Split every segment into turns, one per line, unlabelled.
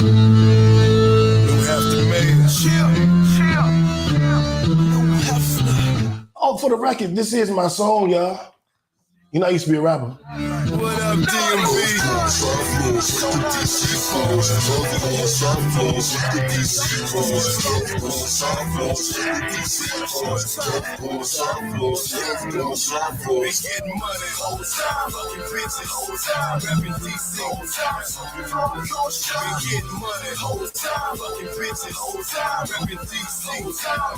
Oh, for the record, this is my song, y'all. You know, I used to be a rapper.
What up, DMV? We getting money, whole time, fucking bitches, whole time, rapping DC, whole time, we getting money, whole time, fucking bitches, whole time, rapping DC, whole time,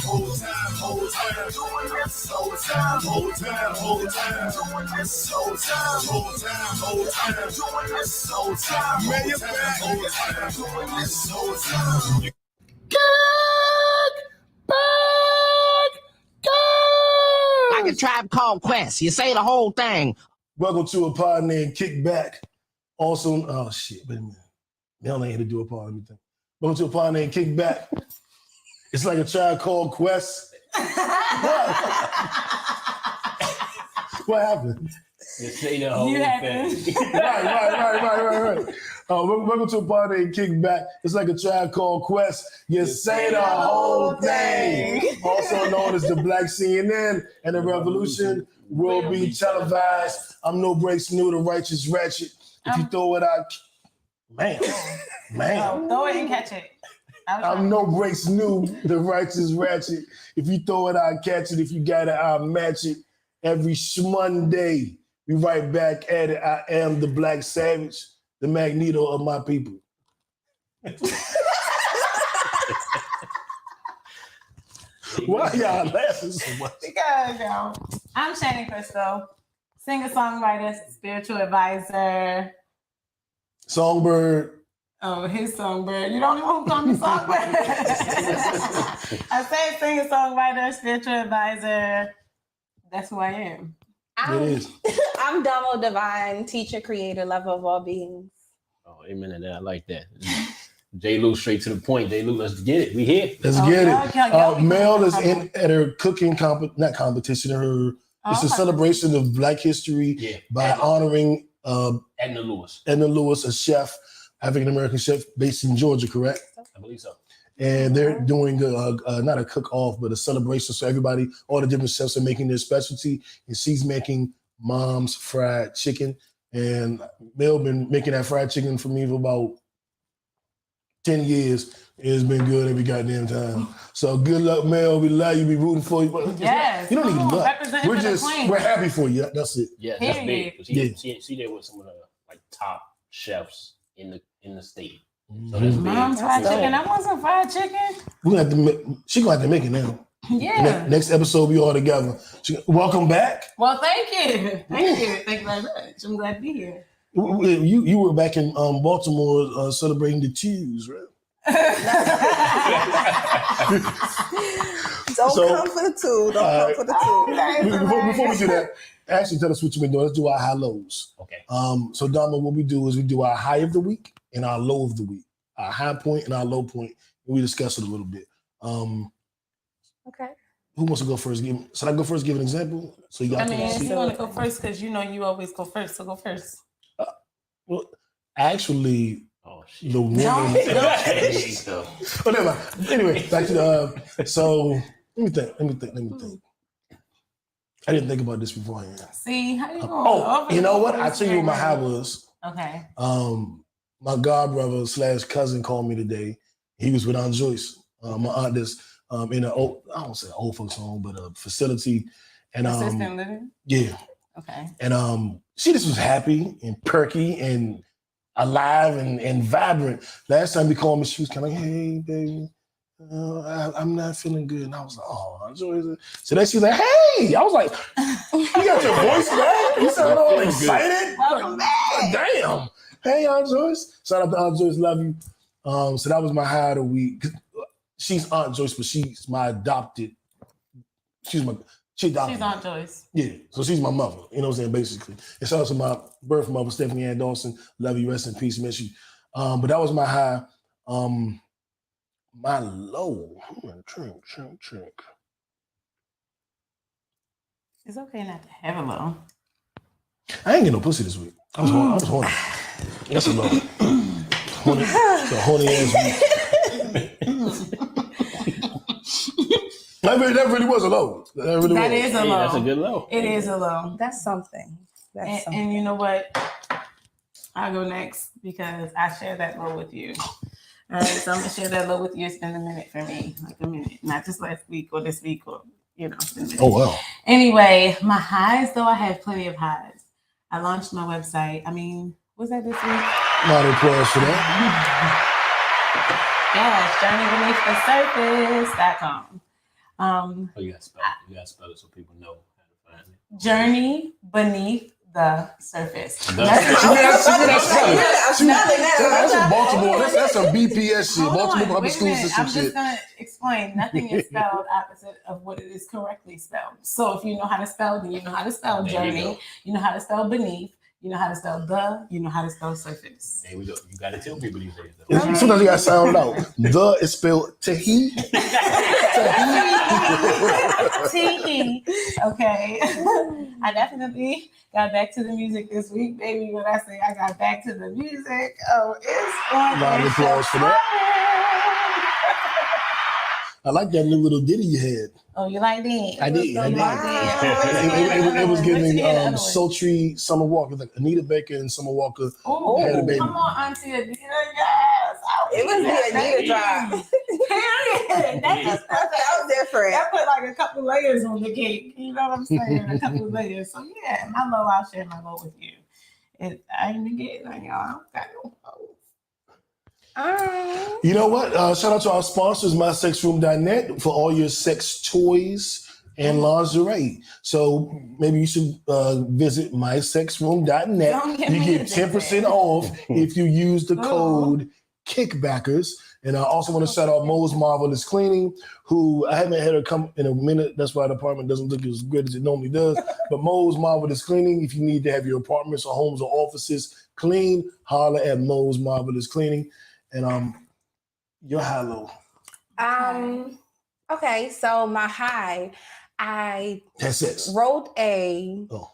whole time, whole time, doing this, whole time, whole time, whole time, doing this, whole time, whole time, whole time, doing this, whole time, man, you're back, whole time, doing this, whole time.
Like a Tribe Called Quest. You say the whole thing.
Welcome to a pod named Kickback. Also, oh shit, wait a minute. Y'all ain't here to do a pod, let me think. Welcome to a pod named Kickback. It's like a Tribe Called Quest. What happened?
You say the whole thing.
Right. Welcome to a pod named Kickback. It's like a Tribe Called Quest. You say the whole thing. Also known as the Black CNN, and the revolution will be televised. I'm No Breaks New, the righteous ratchet. If you throw it out, man.
Oh, throw it and catch it.
I'm No Breaks New, the righteous ratchet. If you throw it, I'll catch it. If you got it, I'll match it. Every Monday, we right back at it. I am the Black Savage, the Magneto of my people. Why y'all laughing so much?
Because I'm Shannon Crystal, singer-songwriter, spiritual advisor.
Songbird.
Oh, his songbird. You don't know who called me songbird. I say singer-songwriter, spiritual advisor. That's who I am.
It is.
I'm Domo, Devine, teacher, creator, lover of all beings.
Oh, amen to that. I like that. J. Lou, straight to the point. J. Lou, let's get it. We here.
Let's get it. Mel is at her cooking not competition. It's a celebration of Black history by honoring
Edna Lewis,
a chef, African-American chef based in Georgia, correct?
I believe so.
And they're doing not a cook-off, but a celebration. So everybody, all the different chefs are making their specialty. And she's making Mom's fried chicken. And Mel been making that fried chicken for me for about 10 years. It's been good every goddamn time. So good luck, Mel. We love you. We rooting for you.
Yes.
You don't need luck. We're happy for you. That's it.
Yeah, that's big. She there with some of the top chefs in the state. So that's big.
Mom's fried chicken. I want some fried chicken.
She gonna have to make it now.
Yeah.
Next episode, we all together. Welcome back.
Well, thank you. Thank you very much. I'm glad to be here.
You were back in Baltimore celebrating the Qs, right?
Don't come for the two. Don't come for the two.
Before we do that, actually tell us what you've been doing. Let's do our high lows.
Okay.
So Domo, what we do is we do our high of the week and our low of the week. Our high point and our low point. And we discuss it a little bit.
Okay.
Who wants to go first? Should I go first? Give an example. So you
you want to go first because you always go first. So go first.
Well, actually, the woman. Never mind. Anyway, back to the. So let me think. I didn't think about this beforehand.
See, how you going?
You know what? I tell you what my high was.
Okay.
My godbrother / cousin called me today. He was with Aunt Joyce. My aunt is in an old, I don't say old folks home, but a facility. And
assistant living?
Yeah.
Okay.
And she just was happy and perky and alive and vibrant. Last time we called me, she was kind of like, hey, baby, I'm not feeling good. And I was like, oh, Aunt Joyce. So then she was like, hey. I was like, you got your voice back? You sound all excited?
Welcome back.
Damn. Hey, Aunt Joyce. Shout out to Aunt Joyce. Love you. So that was my high of the week. She's Aunt Joyce, but she's my adopted. She adopted
She's
me.
Aunt Joyce.
Yeah, so she's my mother. You know what I'm saying, basically. And shout out to my birth mother, Stephanie Ann Dawson. Love you, rest in peace, miss you. But that was my high. My low. Drink.
It's okay not to have a low.
I ain't get no pussy this week. I was horny. That's a low. It's a horny ass week. That really was a low. That really
That
was.
is a low.
That's a good low.
It is a low.
That's something.
And you know what? I'll go next because I shared that low with you. All right, so I'm gonna share that low with you. It's been a minute for me, like a minute, not just last week or this week or it's been a minute.
Oh wow.
Anyway, my highs though, I have plenty of highs. I launched my website. I mean, was that this week?
Not applause for that.
Yes, journeybeneaththesurface.com.
Oh, you gotta spell it so people know how to find it.
Journey beneath the surface.
That's some Baltimore. That's some BPS shit.
Hold
Baltimore
on,
Public
wait a
School
minute.
System
I'm
shit.
just gonna explain. Nothing is spelled opposite of what it is correctly spelled. So if you know how to spell, then you know how to spell
There you
journey.
go.
You know how to spell beneath. You know how to spell the. You know how to spell surface.
There we go. You gotta tell people these days. Though.
Sometimes you gotta sound it out. The is spelled Tahi.
T-E. Okay. I definitely got back to the music this week, baby. When I say I got back to the music, it's on.
Round of applause for that. I like that new little ditty you had.
Oh, you like that?
I did. I did.
Wow.
It was giving
Another one.
sultry Summer Walker, like Anita Baker and Summer Walker.
Oh,
had a baby.
come on, Auntie Anita. Yes.
It was the Anita drop.
Period. That
That was different.
that put like a couple layers on the cake. You know what I'm saying? A couple of layers. So yeah, my low, I'll share my low with you. I ain't been getting on y'all. I don't got no hoes.
You know what? Shout out to our sponsors, mysexroom.net, for all your sex toys and lingerie. So maybe you should visit mysexroom.net.
Don't give
You
me
get
a
10% off if you use the code Kickbackers. And I also want to shout out Mo's Marvelous Cleaning, who I haven't had her come in a minute. That's why the apartment doesn't look as good as it normally does. But Mo's Marvelous Cleaning, if you need to have your apartments or homes or offices clean, holler at Mo's Marvelous Cleaning. And your high low.
Okay, so my high, I
That's it.
wrote a
Oh.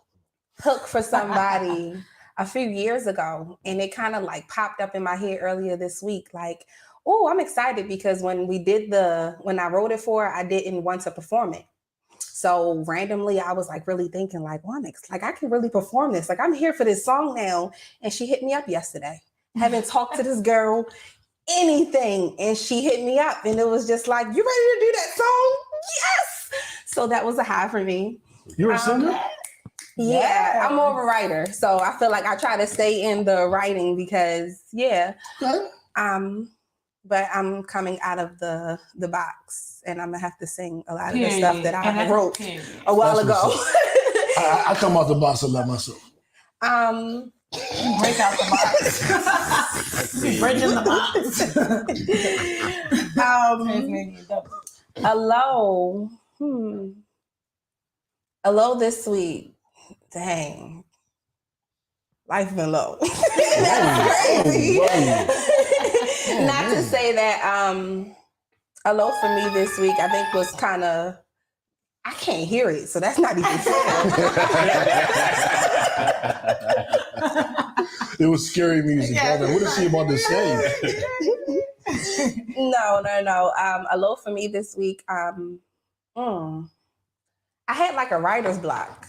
hook for somebody a few years ago, and it kind of like popped up in my head earlier this week. Like, oh, I'm excited because when I wrote it for her, I didn't want to perform it. So randomly, I was like really thinking like, well, I can really perform this. Like, I'm here for this song now. And she hit me up yesterday. Haven't talked to this girl anything, and she hit me up, and it was just like, you ready to do that song? Yes. So that was a high for me.
You're a singer?
Yeah, I'm more of a writer, so I feel like I try to stay in the writing because
Okay.
but I'm coming out of the box, and I'm gonna have to sing a lot of the stuff that I wrote a while
That's
ago.
I come out the box a lot myself.
Break out the box. Breaking the box.
A low this week. Dang. Life been low. That's crazy. Not to say that a low for me this week, I think was kind of, I can't hear it, so that's not even fair.
It was scary music.
Yeah.
Like, what is she about to say?
No. A low for me this week. I had like a writer's block.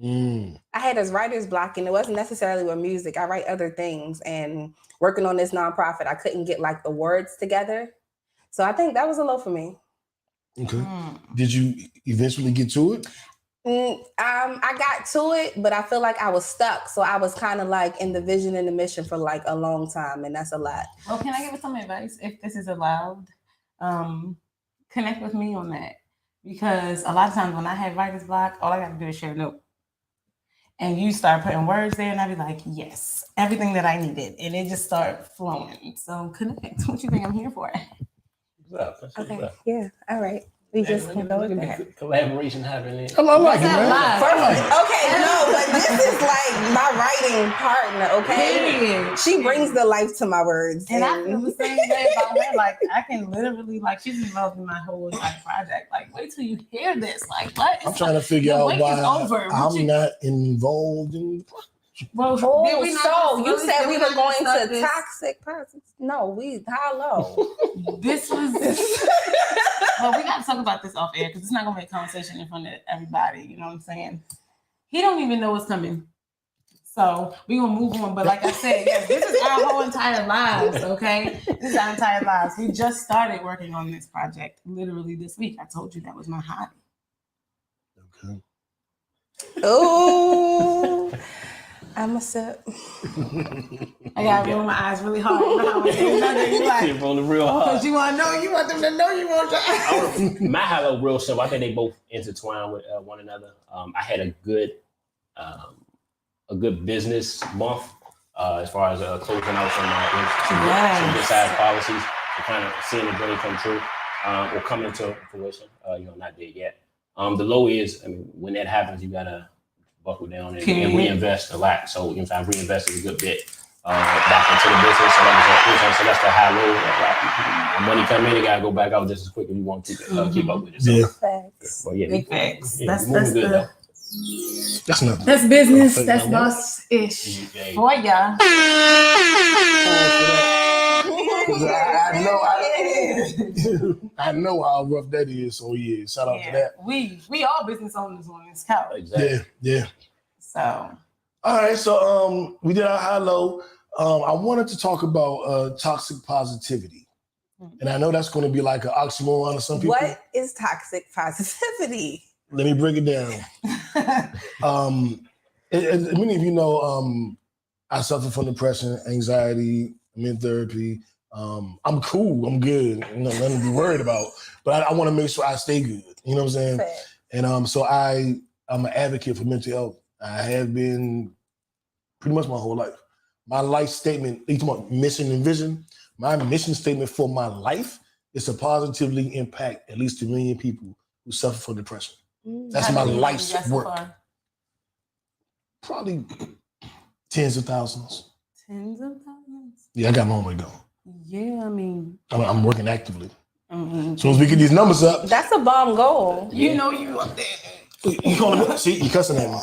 I had this writer's block, and it wasn't necessarily with music. I write other things, and working on this nonprofit, I couldn't get like the words together. So I think that was a low for me.
Okay. Did you eventually get to it?
I got to it, but I feel like I was stuck. So I was kind of like in the vision and the mission for like a long time, and that's a lot.
Well, can I give you some advice? If this is allowed, connect with me on that. Because a lot of times when I have writer's block, all I got to do is share a note. And you start putting words there, and I'd be like, yes, everything that I needed. And it just started flowing. So connect. What you think I'm here for?
Okay. Yeah. All right. We just can go with that.
Collaboration happening.
I like it, man.
Okay, no, but this is like my writing partner, okay?
Period.
She brings the life to my words.
And I feel the same way about her. Like, I can literally, like, she's involved in my whole like project. Like, wait till you hear this. Like, what?
I'm trying to figure out why
over.
I'm not involved in.
Well, did
Oh,
we not
so
just
you
really-
said
did
we
not
were going
start
to
this?
toxic positive. No, how low?
This was. Well, we got to talk about this off air because it's not gonna be a conversation in front of everybody. You know what I'm saying? He don't even know what's coming. So we're gonna move on. But like I said, yes, this is our whole entire lives, okay? This is our entire lives. We just started working on this project literally this week. I told you that was my hobby.
Okay.
Oh, I'm a sip.
I gotta roll my eyes really hard. You know how I say nothing, you like,
Keep rolling real hard.
because you wanna know, you want them to know you want to.
My hello real simple. I think they both intertwine with one another. I had a good business month as far as closing out some good side policies, and kind of seeing the dream come true or come into fruition. Not there yet. The low is, when that happens, you gotta buckle down and reinvest a lot. So I reinvested a good bit back into the business. So that's the high low. When money come in, you gotta go back out just as quick if you want to keep up with it. So,
Yeah.
Facts.
Well, yeah,
Big facts.
yeah,
That's
moving good though.
That's nothing.
That's business.
I'll
That's
take that one.
boss-ish.
Yeah.
For ya.
I know how rough that is. So yeah, shout out to that.
We all business owners on this couch.
Exactly.
Yeah.
So
All right, so we did our high low. I wanted to talk about toxic positivity, and I know that's going to be like an oxymoron to some people.
What is toxic positivity?
Let me break it down. As many of you know, I suffer from depression, anxiety. I'm in therapy. I'm cool. I'm good. Nothing to be worried about. But I want to make sure I stay good. You know what I'm saying?
Fair.
And so I'm an advocate for mental health. I have been pretty much my whole life. My life statement, you talking about mission and vision, my mission statement for my life is to positively impact at least 2 million people who suffer from depression. That's my life's work. Probably tens of thousands.
Tens of thousands?
Yeah, I got a long way to go.
Yeah,
I'm working actively. As soon as we get these numbers up,
That's a bomb goal.
you know you up there.
you calling me? See, you cussing at me.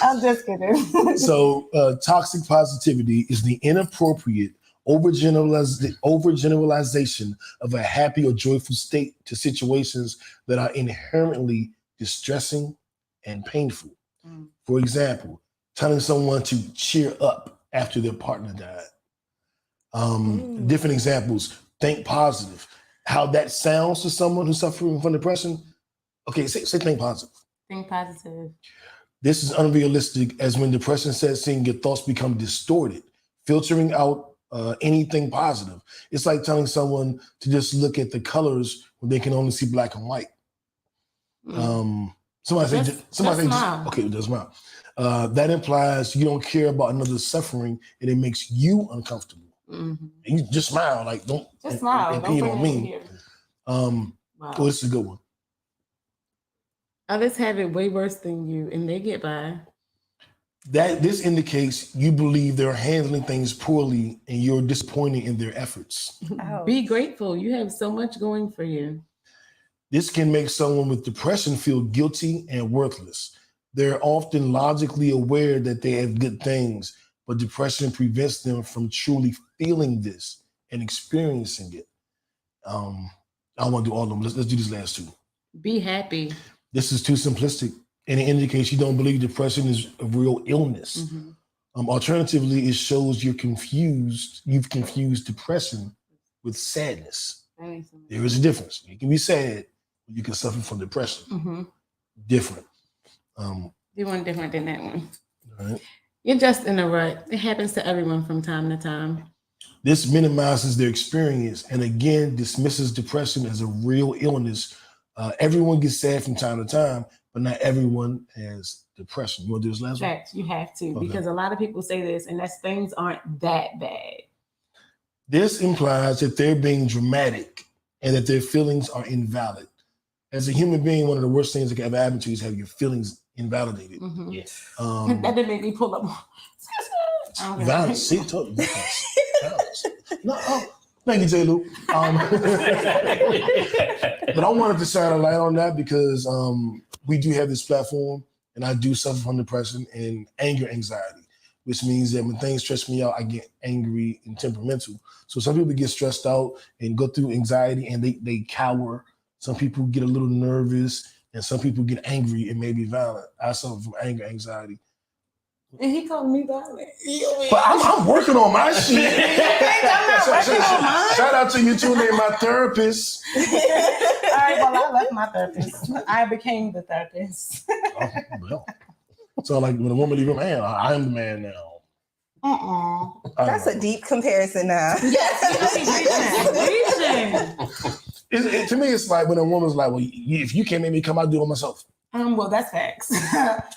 I'm just kidding.
So, toxic positivity is the inappropriate overgeneralization of a happy or joyful state to situations that are inherently distressing and painful. For example, telling someone to cheer up after their partner died. Different examples, think positive. How that sounds to someone who's suffering from depression. Okay, say think positive.
Think positive.
This is unrealistic, as when depression sets in, your thoughts become distorted, filtering out anything positive. It's like telling someone to just look at the colors when they can only see black and white. Somebody say, okay, just smile. That implies you don't care about another's suffering, and it makes you uncomfortable. And you just smile, like don't
Just smile.
and
Don't
pee
bring
on
it
me.
in here.
Well, this is a good one.
Others have it way worse than you, and they get by.
This indicates you believe they're handling things poorly, and you're disappointed in their efforts.
Be grateful. You have so much going for you.
This can make someone with depression feel guilty and worthless. They're often logically aware that they have good things, but depression prevents them from truly feeling this and experiencing it. I don't want to do all of them. Let's do these last two.
Be happy.
This is too simplistic, and it indicates you don't believe depression is a real illness. Alternatively, it shows you've confused depression with sadness. There is a difference. You can be sad, but you can suffer from depression. Different.
You want different than that one.
All right.
You're just in a rut. It happens to everyone from time to time.
This minimizes their experience and again dismisses depression as a real illness. Everyone gets sad from time to time, but not everyone has depression. You want to do this last one?
Fact, you have to,
Okay.
because a lot of people say this, and that's things aren't that bad.
This implies that they're being dramatic and that their feelings are invalid. As a human being, one of the worst things that can ever happen to you is have your feelings invalidated.
That didn't make me pull up.
Violence. See, violence. No, thank you, J. Lou. But I wanted to shine a light on that because we do have this platform, and I do suffer from depression and anger anxiety, which means that when things stress me out, I get angry and temperamental. So some people get stressed out and go through anxiety and they cower. Some people get a little nervous, and some people get angry and maybe violent. I suffer from anger anxiety.
And he called me violent.
But I'm working on my shit.
I'm not working on mine.
Shout out to you too, name my therapist.
All right, well, I left my therapist. I became the therapist.
Oh, well. So like when a woman leaves a man, I'm the man now.
That's a deep comparison now.
Yes,
To me, it's like when a woman's like, well, if you can't make me come, I'll do it myself.
well, that's facts.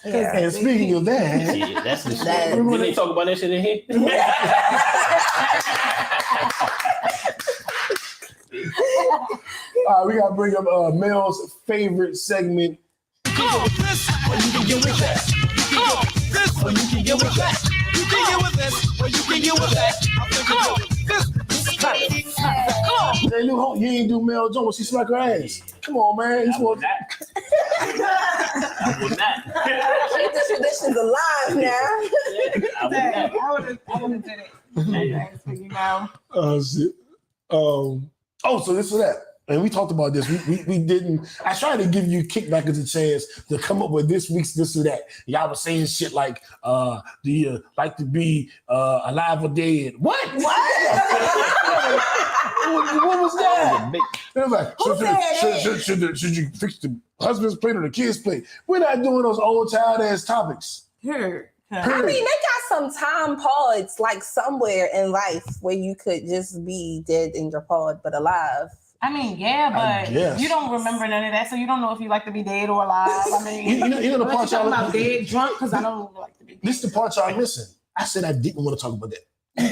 And speaking of that,
Yeah, that's the shit. Didn't they talk about that shit in here?
we gotta bring up Mel's favorite segment.
Come on, this, or you can get with that. Come on, this, or you can get with that. You can get with this, or you can get with that. Come on, this, come on.
Hey, you ain't do Mel Jones. She smack her ass. Come on, man.
I would not.
Keep the traditions alive now.
I would not.
I would have did it. Thanks for you now.
Oh shit. So this or that. And we talked about this. We didn't. I tried to give you kickback as a chance to come up with this week's this or that. Y'all were saying shit like, "Do you like to be alive or dead?" What? What was that? It was like, should you fix the husband's plate or the kids' plate? We're not doing those old child ass topics.
Here.
I mean, they got some time pods like somewhere in life where you could just be dead in your pod but alive.
I mean, yeah, but you don't remember none of that, so you don't know if you like to be dead or alive. I mean,
you know the part y'all
about dead, drunk, because I don't like to be dead.
This is the part y'all missing. I said I didn't want to talk about that.
You're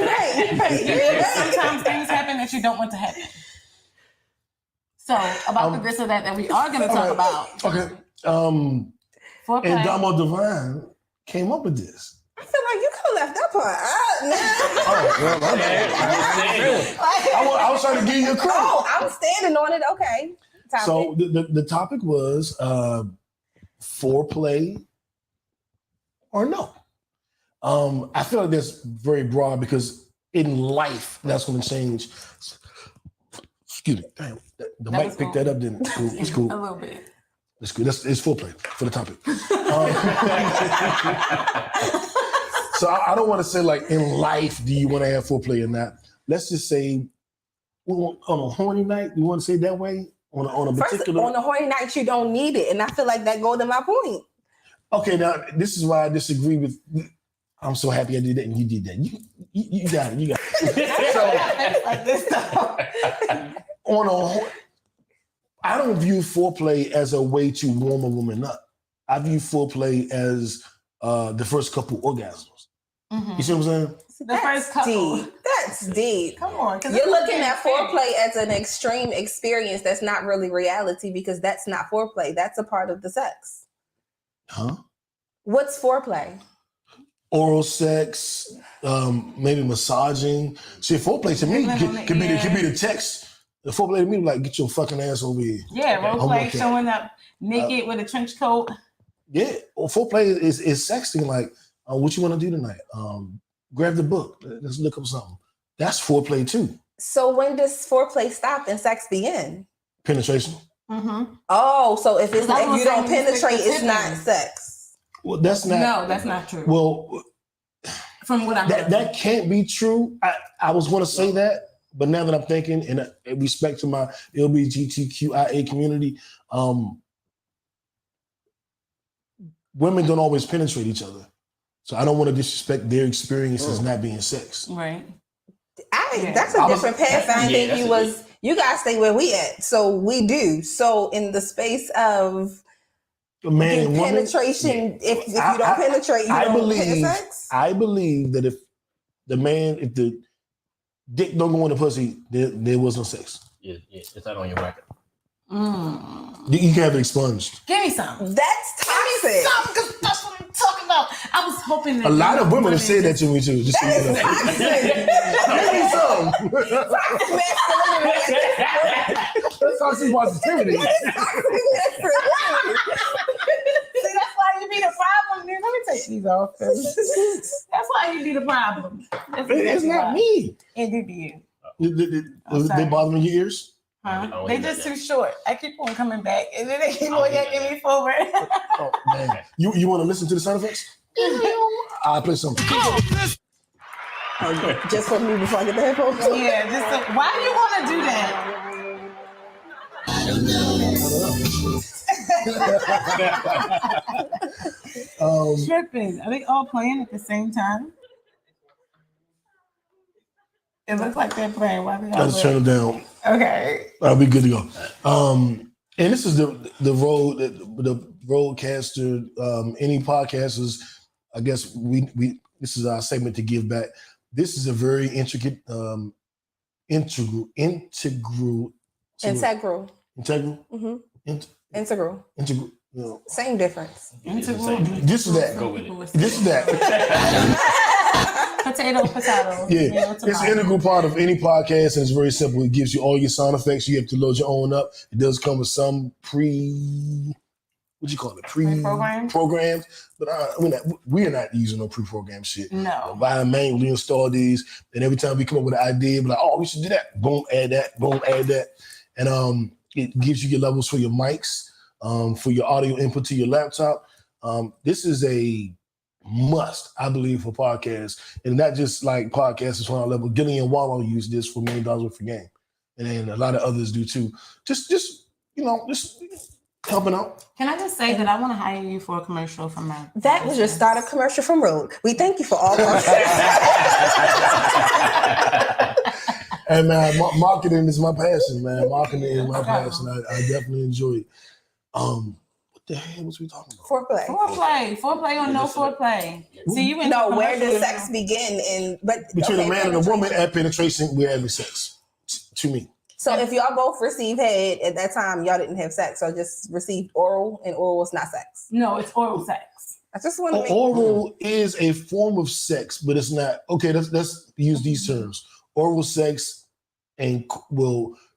right.
Sometimes things happen that you don't want to happen. So about the this or that we are going to talk about.
Okay.
Foreplay.
And Domo Devine came up with this.
I feel like you could have left that part out.
I was trying to give you a credit.
Oh, I'm standing on it. Okay. Topic.
So the topic was foreplay or no. I feel like that's very broad because in life, that's going to change. Excuse me. Damn, the mic picked that up, didn't it? Cool. It's cool.
A little bit.
It's good. It's foreplay for the topic. So I don't want to say like in life, do you want to have foreplay or not? Let's just say on a horny night, you want to say it that way? On a particular...
on a horny night, you don't need it. And I feel like that goes to my point.
Okay, now this is why I disagree with... I'm so happy I did that and you did that. You got it. You got it. So, I don't view foreplay as a way to warm a woman up. I view foreplay as the first couple orgasms. Mm-hmm. You see what I'm saying?
The first couple.
Deep. That's deep.
Come on.
You're looking at foreplay as an extreme experience that's not really reality because that's not foreplay. That's a part of the sex.
Huh?
What's foreplay?
Oral sex, maybe massaging. See, foreplay to me could be the text. The foreplay to me like get your fucking ass over here.
Yeah, role play, showing up naked with a trench coat.
Yeah, well, foreplay is sexting. Like, what you want to do tonight? Grab the book. Let's look up something. That's foreplay too.
So when does foreplay stop and sex begin?
Penetration.
Mm-hmm.
Oh, so if you don't penetrate, it's not sex.
Well, that's not.
No, that's not true.
Well,
from what I'm
that can't be true. I was going to say that, but now that I'm thinking, in respect to my LGBTQIA community, women don't always penetrate each other. So I don't want to disrespect their experience as not being sex.
Right.
That's a different path. I didn't think you guys stay where we at. So we do. So in the space of
man and woman,
penetration, if you don't penetrate, you don't have sex?
I believe that if the dick don't go in the pussy, there was no sex.
Yeah, it's that on your record.
You can have it expunged.
Give me some.
That's toxic.
Because that's what I'm talking about. I was hoping that
a lot of women have said that to me too. Just
that is
give me some. That's toxic positivity.
See, that's why
keys off. That's why you be the problem.
It's not me.
It did you.
They bothering your ears?
Huh? They just too short. I keep on coming back, and then they keep on yanking me forward.
Oh man, you want to listen to the sound effects? I'll play something.
Just for me before I get the headphones.
Yeah, why do you want to do that? Tripping. Are they all playing at the same time? It looks like they're playing. Why they all
Let's turn them down.
Okay.
I'll be good to go. And this is the roadcaster. Any podcasters, I guess we this is our segment to give back. This is a very intricate, integral.
Mm-hmm. Integral.
You know,
Same difference.
Integral.
This is that.
Go with it.
This is that.
Potato.
Yeah, it's an integral part of any podcast, and it's very simple. It gives you all your sound effects. You have to load your own up. It does come with some pre-programmed, but we are not using no pre-programmed shit.
No.
I manually install these, and every time we come up with an idea, we're like, oh, we should do that. Boom, add that. Boom, add that. And it gives you your levels for your mics, for your audio input to your laptop. This is a must, I believe, for podcasts, and not just like podcasts on our level. Gillian Wallow used this for $1 Million Worth of Game, and then a lot of others do too. Just helping out.
Can I just say that I want to hire you for a commercial from my...
That was your start of commercial from Road. We thank you for all
And man, marketing is my passion, man. Marketing is my passion. I definitely enjoy it. What the hell was we talking about?
Foreplay
or no foreplay. See, you went
No, where does sex begin?
Between a man and a woman at penetration, we're having sex. To me.
So if y'all both receive head at that time, y'all didn't have sex, so just received oral, and oral was not sex.
No, it's oral sex.
I just want to make
oral is a form of sex, but it's not. Okay, let's use these terms. Oral sex and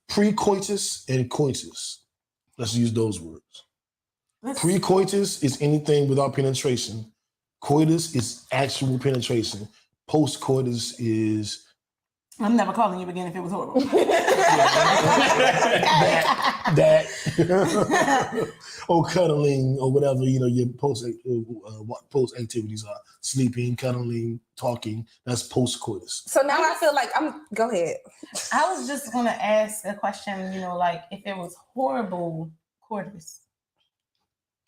pre-coitus and coitus. Let's use those words. Pre-coitus is anything without penetration. Coitus is actual penetration. Post-coitus is...
I'm never calling you again if it was horrible.
that or cuddling or whatever, your post activities are. Sleeping, cuddling, talking. That's post-coitus.
So now I feel like go ahead.
I was just going to ask a question, like if it was horrible coitus,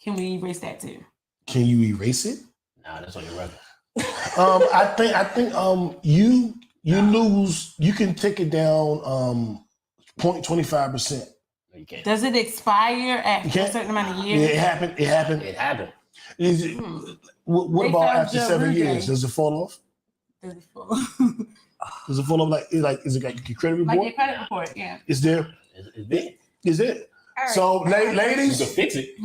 can we erase that too? Can you erase it?
Nah, that's on your record.
I think you lose. You can take it down 0.25%.
No, you can't.
Does it expire after a certain amount of years?
Yeah, it happened. Is it, what about after 7 years? Does it fall off?
Does it fall off?
Does it fall off is it like your credit report?
Like your credit report, yeah.
Is there? Is it? Right. So, ladies,
you can fix it.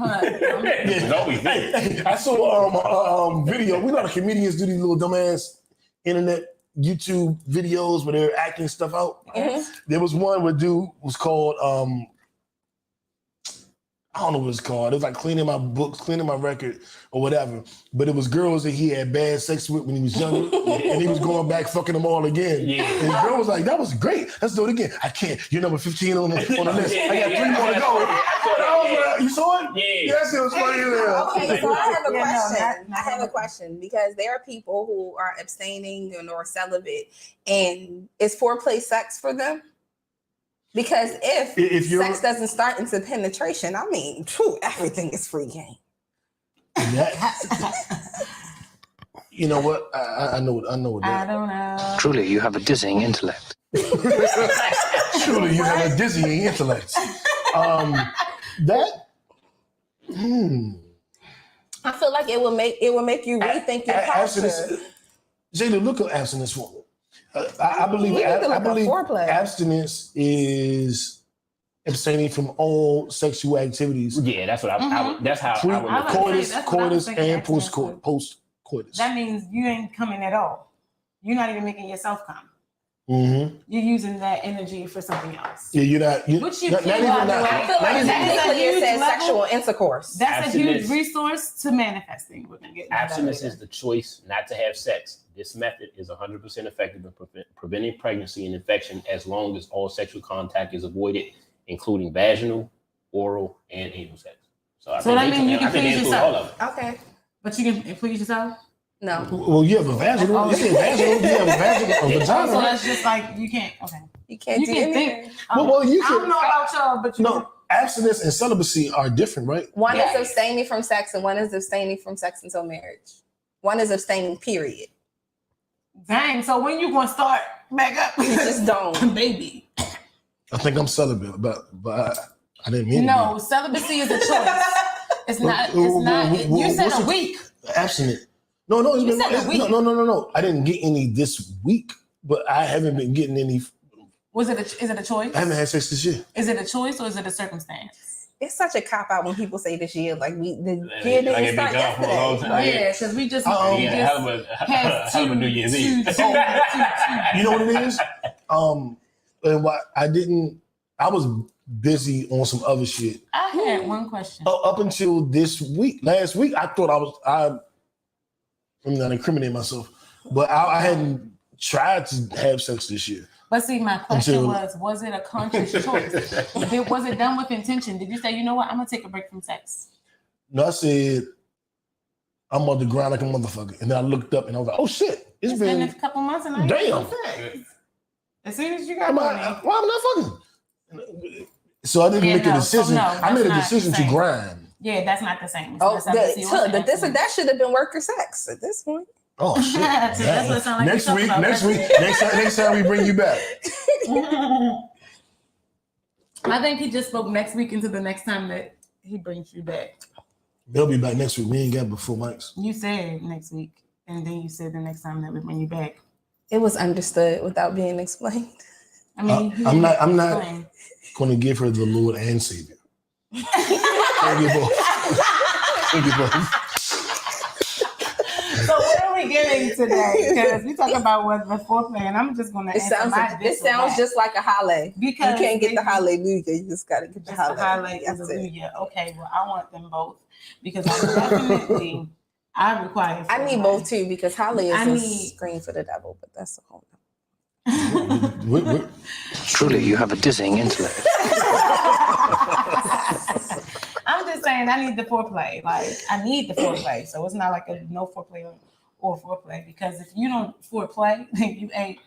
I saw a video. We know the comedians do these little dumbass internet YouTube videos where they're acting stuff out.
Mm-hmm.
There was one where dude was called I don't know what it's called. It was like cleaning my books, cleaning my record, or whatever. But it was girls that he had bad sex with when he was younger, and he was going back fucking them all again. Yeah. And the girl was like, "That was great. Let's do it again." I can't. You're number 15 on the list. I got 3 more to go. You saw it?
Yeah.
Yes, it was funny.
Okay, so I have a question. I have a question because there are people who are abstaining or celibate, and is foreplay sex for them? Because if sex doesn't start into penetration, I mean, everything is free game.
You know what? I know what.
I don't know.
Truly, you have a dizzying intellect.
Truly, you have a dizzying intellect. I
feel like it will make you rethink your posture.
Jada, look at abstinence for me. I believe abstinence is abstaining from all sexual activities.
Yeah, that's what I would. That's how I would look.
Coitus, and post-coitus.
That means you ain't coming at all. You're not even making yourself come.
Mm-hmm.
you're using that energy for something else.
Yeah, you're not.
Which you
not
can't
even
lie
that.
away.
I feel like technically it says sexual intercourse.
That's a huge
Abstinence.
resource to manifesting. We're gonna get into that
Abstinence
later.
is the choice not to have sex. This method is 100% effective in preventing pregnancy and infection as long as all sexual contact is avoided, including vaginal, oral, and anal sex. So I
So
think
that means you can
they
please
include
yourself.
all of it.
Okay.
But you can please yourself.
No.
Well, you have a vaginal. You say vaginal. You have a vaginal. A vagina.
So
Right?
that's just like you can't. Okay.
You can't
You
do
can
anything.
think.
Well, you
I
can.
don't know about y'all, but you
No, abstinence and celibacy are different, right?
One
Yeah.
is abstaining from sex and one is abstaining from sex until marriage. One is abstaining, period.
Dang. So when you gonna start back up?
You just don't.
Baby.
I think I'm celibate, but I didn't mean
No, celibacy is a choice. It's not. It's not. You said
what's
a
it-
week.
abstinent. No, it's
You
been
said a week.
no. I didn't get any this week, but I haven't been getting any.
Is it a choice?
I haven't had sex this year.
Is it a choice or is it a circumstance?
It's such a cop out when people say this year, like the year
Like
didn't
it's
start
been gone for a long
yesterday.
time.
Yeah, because we just.
Oh,
we
Yeah,
just
hell of a New Year's Eve.
You know what it is? And what I was busy on some other shit.
I had one question.
Up until this week. Last week, I thought I'm not incriminating myself, but I hadn't tried to have sex this year.
But see, my question
Until-
was it a conscious choice? Was it done with intention? Did you say, you know what, I'm gonna take a break from sex?
No, I said, I'm on the ground like a motherfucker. And then I looked up and I was like, oh shit,
It's been a couple months and I ain't
Damn.
had sex. As soon as you got
why
money.
am I not fucking? So I didn't
Yeah,
make a
no,
decision.
so no,
I made a
that's not
decision
the
to
same.
grind.
Yeah, that's not the same. It's
Oh,
not celibacy or abstinence.
that should have been worker sex at this point.
Oh shit.
So that's what it sound like
next
you're
week,
talking about.
next time we bring you back.
I think he just spoke next week into the next time that he brings you back.
They'll be back next week. We ain't got before mics.
You said next week, and then you said the next time that we bring you back.
It was understood without being explained.
I mean,
I'm not
explain.
going to give her the Lord and Savior. Thank you both. Thank you both.
So what are we getting today? Because we talk about what the foreplay, and I'm just going to
It sounds just like a holiday.
because
You can't get the
they-
hallelujah. You just got to get the
Just the
holiday.
highlight is
That's
a
it.
new year. Okay, well, I want them both because I require.
I need both too because holiday
I
is a
need-
screen for the devil, but that's a whole nother.
Truly, you have a dizzying intellect.
I'm just saying, I need the foreplay. Like, I need the foreplay. So it's not like a no foreplay or foreplay because if you don't foreplay, then you ain't.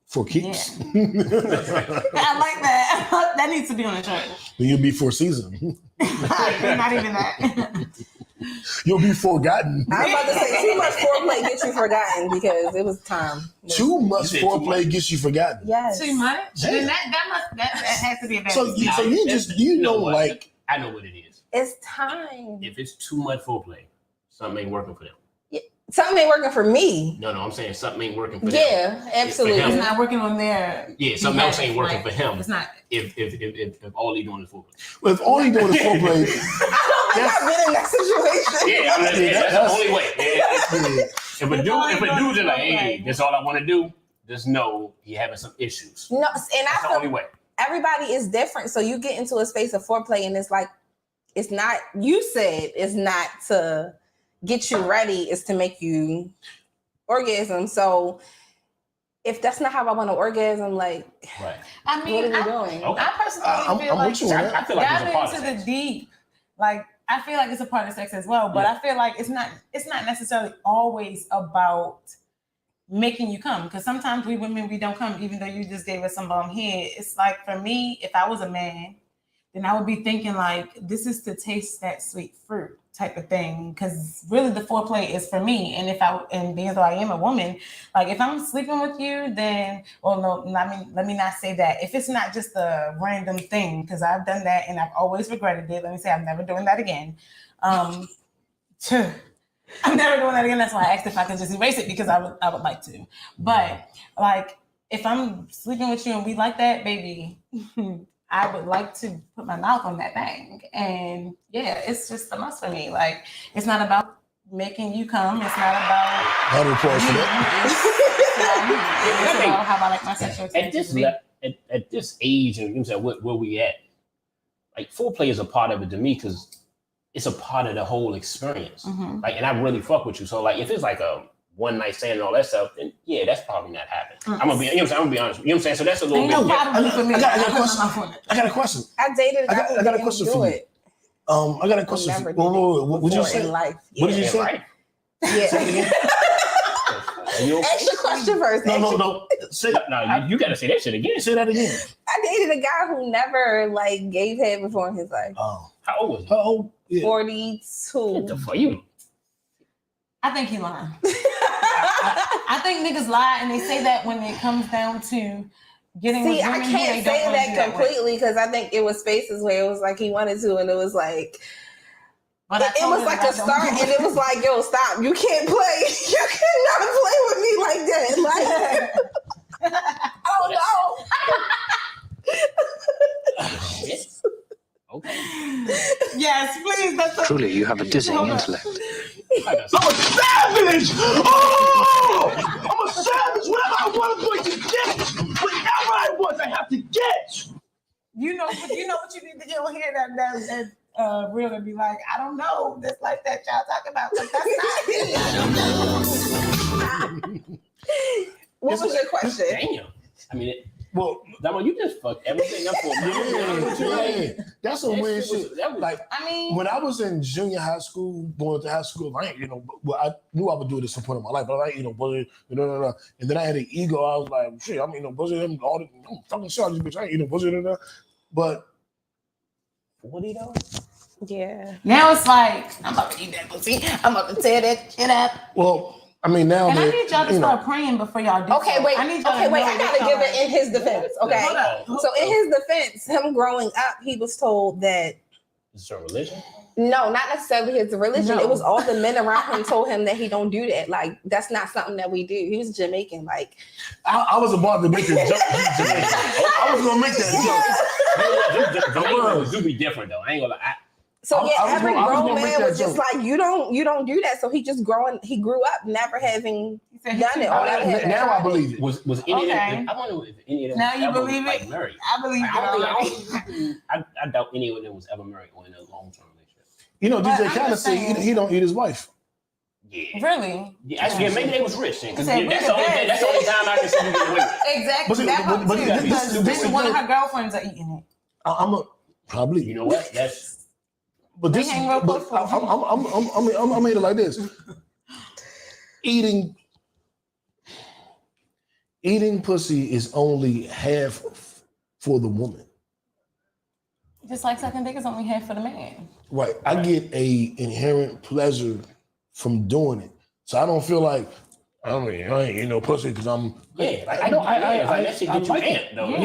For keeps.
I like that. That needs to be on the shirt.
Then you'll be for season.
Not even that.
You'll be forgotten.
I was about to say too much foreplay gets you forgotten because it was time.
Too much
You said too
foreplay gets you forgotten.
Yes.
Too much.
Damn.
Then that has to be a bad.
So
thing.
you know
what?
like
I know what it is.
It's time.
If it's too much foreplay, something ain't working for them.
Something ain't working for me.
No, I'm saying something ain't working for them.
Yeah, absolutely.
It's not working on their.
Yeah, something else ain't working for him.
It's not.
If all he doing is foreplay.
well, if all you doing is foreplay,
I don't think I've been in that situation.
Yeah, that's the only way.
yeah.
If a dude's like, hey, that's all I want to do, just know he having some issues.
No, and
That's
I
the
feel
only way.
everybody is different. So you get into a space of foreplay and it's like, it's not, you said it's not to get you ready, it's to make you orgasm. So if that's not how I want to orgasm, like,
Right.
I
what
mean,
are we doing?
Okay.
I personally
I'm
feel like
with you on that.
I feel like it's a
diving
part of
into
sex.
the deep, like I feel like it's a part of sex as well. But I feel like it's not necessarily always about making you come, because sometimes we women, we don't come even though you just gave us some bomb head. It's like, for me, if I was a man, then I would be thinking like, this is to taste that sweet fruit type of thing, because really the foreplay is for me. And being though I am a woman, like if I'm sleeping with you, then, well, no, I mean, let me not say that. If it's not just a random thing, because I've done that and I've always regretted it. Let me say I'm never doing that again. I'm never doing that again. That's why I asked if I could just erase it, because I would like to. But like, if I'm sleeping with you and we like that, baby, I would like to put my mouth on that thing. And yeah, it's just a must for me. Like, it's not about making you come. It's not about
Round of applause for that.
How I like my sexual experience.
At this age, and you know where we at, like foreplay is a part of it to me because it's a part of the whole experience. Like, and I really fuck with you. So like, if it's like a one night stand and all that stuff, then yeah, that's probably not happening. I'm gonna be, I'm gonna be honest. You know what I'm saying? So that's a little bit.
I got a question.
I dated a guy who didn't do it.
I got a question. What did you say?
Life.
What did you say?
Right?
Yeah. Ask the question first.
No. Say that.
No, you gotta say that shit again.
Say that again.
I dated a guy who never like gave head before in his life.
Oh,
how old was he?
How old? Yeah.
42.
What the fuck you?
I think he lying. I think niggas lie, and they say that when it comes down to getting.
See,
with
I
women
can't
who they
say
don't
that
wanna do
completely because I think it was spaces where it was like he wanted to, and it was like.
But
it was like a start, and it was like, "Yo, stop! You can't play. You cannot play with me like that." Like, oh no.
Okay.
Yes, please. That's
Truly, you have a dizzying intellect.
I'm a savage! Oh! I'm a savage! Whatever I want, I'm going to get! Whatever I want, I have to get!
You know what you need to get on here that real to be like, I don't know, that's like that y'all talk about, but that's not me.
What was your question?
Damn. I mean, Domo, you just fucked everything up for me.
Yeah. That's some weird shit. Like,
I mean,
when I was in junior high school, going to high school, I ain't, well, I knew I would do it at some point in my life, but I ain't, bullshit, and then I had an ego. I was like, shit, I'm, bullshit, I'm fucking shot this bitch. I ain't, bullshit, but 40 though?
Yeah.
now it's like, I'm about to eat that pussy. I'm about to tear that shit up.
Well, I mean, now
and
that,
I need y'all to start praying before y'all do.
Okay, wait.
I need y'all
I gotta give it in his defense. Okay.
Hold up.
So in his defense, him growing up, he was told that.
Is it a religion?
No, not necessarily his religion.
No.
It was all the men around him told him that he don't do that. Like, that's not something that we do. He was Jamaican. Like,
I was about to make a joke. I was gonna make that joke.
Jamaicans do be different though. I ain't gonna lie.
Every grown man was just like, you don't do that. So he he grew up never having done it.
Now I believe it.
Was any of them? I wonder if any of them.
Now you
ever,
believe
like,
it?
married.
I believe
I doubt any of them was ever married or in a long-term relationship.
DJ Khaled said he don't eat his wife.
Yeah.
Really?
Yeah, maybe they was rich. That's the
said,
only time I can see you get away with it.
Exactly. Because one of her girlfriends are eating it.
I'm probably.
You know what? That's.
But this, I'm made it like this. Eating pussy is only half for the woman.
Just like sucking dick is only half for the man.
Right. I get a inherent pleasure from doing it, so I don't feel like I ain't eat no pussy because I'm.
Yeah, like, I that shit get you amped though.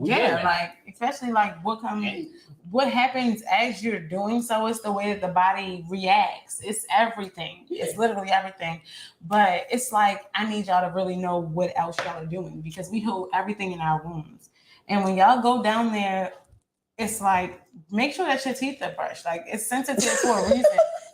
Yeah, like especially like what happens as you're doing so is the way that the body reacts. It's everything. Yeah. It's literally everything. But it's like I need y'all to really know what else y'all are doing because we hold everything in our wombs. And when y'all go down there, it's like make sure that your teeth are brushed. Like it's sensitive for a reason.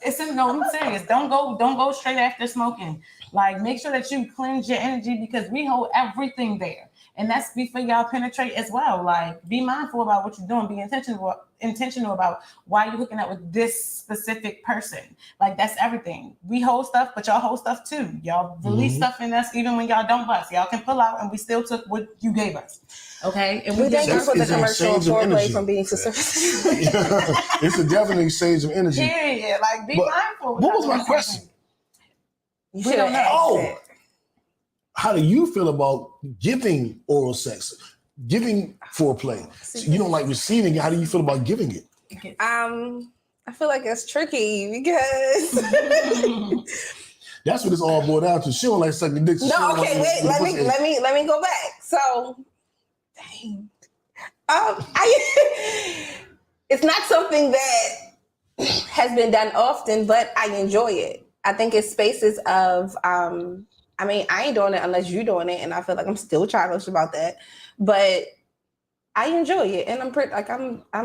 I'm serious. Don't go straight after smoking. Like make sure that you cleanse your energy because we hold everything there. And that's before y'all penetrate as well. Like be mindful about what you're doing. Be intentional about why you're hooking up with this specific person. Like that's everything. We hold stuff, but y'all hold stuff too. Y'all release stuff in us even when y'all don't bust. Y'all can pull out and we still took what you gave us. Okay? And
we thank you for the commercial foreplay from being successful.
It's a definite exchange of energy.
Yeah, like be mindful.
What was my question?
You should have asked it.
How do you feel about giving oral sex, giving foreplay? So you don't like receiving it. How do you feel about giving it?
I feel like it's tricky because
that's what it's all boiled down to. She don't like sucking dick.
No, okay, wait. Let me go back. So, dang. It's not something that has been done often, but I enjoy it. I think it's spaces of I ain't doing it unless you're doing it, and I feel like I'm still childish about that. But I enjoy it, and I'm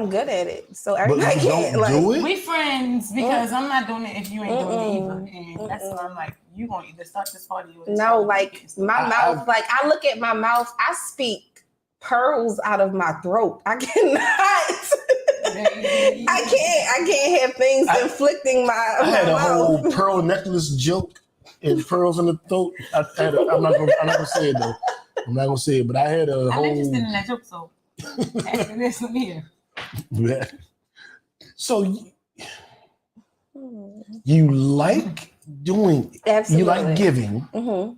good at it. So everybody can
do it.
We friends because I'm not doing it if you ain't doing it either. And that's why I'm like, you gonna either start this party or
No, like my mouth, like I look at my mouth, I speak pearls out of my throat. I cannot. I can't have things inflicting my.
I had a
mouth.
whole pearl necklace joke and pearls in the throat. I'm not gonna say it though. I'm not gonna say it, but I had a
I'm
whole.
interested in that joke, so after this, let me hear.
Yeah. So you like doing it.
Absolutely.
You like giving.
Mm-hmm.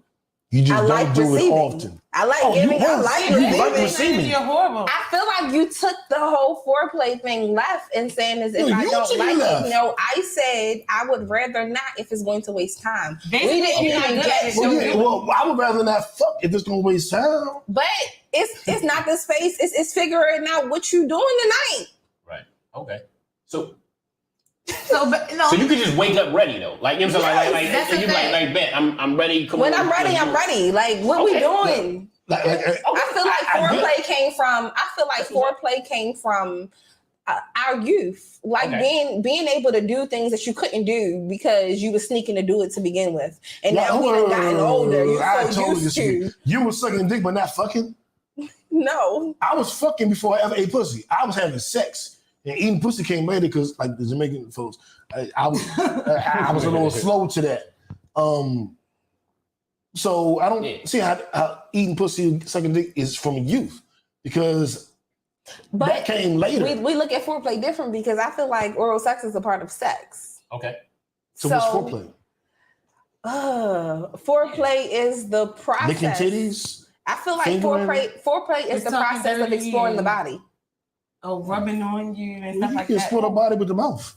You just
I
don't
like
do
receiving.
it often.
I like giving. I like receiving.
receiving.
You're horrible.
I feel like you took the whole foreplay thing left and saying as if
No,
I
you
don't
took it
like
left.
it. No, I said I would rather not if it's going to waste time.
Basically,
We didn't
you're not
even
good
get
at it,
to
so
it.
Well, I would rather not fuck if it's gonna waste time.
But it's not the space. It's figuring out what you doing tonight.
Right. Okay. So
but no.
so you could just wake up ready though. Like you know what I'm saying?
That's
Like
the
you
thing.
like bet I'm ready. Come
When
on,
I'm ready,
let's
I'm
do it.
ready. Like what we doing?
Like,
I feel like
I get-
foreplay came from. I feel like foreplay came from our youth, like being able to do things that you couldn't do because you were sneaking to do it to begin with, and now we done gotten older. You're so used to.
You were sucking dick but not fucking.
No,
I was fucking before I ever ate pussy. I was having sex and eating pussy came later because like the Jamaican folks, I was a little slow to that. So I don't see how eating pussy, sucking dick is from youth because that came later.
We look at foreplay different because I feel like oral sex is a part of sex.
Okay.
So what's foreplay?
Foreplay is the process.
Licking titties?
I feel like
Fingering?
foreplay is the
talking
process of
dirty
exploring the
and-
body.
Oh, rubbing on you and
You
stuff like
can
that.
explore the body with the mouth.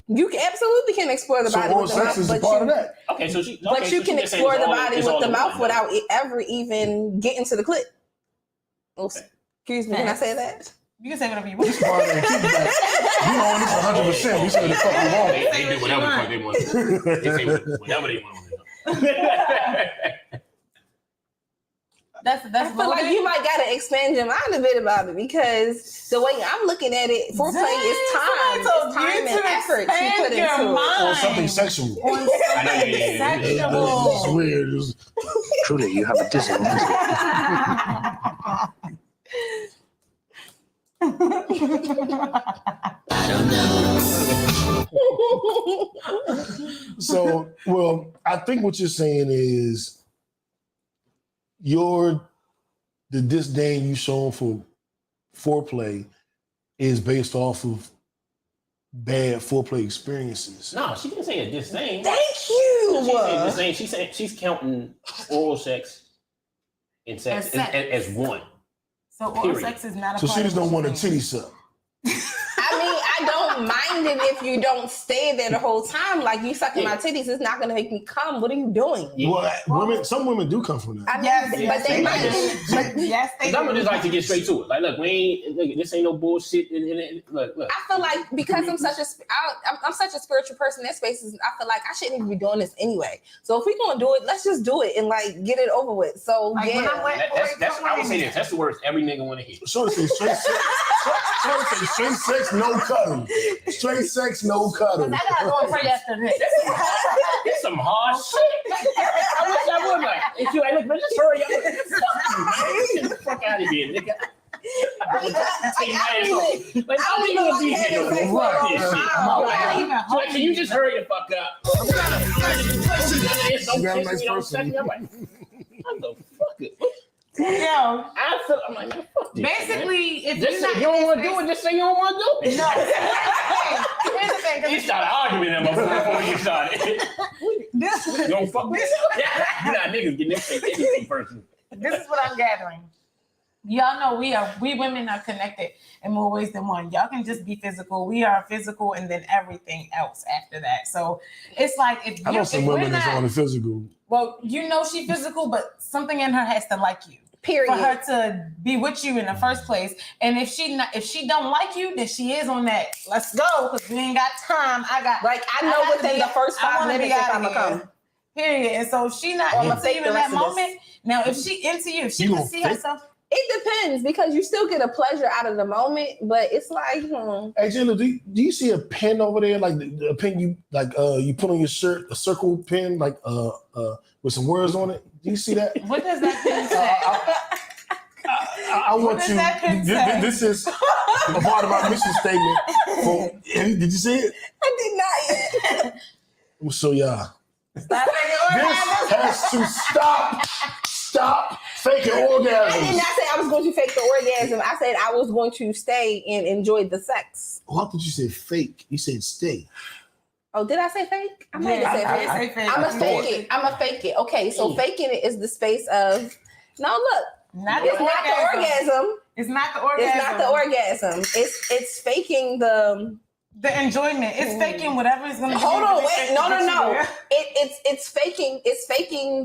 You absolutely can explore the
So
body
oral
with the mouth,
sex is a
but
part
you,
of that.
Okay, so she.
but
Okay,
you
so
can
she just saying
explore
it's
the
all-
body
it's
with
all
the
in
mouth
one.
without it ever even getting to the clit. Oh, excuse me, can I say that?
You can say whatever you want.
This part of the kid, like, we on this 100%. We say the fuck we want.
They do whatever the fuck they want. They say whatever they want.
That's
I feel like you might gotta expand your mind a bit about it because the way I'm looking at it, foreplay is time. It's time and effort you put into it.
Or something sexual.
on something sexual.
It's weird.
Truly, you have a dizzying
So, well, I think what you're saying is the disdain you shown for foreplay is based off of bad foreplay experiences.
No, she didn't say a disdain.
Thank you.
She said disdain. She said she's counting oral sex and sex
As sex.
as one.
So oral
Period.
sex is not a
So
part
she just
of
don't
what
want a
you're saying.
titty suck.
I mean, I don't mind it if you don't stay there the whole time. Like you sucking my titties, it's not gonna make me come. What are you doing?
Well, some women do come from that.
I mean,
Yes,
but
yes,
they
they
might.
do.
But
Yes, they
Some
do.
just like to get straight to it. Like, look, this ain't no bullshit. Look.
I feel like because I'm such a spiritual person, that space is. I feel like I shouldn't even be doing this anyway. So if we gonna do it, let's just do it and like get it over with. So
Like, when I went-
That's I would say this. That's the worst every nigga want to hear.
Shorty say straight sex. Shorty say straight sex, no cuddle. Straight sex, no cuddle.
I gotta go and pray after this.
It's some hard shit. I wish I would like. If you like, look, man, just hurry up. Get the fuck out of here, nigga. Like, how many of these niggas fuck this shit? Like, can you just hurry the fuck up?
You got a nice person.
I'm like, what the fuck?
Yo,
I'm like, man, fuck this.
basically, if
Just say
you're
you don't want to do it. Just say you don't want to do it.
No. Here's the thing.
You started arguing before you started. You don't fuck this. Nah, niggas getting this shit anything person.
This is what I'm gathering. Y'all know we women are connected in more ways than one. Y'all can just be physical. We are physical, and then everything else after that. So it's like if
I know some women that's on the physical.
Well, you know she physical, but something in her has to like you.
Period.
For her to be with you in the first place. And if she don't like you, then she is on that. Let's go, because we ain't got time. I
know within the first 5 minutes if I'm gonna come.
Period. And so if she not
I'ma
into
take
you
the
in that
rest of this.
moment. Now, if she into you, if she
You
can
gonna
see
fake?
herself.
It depends because you still get a pleasure out of the moment, but it's like,
Hey, Jayla, do you see a pen over there, like the pen you you put on your shirt, a circle pen, like with some words on it? Do you see that?
What does that pen say?
I want
does
you.
that pen say?
This is a part of our mission statement. Did you see it?
I did not yet.
I'm gonna show y'all.
Stop making
This
orgasms.
has to stop. Stop faking
I did
orgasms.
not say I was going to fake the orgasm. I said I was going to stay and enjoy the sex.
How did you say fake? You said stay.
Oh, did I say fake? I might have said fake. I'm gonna fake it. I'm gonna fake it. Okay, so faking it is the space of no. Look, it's not the orgasm.
It's not the orgasm.
It's not the orgasm. It's faking the
enjoyment. It's faking whatever is going to.
Hold on, wait, no. It's faking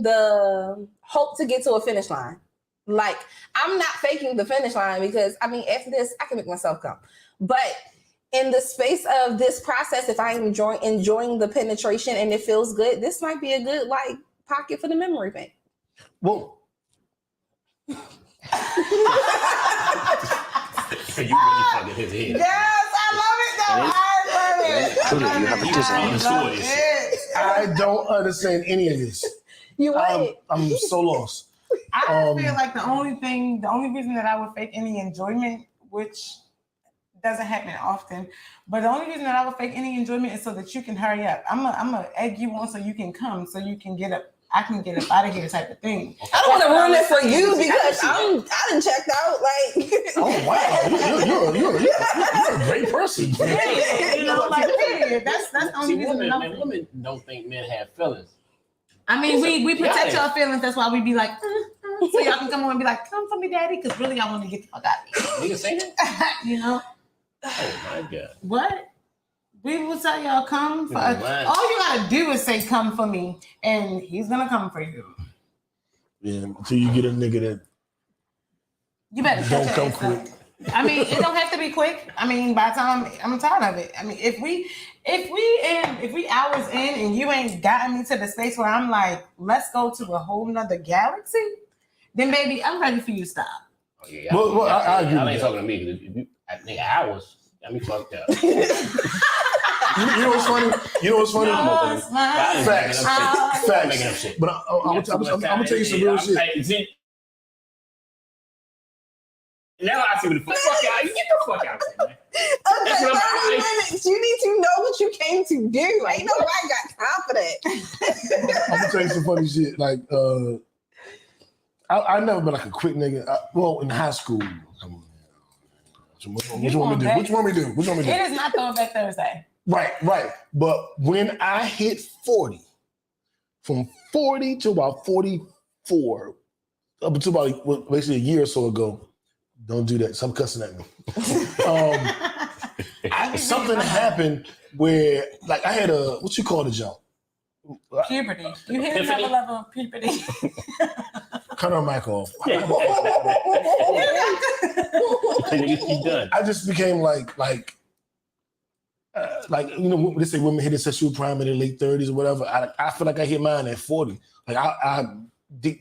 the hope to get to a finish line. Like I'm not faking the finish line because I mean after this I can make myself come, but in the space of this process, if I'm enjoying the penetration and it feels good, this might be a good like pocket for the memory bank.
Whoa.
You really fucking his head.
Yes, I love it though. I love it.
Truly, you have a discipline.
I don't understand any of this.
You what?
I'm so lost.
I feel like the only reason that I would fake any enjoyment, which doesn't happen often, but the only reason that I would fake any enjoyment is so that you can hurry up. I'm gonna egg you on so you can come, so you can get up. I can get up out of here, type of thing.
I don't want to ruin it for you because I done checked out. Like,
oh wow, you're a great person.
You know, like period. That's the only reason.
Women don't think men have feelings.
I mean, we protect our feelings. That's why we be like, so y'all can come on and be like, come for me, daddy, because really I want to get the fuck out of here.
Niggas say that?
You know?
Oh my God.
What? We will tell y'all come for us. All you gotta do is say come for me, and he's gonna come for you.
Yeah, until you get a nigga that
You better
don't come quick.
I mean, it don't have to be quick. I mean, by the time I'm tired of it. I mean, if we hours in and you ain't gotten me to the space where I'm like, let's go to a whole nother galaxy, then baby, I'm ready for you to stop.
Oh, yeah, I agree. I ain't talking to me. I think hours. Got me fucked up.
You know what's funny? Facts.
Making up shit.
But I'm gonna tell you some real shit.
Now I see what the fuck out. You get the fuck out of here, man.
Okay, 30 minutes. You need to know what you came to do. Ain't nobody got time for that.
I'm gonna tell you some funny shit. Like, I never been like a quick nigga. Well, in high school. What you want me to do? What you want me to do?
It is not Throwback Thursday.
Right. But when I hit 40, from 40 to about 44, up until about basically a year or so ago, don't do that. Stop cussing at me. Something happened where, like, I had what you call the jump?
Puberty. You hit another level of puberty.
Cut our mic off. I just became like you know, they say women hit a sexual prime in their late 30s or whatever. I feel like I hit mine at 40. Like I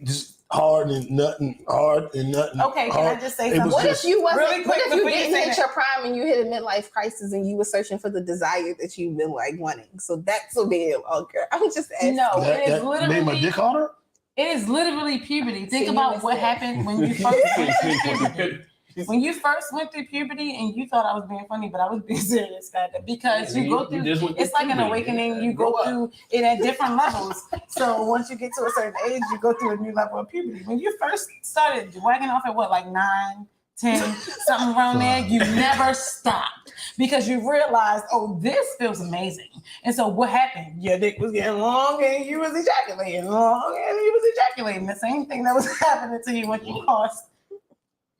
just hard and nothing.
Okay, can I just say something?
What if you didn't hit
that?
your prime and you hit a midlife crisis and you were searching for the desire that you've been like wanting? So that's a big okay. I'm just asking.
No,
it is literally made my dick harder.
It is literally puberty. Think about what happened when you first went through puberty. When you first went through puberty and you thought I was being funny, but I was being serious, because you go through, it's like an awakening. You go through it at different levels. So once you get to a certain age, you go through a new level of puberty. When you first started whacking off at what, like 9, 10, something around there, you never stopped because you realized, oh, this feels amazing. And so what happened? Your dick was getting long and you was ejaculating, long and you was ejaculating. The same thing that was happening to you when you crossed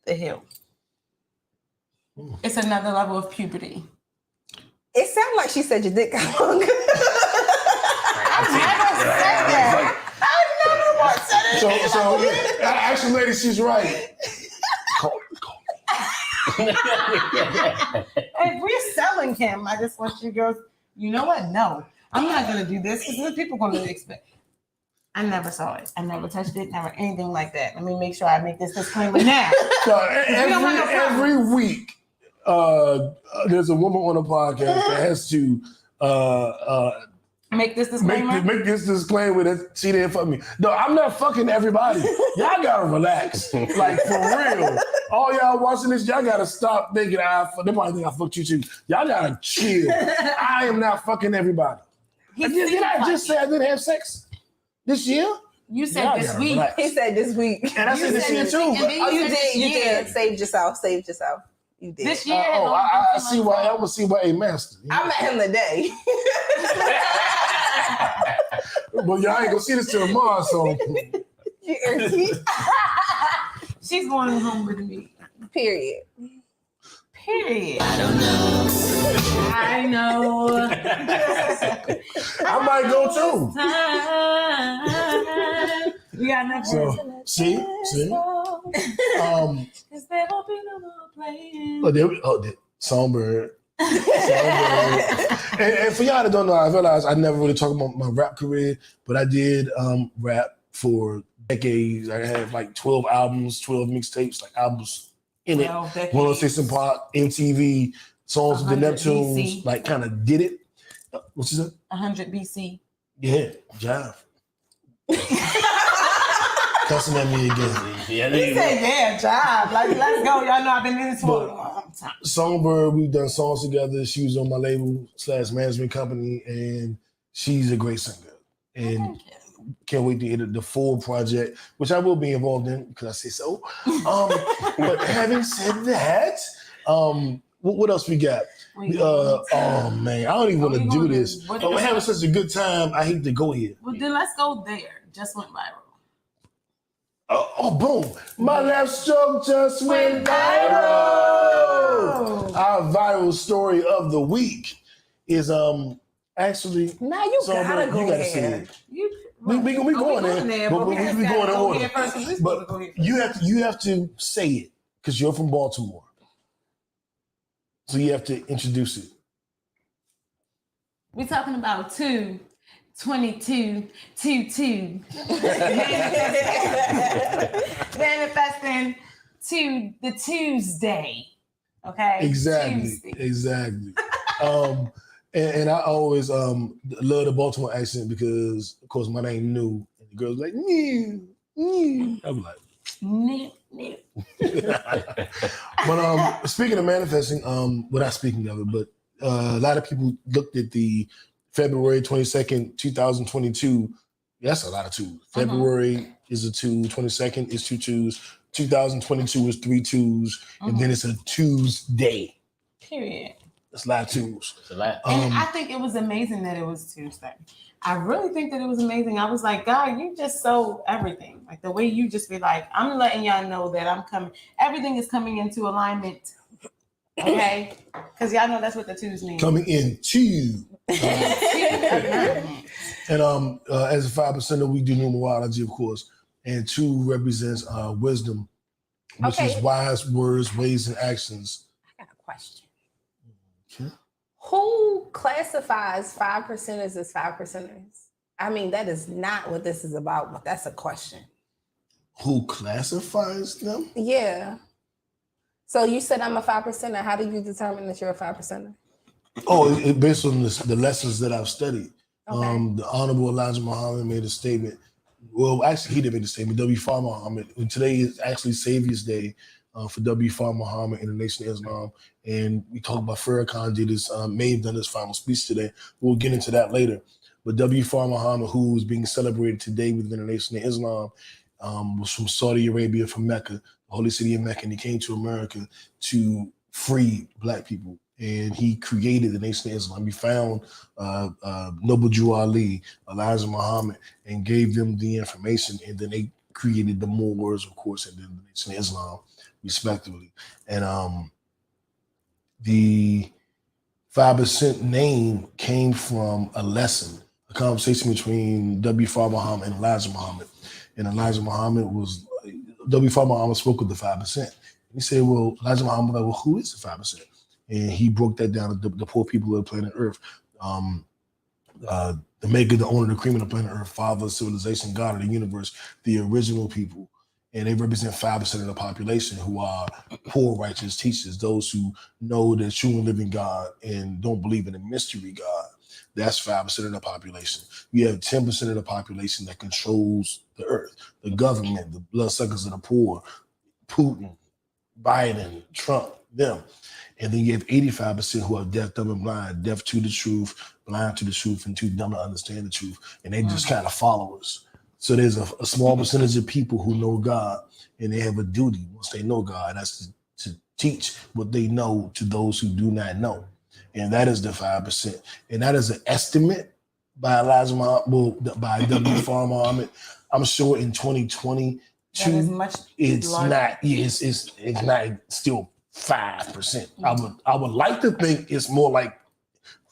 the hill. It's another level of puberty.
It sounded like she said your dick got longer.
I never said that. I never once said it.
So yeah, actually, lady, she's right. Call.
If we're selling him, I just want you girls, you know what? No, I'm not going to do this because people are going to expect. I never saw it. I never touched it. Never anything like that. Let me make sure I make this disclaimer now.
So every week, there's a woman on a podcast that has to
make this disclaimer.
Make this disclaimer that she didn't fuck me. No, I'm not fucking everybody. Y'all gotta relax. Like, for real. All y'all watching this, y'all gotta stop thinking they probably think I fucked you too. Y'all gotta chill. I am not fucking everybody. Did I just say I didn't have sex this year?
You said this week.
Relax.
He said this week.
And I said this year too.
Oh, you did. You did. Saved yourself. You did.
This year.
I see why. I will see why a master.
I met him today.
Well, y'all ain't gonna see this till tomorrow, so.
She's going home with me.
Period.
I don't know. I know.
I might go too.
We got nothing.
So see.
Cause there will be no more playing.
Songbird. And for y'all that don't know, I realized I never really talk about my rap career, but I did rap for decades. I had like 12 albums, 12 mixtapes, like albums in it. 106 and Park, MTV, Songs of the Neptunes,
BC.
like kind of did it. What you said?
100 BC.
Yeah, jive. Cussing at me again.
Yeah,
He said, yeah, job. Like, let's go. Y'all know I've been in this for a long time.
Songbird, we've done songs together. She was on my label / management company, and she's a great singer. And can't wait to hear the full project, which I will be involved in because I say so. But having said that, what else we got? Oh man, I don't even want to do this. We're having such a good time. I hate to go here.
Well, then let's go there. Just went viral.
Boom. My left stroke just went viral. Our viral story of the week is actually.
Now you gotta go there.
We going there, but we going in order. But you have to say it because you're from Baltimore, so you have to introduce it.
We're talking about 2/22/22. Manifesting to the Tuesday. Okay.
Exactly. And I always love the Baltimore accent because, of course, my name New, and the girls like I'm like. But speaking of manifesting, without speaking of it, but a lot of people looked at the February 22nd, 2022. That's a lot of twos. February is a 2, 22nd is 2 twos, 2022 is 3 twos, and then it's a Tuesday.
Period.
That's a lot of twos.
It's a lot.
And I think it was amazing that it was Tuesday. I really think that it was amazing. I was like, God, you just so everything. Like the way you just be like, I'm letting y'all know that I'm coming. Everything is coming into alignment. Okay? Because y'all know that's what the twos mean.
Coming into. And as a 5%, we do numerology, of course. And 2 represents wisdom, which is wise words, ways, and actions.
I got a question.
Okay.
Who classifies 5%ers as 5%ers? I mean, that is not what this is about, but that's a question.
Who classifies them?
Yeah. So you said I'm a 5%er. How do you determine that you're a 5%er?
Oh, based on the lessons that I've studied.
Okay.
The Honorable Elijah Muhammad made a statement. Well, actually, he didn't make a statement. W. Far Muhammad. Today is actually Savior's Day for W. Far Muhammad in the Nation of Islam. And we talked about Farrakhan did his, may have done his final speech today. We'll get into that later. But W. Far Muhammad, who is being celebrated today within the Nation of Islam, was from Saudi Arabia, from Mecca, the holy city of Mecca, and he came to America to free Black people. And he created the Nation of Islam. He found Noble Jew Ali, Elijah Muhammad, and gave them the information. And then they created the Moors, of course, and then the Nation of Islam, respectively. And the 5% name came from a lesson, a conversation between W. Far Muhammad and Elijah Muhammad. And Elijah Muhammad W. Far Muhammad spoke of the 5%. He said, well, Elijah Muhammad was like, well, who is the 5%? And he broke that down to the poor people of the planet Earth. the maker, the owner, the cream of the planet Earth, Father, civilization, God of the universe, the original people. And they represent 5% of the population who are poor, righteous teachers, those who know the true and living God and don't believe in the mystery God. That's 5% of the population. You have 10% of the population that controls the earth, the government, the bloodsuckers of the poor, Putin, Biden, Trump, them. And then you have 85% who are deaf, dumb, and blind, deaf to the truth, blind to the truth, and too dumb to understand the truth. And they just kind of followers. So there's a small percentage of people who know God, and they have a duty once they know God. That's to teach what they know to those who do not know. And that is the 5%. And that is an estimate by by W. Farr Muhammad. I'm sure in 2022, it's not still 5%. I would like to think it's more like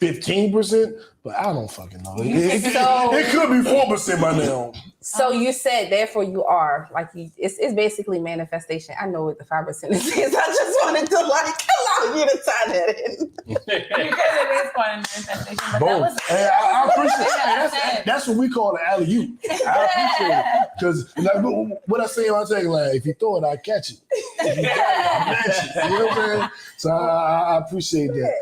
15%, but I don't fucking know. It could be 4% by now.
So you said, therefore, you are like it's basically manifestation. I know what the 5% is. I just wanted to allow you to tie that in.
Because it is part of manifestation. But
Both. I appreciate it. That's what we call an alley-oop. I appreciate it. Because what I say in my tagline, if you throw it, I catch it. If you catch it, I match it. You know what I'm saying? So I appreciate that.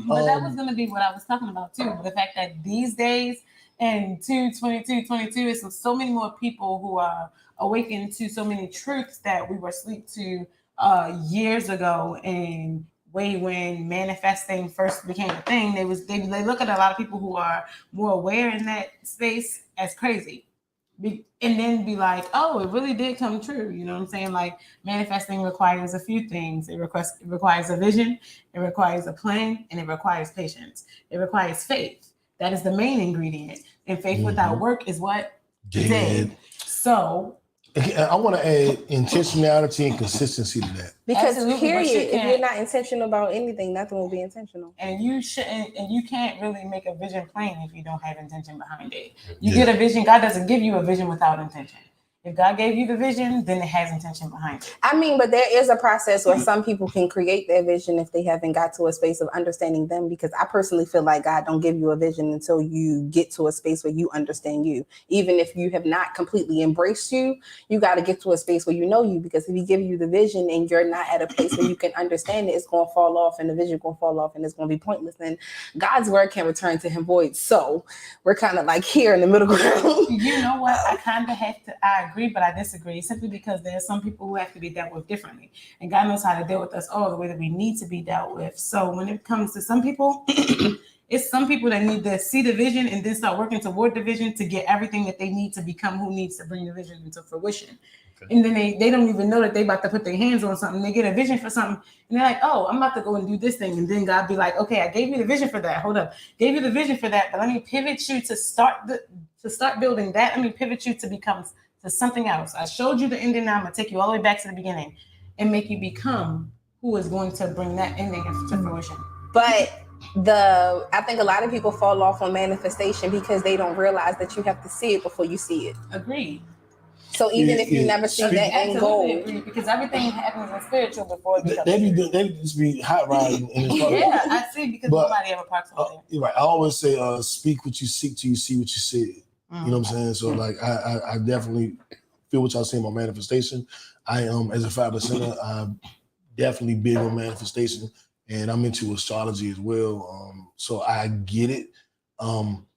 But that was going to be what I was talking about too. The fact that these days in 2022, it's so many more people who are awakened to so many truths that we were asleep to years ago. And way when manifesting first became a thing, they look at a lot of people who are more aware in that space as crazy. And then be like, oh, it really did come true. You know what I'm saying? Like manifesting requires a few things. It requires a vision, it requires a plan, and it requires patience. It requires faith. That is the main ingredient. And faith without work is what? Dead. So
I want to add intentionality and consistency to that.
Because period, if you're not intentional about anything, nothing will be intentional.
And you shouldn't, and you can't really make a vision plain if you don't have intention behind it. You get a vision, God doesn't give you a vision without intention. If God gave you the vision, then it has intention behind it.
I mean, but there is a process where some people can create their vision if they haven't got to a space of understanding them. Because I personally feel like God don't give you a vision until you get to a space where you understand you. Even if you have not completely embraced you, you got to get to a space where you know you. Because if He gives you the vision and you're not at a place where you can understand it, it's going to fall off, and the vision going to fall off, and it's going to be pointless. And God's word can't return to Him void. So we're kind of like here in the middle ground.
You know what? I kind of have to. I agree, but I disagree simply because there are some people who have to be dealt with differently, and God knows how to deal with us all the way that we need to be dealt with. So when it comes to some people, it's some people that need to see the vision and then start working toward the vision to get everything that they need to become who needs to bring the vision into fruition. Okay. And then they don't even know that they about to put their hands on something. They get a vision for something, and they're like, "Oh, I'm about to go and do this thing." And then God be like, "Okay, I gave you the vision for that. Hold up, gave you the vision for that, but let me pivot you to start building that. Let me pivot you to become." To something else. I showed you the ending. Now I'm gonna take you all the way back to the beginning and make you become who is going to bring that ending to fruition.
But I think a lot of people fall off on manifestation because they don't realize that you have to see it before you see it.
Agreed.
So even if you never see that end goal,
agree, because everything happens in spiritual before it
they just be hot riding.
Yeah, I see, because nobody ever parks over there.
You're right. I always say, speak what you seek till you see what you said. You know what I'm saying? So like I definitely feel what y'all saying about manifestation. I am, as a 5%er, I'm definitely big on manifestation, and I'm into astrology as well. So I get it. I'm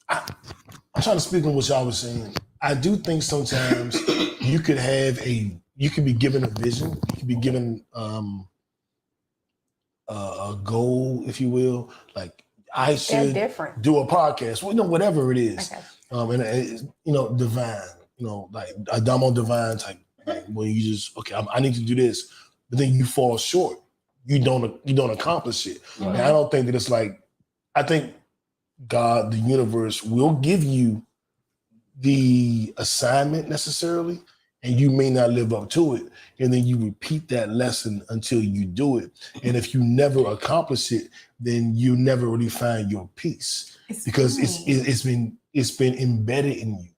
trying to speak on what y'all was saying. I do think sometimes you could be given a vision, you could be given a goal, if you will, like I should do a podcast. Well, whatever it is. Okay. And Devine, like a Domo Devine type thing, where you just, I need to do this, but then you fall short. You don't accomplish it. Right. And I don't think that it's like, I think God, the universe, will give you the assignment necessarily, and you may not live up to it. And then you repeat that lesson until you do it. And if you never accomplish it, then you never really find your peace, because it's been embedded in you.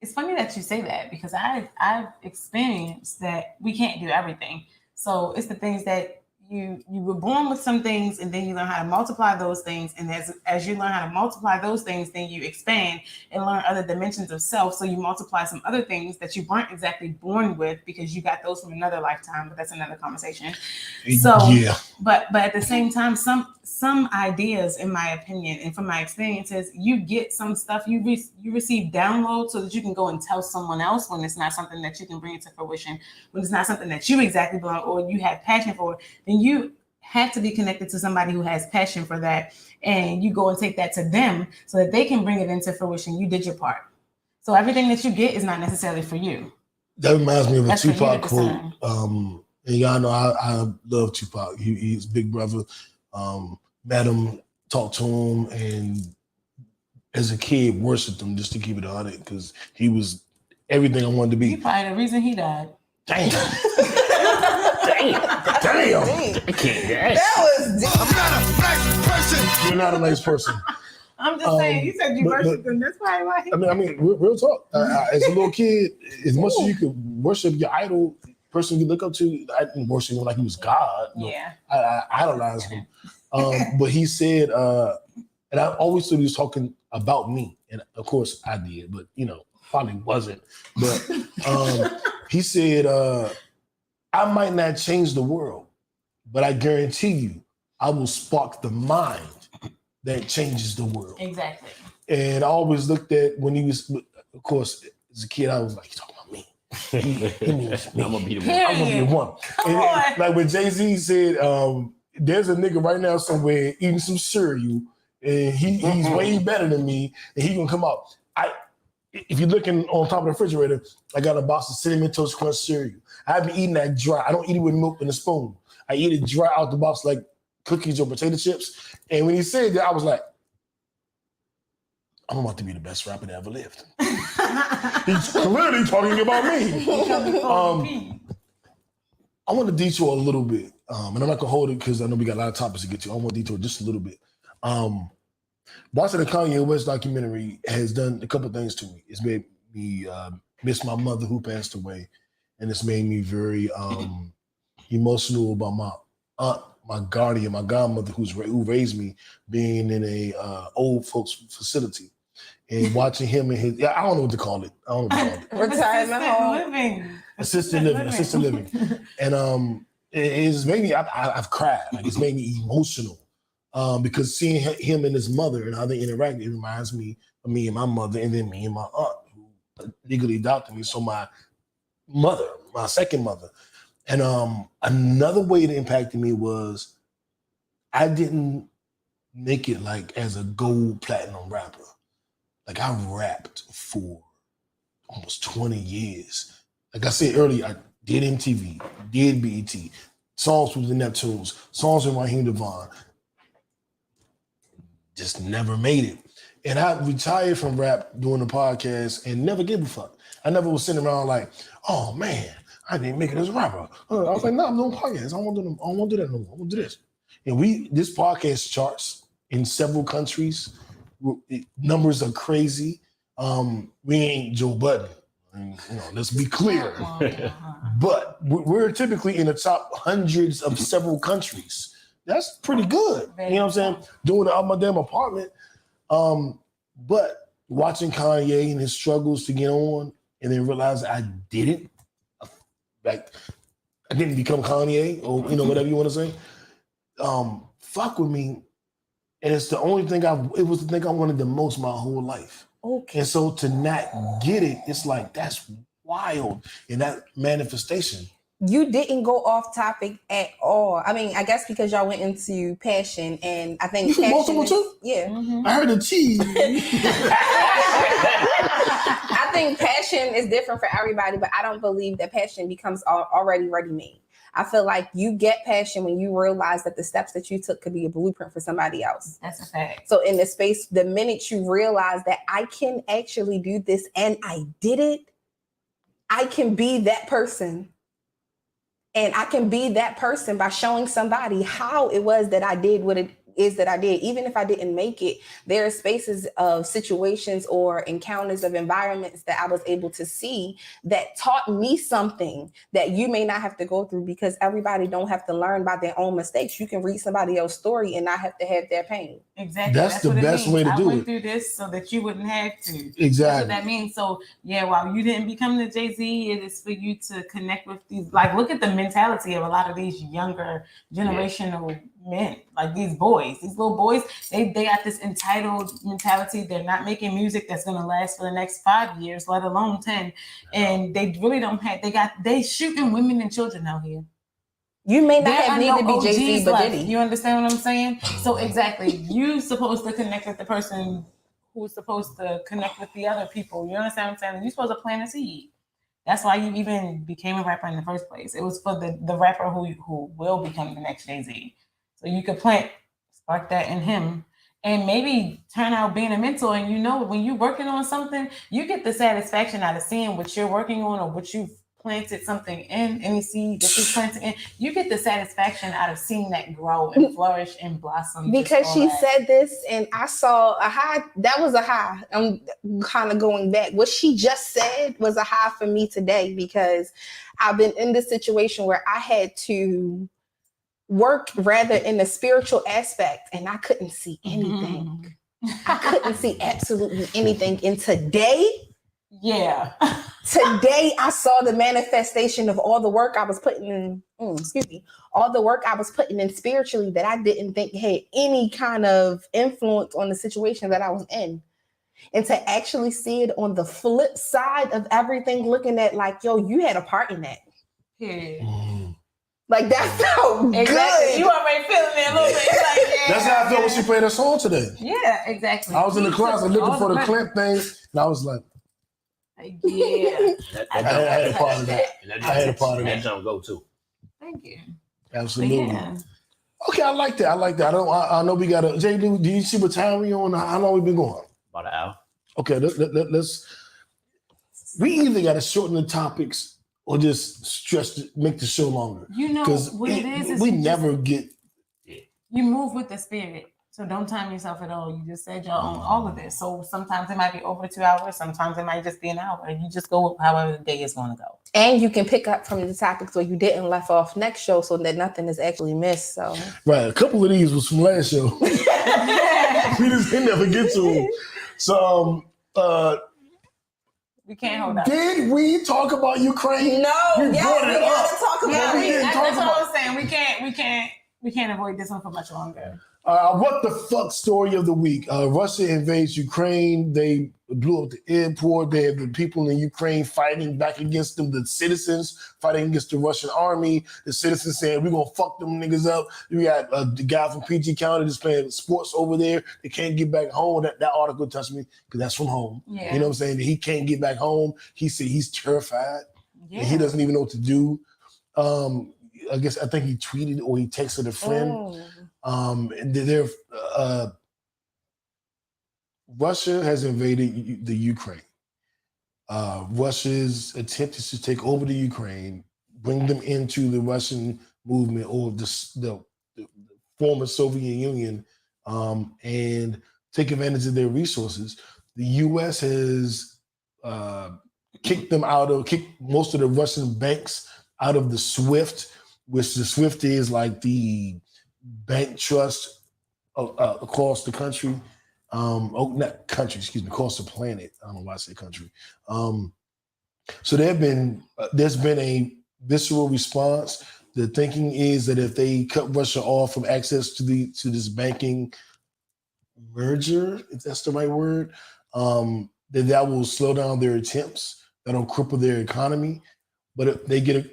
It's funny that you say that, because I've experienced that we can't do everything. So it's the things that you were born with some things, and then you learn how to multiply those things, and as you learn how to multiply those things, then you expand and learn other dimensions of self. So you multiply some other things that you weren't exactly born with because you got those from another lifetime, but that's another conversation. So
yeah,
but at the same time, some ideas, in my opinion, and from my experiences, you get some stuff, you receive downloads so that you can go and tell someone else when it's not something that you can bring into fruition, when it's not something that you exactly belong or you have passion for. Then you have to be connected to somebody who has passion for that, and you go and take that to them so that they can bring it into fruition. You did your part. So everything that you get is not necessarily for you.
that reminds me of a
That's for you to
Tupac quote.
decide.
And y'all know I love Tupac. He's big brother. Met him, talked to him, and as a kid worshipped him, just to keep it 100, because he was everything I wanted to be.
You probably the reason he died.
Damn.
Damn.
I
can't.
That was deep.
I'm not a nice person.
You're not a nice person.
I'm just saying, you said you
but-
worship them. That's probably why he.
I mean, real talk. As a little kid, as much as you could worship your idol, person you look up to, I didn't worship him like he was God.
Yeah.
I idolized him. But he said, and I always thought he was talking about me. And of course I did, but probably wasn't. But he said, I might not change the world, but I guarantee you, I will spark the mind that changes the world.
Exactly.
And I always looked at when he was, of course, as a kid, I was like, he's talking about me. He means me.
I'm gonna be the one.
I'm gonna be the one.
Come on.
Like when Jay-Z said, there's a nigga right now somewhere eating some cereal, and he's way better than me, and he gonna come out. If you're looking on top of the refrigerator, I got a box of Cinnamon Toast Crunch cereal. I've been eating that dry. I don't eat it with milk and a spoon. I eat it dry out the box like cookies or potato chips. And when he said that, I was like, I'm about to be the best rapper that ever lived. He's clearly talking about me. I want to detour a little bit, and I'm not gonna hold it because I know we got a lot of topics to get to. I want to detour just a little bit. Watching the Kanye West documentary has done a couple things to me. It's made me miss my mother who passed away, and it's made me very emotional about my aunt, my guardian, my godmother who raised me, being in a old folks facility. And watching him and his, I don't know what to call it.
Retirement home.
Assisted living. And it's made me, I've cried. Like, it's made me emotional because seeing him and his mother and how they interact, it reminds me of me and my mother, and then me and my aunt who legally adopted me. So my mother, my second mother. And another way it impacted me was I didn't make it like as a gold platinum rapper. Like, I rapped for almost 20 years. Like I said earlier, I did MTV, did BET, songs with the Neptunes, songs with Raheem Devine. Just never made it. And I retired from rap doing the podcast and never gave a fuck. I never was sitting around like, oh man, I didn't make it as a rapper. I was like, no, I'm doing podcasts. I don't want to do that no more. I want to do this. And this podcast charts in several countries. Numbers are crazy. We ain't Joe Budden. Let's be clear. But we're typically in the top hundreds of several countries. That's pretty good. You know what I'm saying? Doing it out of my damn apartment. But watching Kanye and his struggles to get on, and then realize I didn't. Like, I didn't become Kanye, or whatever you want to say. Fuck with me. And it's the only thing it was the thing I wanted the most my whole life.
Okay.
And so to not get it, it's like, that's wild. And that manifestation.
You didn't go off topic at all. I mean, I guess because y'all went into passion, and I think passion
multiple
is,
too?
Yeah.
Mm-hmm.
I heard a T.
I think passion is different for everybody, but I don't believe that passion becomes already ready-made. I feel like you get passion when you realize that the steps that you took could be a blueprint for somebody else.
That's a fact.
So in the space, the minute you realize that I can actually do this and I did it, I can be that person. And I can be that person by showing somebody how it was that I did what it is that I did. Even if I didn't make it, there are spaces of situations or encounters of environments that I was able to see that taught me something that you may not have to go through, because everybody don't have to learn by their own mistakes. You can read somebody else's story and not have to have their pain.
Exactly.
That's the
what it
best
means.
way to
I
do
went
it.
through this so that you wouldn't have to.
Exactly.
That's what that means. So yeah, while you didn't become the Jay-Z, it is for you to connect with these. Like, look at the mentality of a lot of these younger generational men, like these boys, these little boys. They got this entitled mentality. They're not making music that's gonna last for the next 5 years, let alone 10. And they really don't have. They shooting women and children out here.
You may not
There
have
are
need
no
to be Jay-Z,
OGs
but
left.
Diddy.
You understand what I'm saying? So exactly, you supposed to connect with the person who's supposed to connect with the other people. You understand what I'm saying? You're supposed to plant a seed. That's why you even became a rapper in the first place. It was for the rapper who will become the next Jay-Z. So you could spark that in him, and maybe turn out being a mentor. And you know, when you're working on something, you get the satisfaction out of seeing what you're working on or what you've planted something in, any seed that you planted in. You get the satisfaction out of seeing that grow and flourish and blossom.
Because she said this, and I saw a high. That was a high. I'm kind of going back. What she just said was a high for me today, because I've been in this situation where I had to work rather in the spiritual aspect, and I couldn't see anything. I couldn't see absolutely anything. And today, today I saw the manifestation of all the work I was putting in. All the work I was putting in spiritually that I didn't think had any kind of influence on the situation that I was in. And to actually see it on the flip side of everything, looking at like, yo, you had a part in that. Like, that's so good.
You already feeling it a little bit. Like, yeah.
That's how I felt when she played her song today.
Yeah, exactly.
I was in the closet looking for the clip thing, and I was like,
yeah.
I had a part of that. I had a part of
That
that.
jump go too.
Thank you.
Absolutely.
Yeah.
Okay, I like that. I know we got a JD. Do you see what time we on? How long we been going?
About an hour.
Okay, let's. We either got to shorten the topics or just make the show longer.
You know what it is
we never get.
You move with the spirit, so don't time yourself at all. You just said you're on all of this, so sometimes it might be over 2 hours, sometimes it might just be an hour. You just go however the day is going to go.
And you can pick up from the topics where you didn't left off next show, so that nothing is actually missed. So
Right, a couple of these was from last show. We just didn't never get to them. So
we can't hold up.
Did we talk about Ukraine?
no,
We brought it up.
talk
Yeah,
we didn't talk
that's what
about-
I'm saying. We can't avoid this one for much longer.
What the fuck story of the week? Russia invades Ukraine. They blew up the airport. They have the people in Ukraine fighting back against them, the citizens fighting against the Russian army. The citizens saying, we're going to fuck them niggas up. You got the guy from PG County that's playing sports over there. They can't get back home. That article touched me because that's from home.
Yeah.
You know what I'm saying? He can't get back home. He said he's terrified.
Yeah.
And he doesn't even know what to do. I think he tweeted or he texted a friend. And Russia has invaded the Ukraine. Russia's attempt is to take over the Ukraine, bring them into the Russian movement or the former Soviet Union, and take advantage of their resources. The U.S. has kicked most of the Russian banks out of the SWIFT, which the SWIFT is like the bank trust across the country. Across the planet. I don't know why I say country. So there's been a visceral response. The thinking is that if they cut Russia off from access to this banking merger, if that's the right word, that will slow down their attempts. That'll cripple their economy. But if they get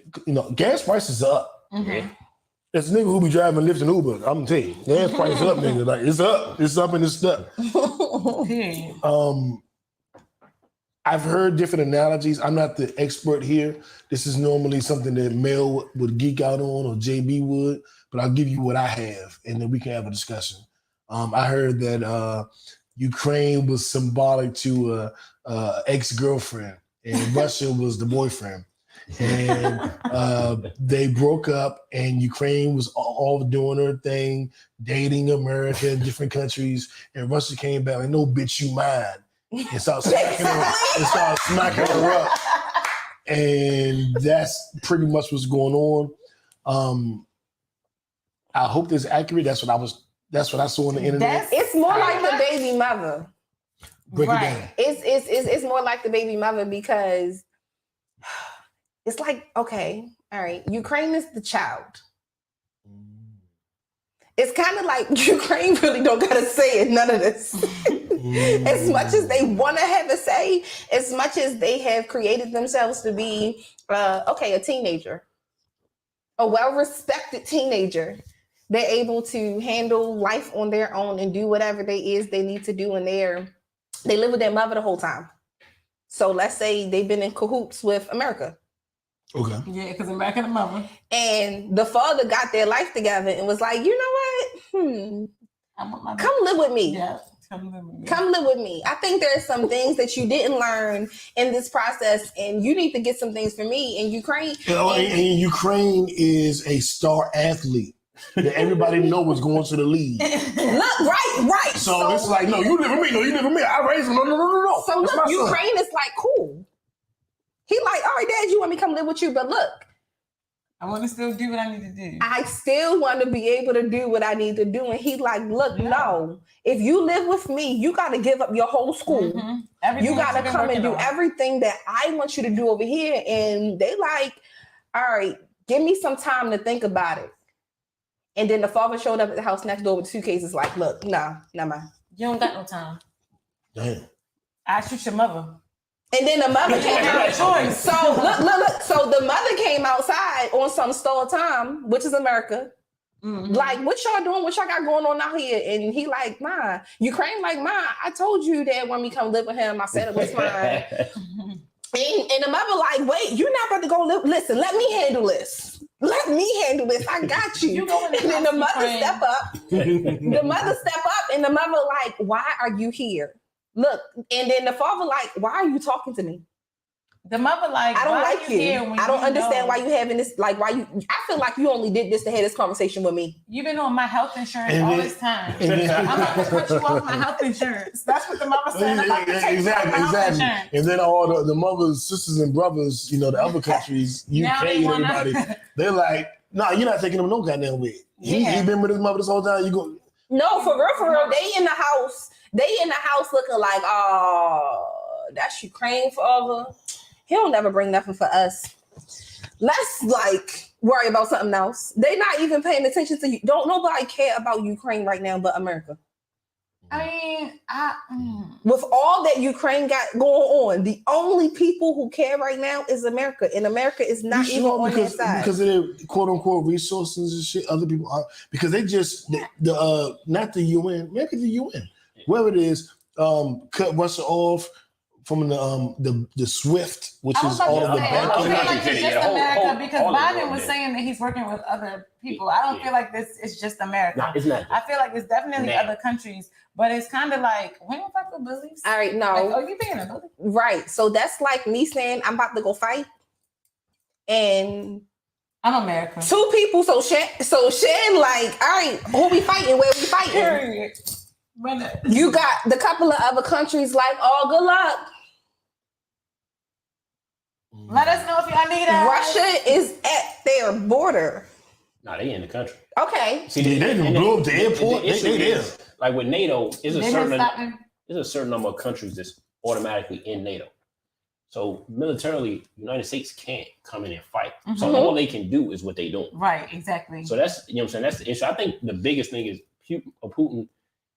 gas prices are up.
Mm-hmm.
There's a nigga who be driving Lyft and Uber. I'm gonna tell you, gas prices up, nigga. Like it's up and it's stuck. I've heard different analogies. I'm not the expert here. This is normally something that Mel would geek out on or JB would, but I'll give you what I have, and then we can have a discussion. I heard that Ukraine was symbolic to ex-girlfriend, and Russia was the boyfriend. and they broke up, and Ukraine was all doing her thing, dating America in different countries, and Russia came back like, no, bitch, you mine, and started smacking her up. And that's pretty much what's going on. I hope this is accurate. That's what I saw on the internet.
It's more like the baby mother.
Break it down.
It's more like the baby mother because it's like, okay, all right, Ukraine is the child. It's kind of like Ukraine really don't gotta say it, none of this. As much as they want to have a say, as much as they have created themselves to be, a teenager, a well-respected teenager, they're able to handle life on their own and do whatever they need to do, and they live with their mother the whole time. So let's say they've been in cahoots with America.
Okay.
Yeah, because America the mother.
And the father got their life together and was like, you know what? Come live with me.
Yeah. Come live with me.
Come live with me. I think there's some things that you didn't learn in this process, and you need to get some things for me in Ukraine.
And Ukraine is a star athlete that everybody knows is going to the league.
Look, right.
So it's like, no, you live with me. No, you live with me. I raised him. No.
So look, Ukraine is like, cool. He like, all right, Dad, you want me to come live with you? But look,
I want to still do what I need to do.
I still want to be able to do what I need to do. And he like, look, no. If you live with me, you got to give up your whole school.
Mm-hmm.
You got to come and do everything that I want you to do over here. And they like, all right, give me some time to think about it. And then the father showed up at the house next door with suitcases like, look, nah, man.
You don't got no time.
Damn.
I shoot your mother.
And then the mother came out.
Choice.
So look. So the mother came outside on some stalled time, which is America. Mm-hmm. Like, what y'all doing? What y'all got going on out here? And he like, Ma. Ukraine like, Ma, I told you that when we come live with him, I said it was fine. and the mother like, wait, you're not about to go live. Listen, let me handle this. Let me handle this. I got you. And then the mother step up. The mother step up, and the mother like, why are you here? Look, and then the father like, why are you talking to me?
The mother like,
I don't like you. I don't understand why you having this. Like, why you? I feel like you only did this to have this conversation with me.
You've been on my health insurance all this time. I'm not gonna cut you off my health insurance. That's what the mama said.
Exactly. And then all the mothers, sisters, and brothers, the other countries, UK and everybody, they're like, nah, you're not taking him no goddamn way. He been with his mother this whole time. You go.
No, for real. They in the house looking like, oh, that's Ukraine father. He'll never bring nothing for us. Let's worry about something else. They're not even paying attention to you. Don't nobody care about Ukraine right now but America.
I mean,
with all that Ukraine got going on, the only people who care right now is America, and America is not even on their side
because of their quote unquote resources and shit. Other people are because they just not the UN, maybe the UN, whoever it is, cut Russia off from the SWIFT, which is all of the banking.
I don't feel like it's just America because Biden was saying that he's working with other people. I don't feel like this is just America.
No, it's not.
I feel like it's definitely other countries, but it's kind of like, when the fuck with beliefs?
All right, no.
Like, oh, you being a bully? Right.
So that's like me saying I'm about to go fight, and
I'm American.
Two people. So Shan like, all right, who we fighting? Where we fighting?
Period.
You got the couple of other countries like, oh, good luck.
Let us know if y'all need us.
Russia is at their border.
No, they in the country.
Okay.
See, they didn't blow up the airport. They there.
Like with NATO, there's a certain number of countries that's automatically in NATO. So militarily, the United States can't come in and fight. Mm-hmm. So all they can do is what they do.
Right, exactly.
So that's, what I'm saying, that's the issue. I think the biggest thing is Putin,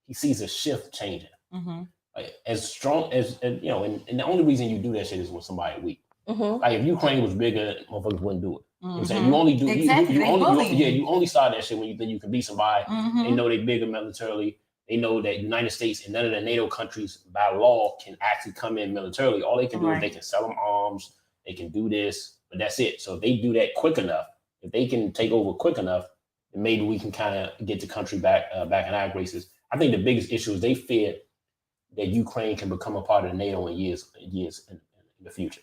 he sees a shift changing. Mm-hmm. Like as strong as, and the only reason you do that shit is when somebody weak. Mm-hmm. Like if Ukraine was bigger, motherfuckers wouldn't do it. You know what I'm saying? You only do you only start that shit when you think you can beat somebody. Mm-hmm. They know they're bigger militarily. They know that United States and none of the NATO countries by law can actually come in militarily. All they can do is they can sell them arms, they can do this, but that's it. So if they do that quick enough, if they can take over quick enough, then maybe we can kind of get the country back in our graces. I think the biggest issue is they fear that Ukraine can become a part of NATO in years in the future.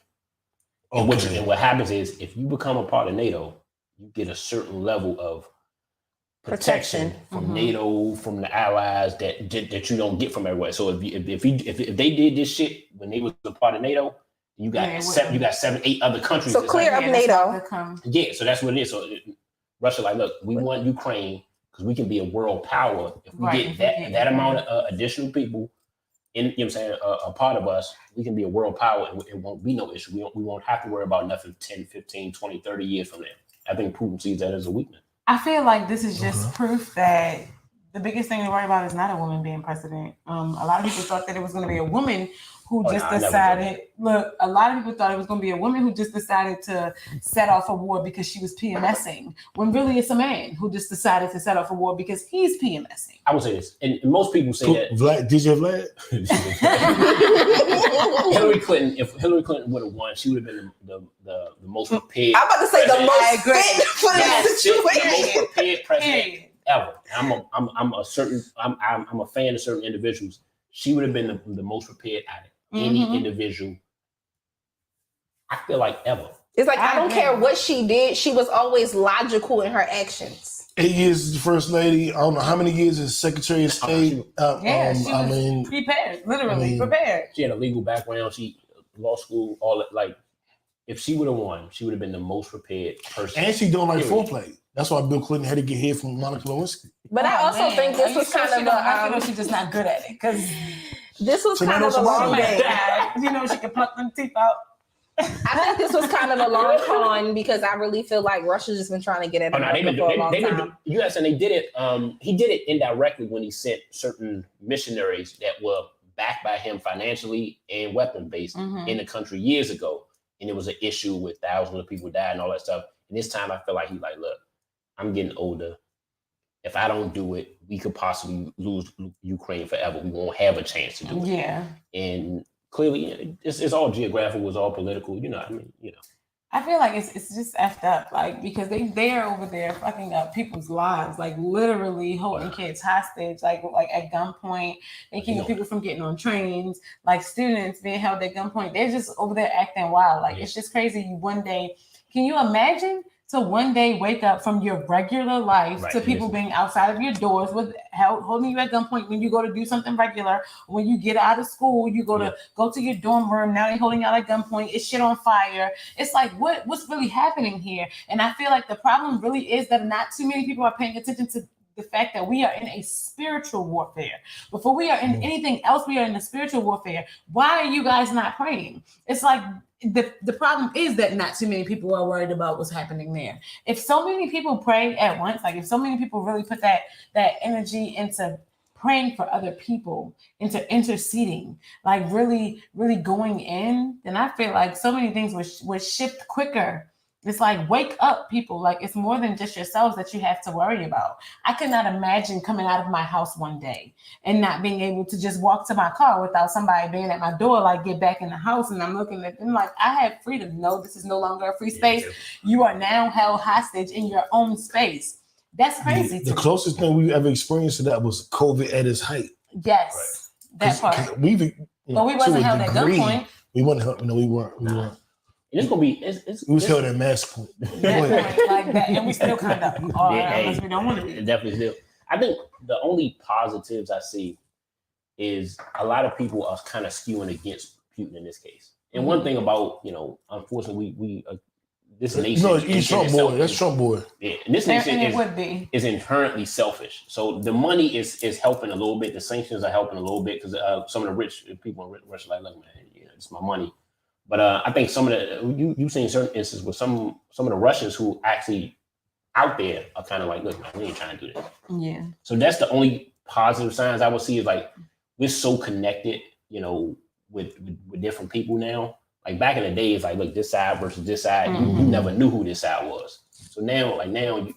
Okay.
And what happens is if you become a part of NATO, you get a certain level of protection from NATO, from the allies that you don't get from everywhere. So if they did this shit when they was a part of NATO, you got 7, 8 other countries.
So clear up NATO.
Yeah, so that's what it is. So Russia, like, look, we want Ukraine because we can be a world power if we get that amount of additional people in. You know what I'm saying? A part of us, we can be a world power and it won't be no issue. We won't have to worry about nothing 10, 15, 20, 30 years from now. I think Putin sees that as a weakness.
I feel like this is just proof that the biggest thing to worry about is not a woman being president. A lot of people thought that it was going to be a woman who decided. Look, a lot of people thought it was going to be a woman who just decided to set off a war because she was PMSing. When really it's a man who just decided to set off a war because he's PMSing.
I would say this, and most people say that.
Vlad, DJ Vlad.
Hillary Clinton. If Hillary Clinton would have won, she would have been the most prepared.
I'm about to say the most fit for the situation.
The most prepared president ever. I'm a fan of certain individuals. She would have been the most prepared out of any individual. I feel like ever.
It's like I don't care what she did. She was always logical in her actions.
8 years as the first lady. I don't know how many years as Secretary of State.
She was prepared, literally prepared.
She had a legal background. She law school, all that. Like, if she would have won, she would have been the most prepared person.
And she don't like foreplay. That's why Bill Clinton had to get hit from Monica Lewinsky.
But I also think this was kind of
I feel she's just not good at it because
this was kind of a long game.
You know, she can pluck them teeth out.
I think this was kind of a long con because I really feel like Russia's just been trying to get at America for a long time.
U.S. and they did it. He did it indirectly when he sent certain missionaries that were backed by him financially and weapon based in the country years ago, and it was an issue with thousands of people died and all that stuff. And this time, I feel like he's like, look, I'm getting older. If I don't do it, we could possibly lose Ukraine forever. We won't have a chance to do it.
Yeah.
And clearly, it's all geographical, it's all political. You know, I mean, you know.
I feel like it's just effed up, like because they are over there fucking up people's lives, like literally holding kids hostage, like at gunpoint. They keep people from getting on trains, like students being held at gunpoint. They're just over there acting wild. Like it's just crazy. One day, can you imagine? To one day wake up from your regular life to people being outside of your doors with holding you at gunpoint when you go to do something regular. When you get out of school, you go to your dorm room. Now they're holding you out at gunpoint. It's shit on fire. It's like what's really happening here? And I feel like the problem really is that not too many people are paying attention to the fact that we are in a spiritual warfare. Before we are in anything else, we are in a spiritual warfare. Why are you guys not praying? It's like the problem is that not too many people are worried about what's happening there. If so many people pray at once, like if so many people really put that energy into praying for other people, into interceding, like really, really going in, then I feel like so many things would shift quicker. It's like, wake up, people. Like, it's more than just yourselves that you have to worry about. I could not imagine coming out of my house one day and not being able to just walk to my car without somebody being at my door, like, get back in the house. And I'm looking at them like, I have freedom. No, this is no longer a free space. You are now held hostage in your own space. That's crazy.
The closest thing we ever experienced to that was COVID at its height.
Yes, that part.
But we
wasn't held at gunpoint.
We weren't. No, we weren't. We weren't.
It's gonna be.
We was held at mass point.
Like that, and we still kind of unless we don't want to be.
Definitely still. I think the only positives I see is a lot of people are kind of skewing against Putin in this case. And one thing about, unfortunately, we this nation.
No, he's Trump boy. That's Trump boy.
Yeah, and this nation is inherently selfish. So the money is helping a little bit. The sanctions are helping a little bit because some of the rich people in Russia are like, look, man, it's my money. But I think some of the you've seen certain instances with some of the Russians who actually out there are kind of like, look, man, we ain't trying to do this.
Yeah.
So that's the only positive signs I would see is like we're so connected, with different people now. Like back in the day, it's like, look, this side versus this side. Mm-hmm. You never knew who this side was. So now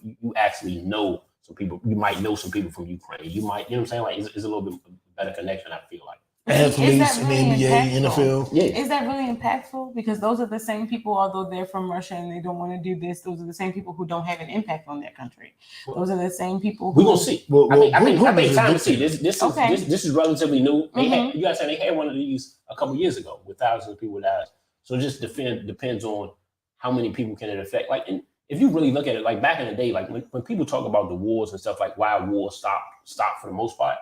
you actually know some people. You might know some people from Ukraine. You might, what I'm saying? Like it's a little bit better connection, I feel like.
Athletes in the NBA, NFL.
Yeah. Is that really impactful? Because those are the same people, although they're from Russia and they don't want to do this, those are the same people who don't have an impact on their country. Those are the same people who...
We're going to see. I think time to see. This is relatively new. You guys said they had one of these a couple years ago with thousands of people died. So it just depends on how many people can it affect. Like, and if you really look at it, like back in the day, like when people talk about the wars and stuff, like why wars stopped for the most part,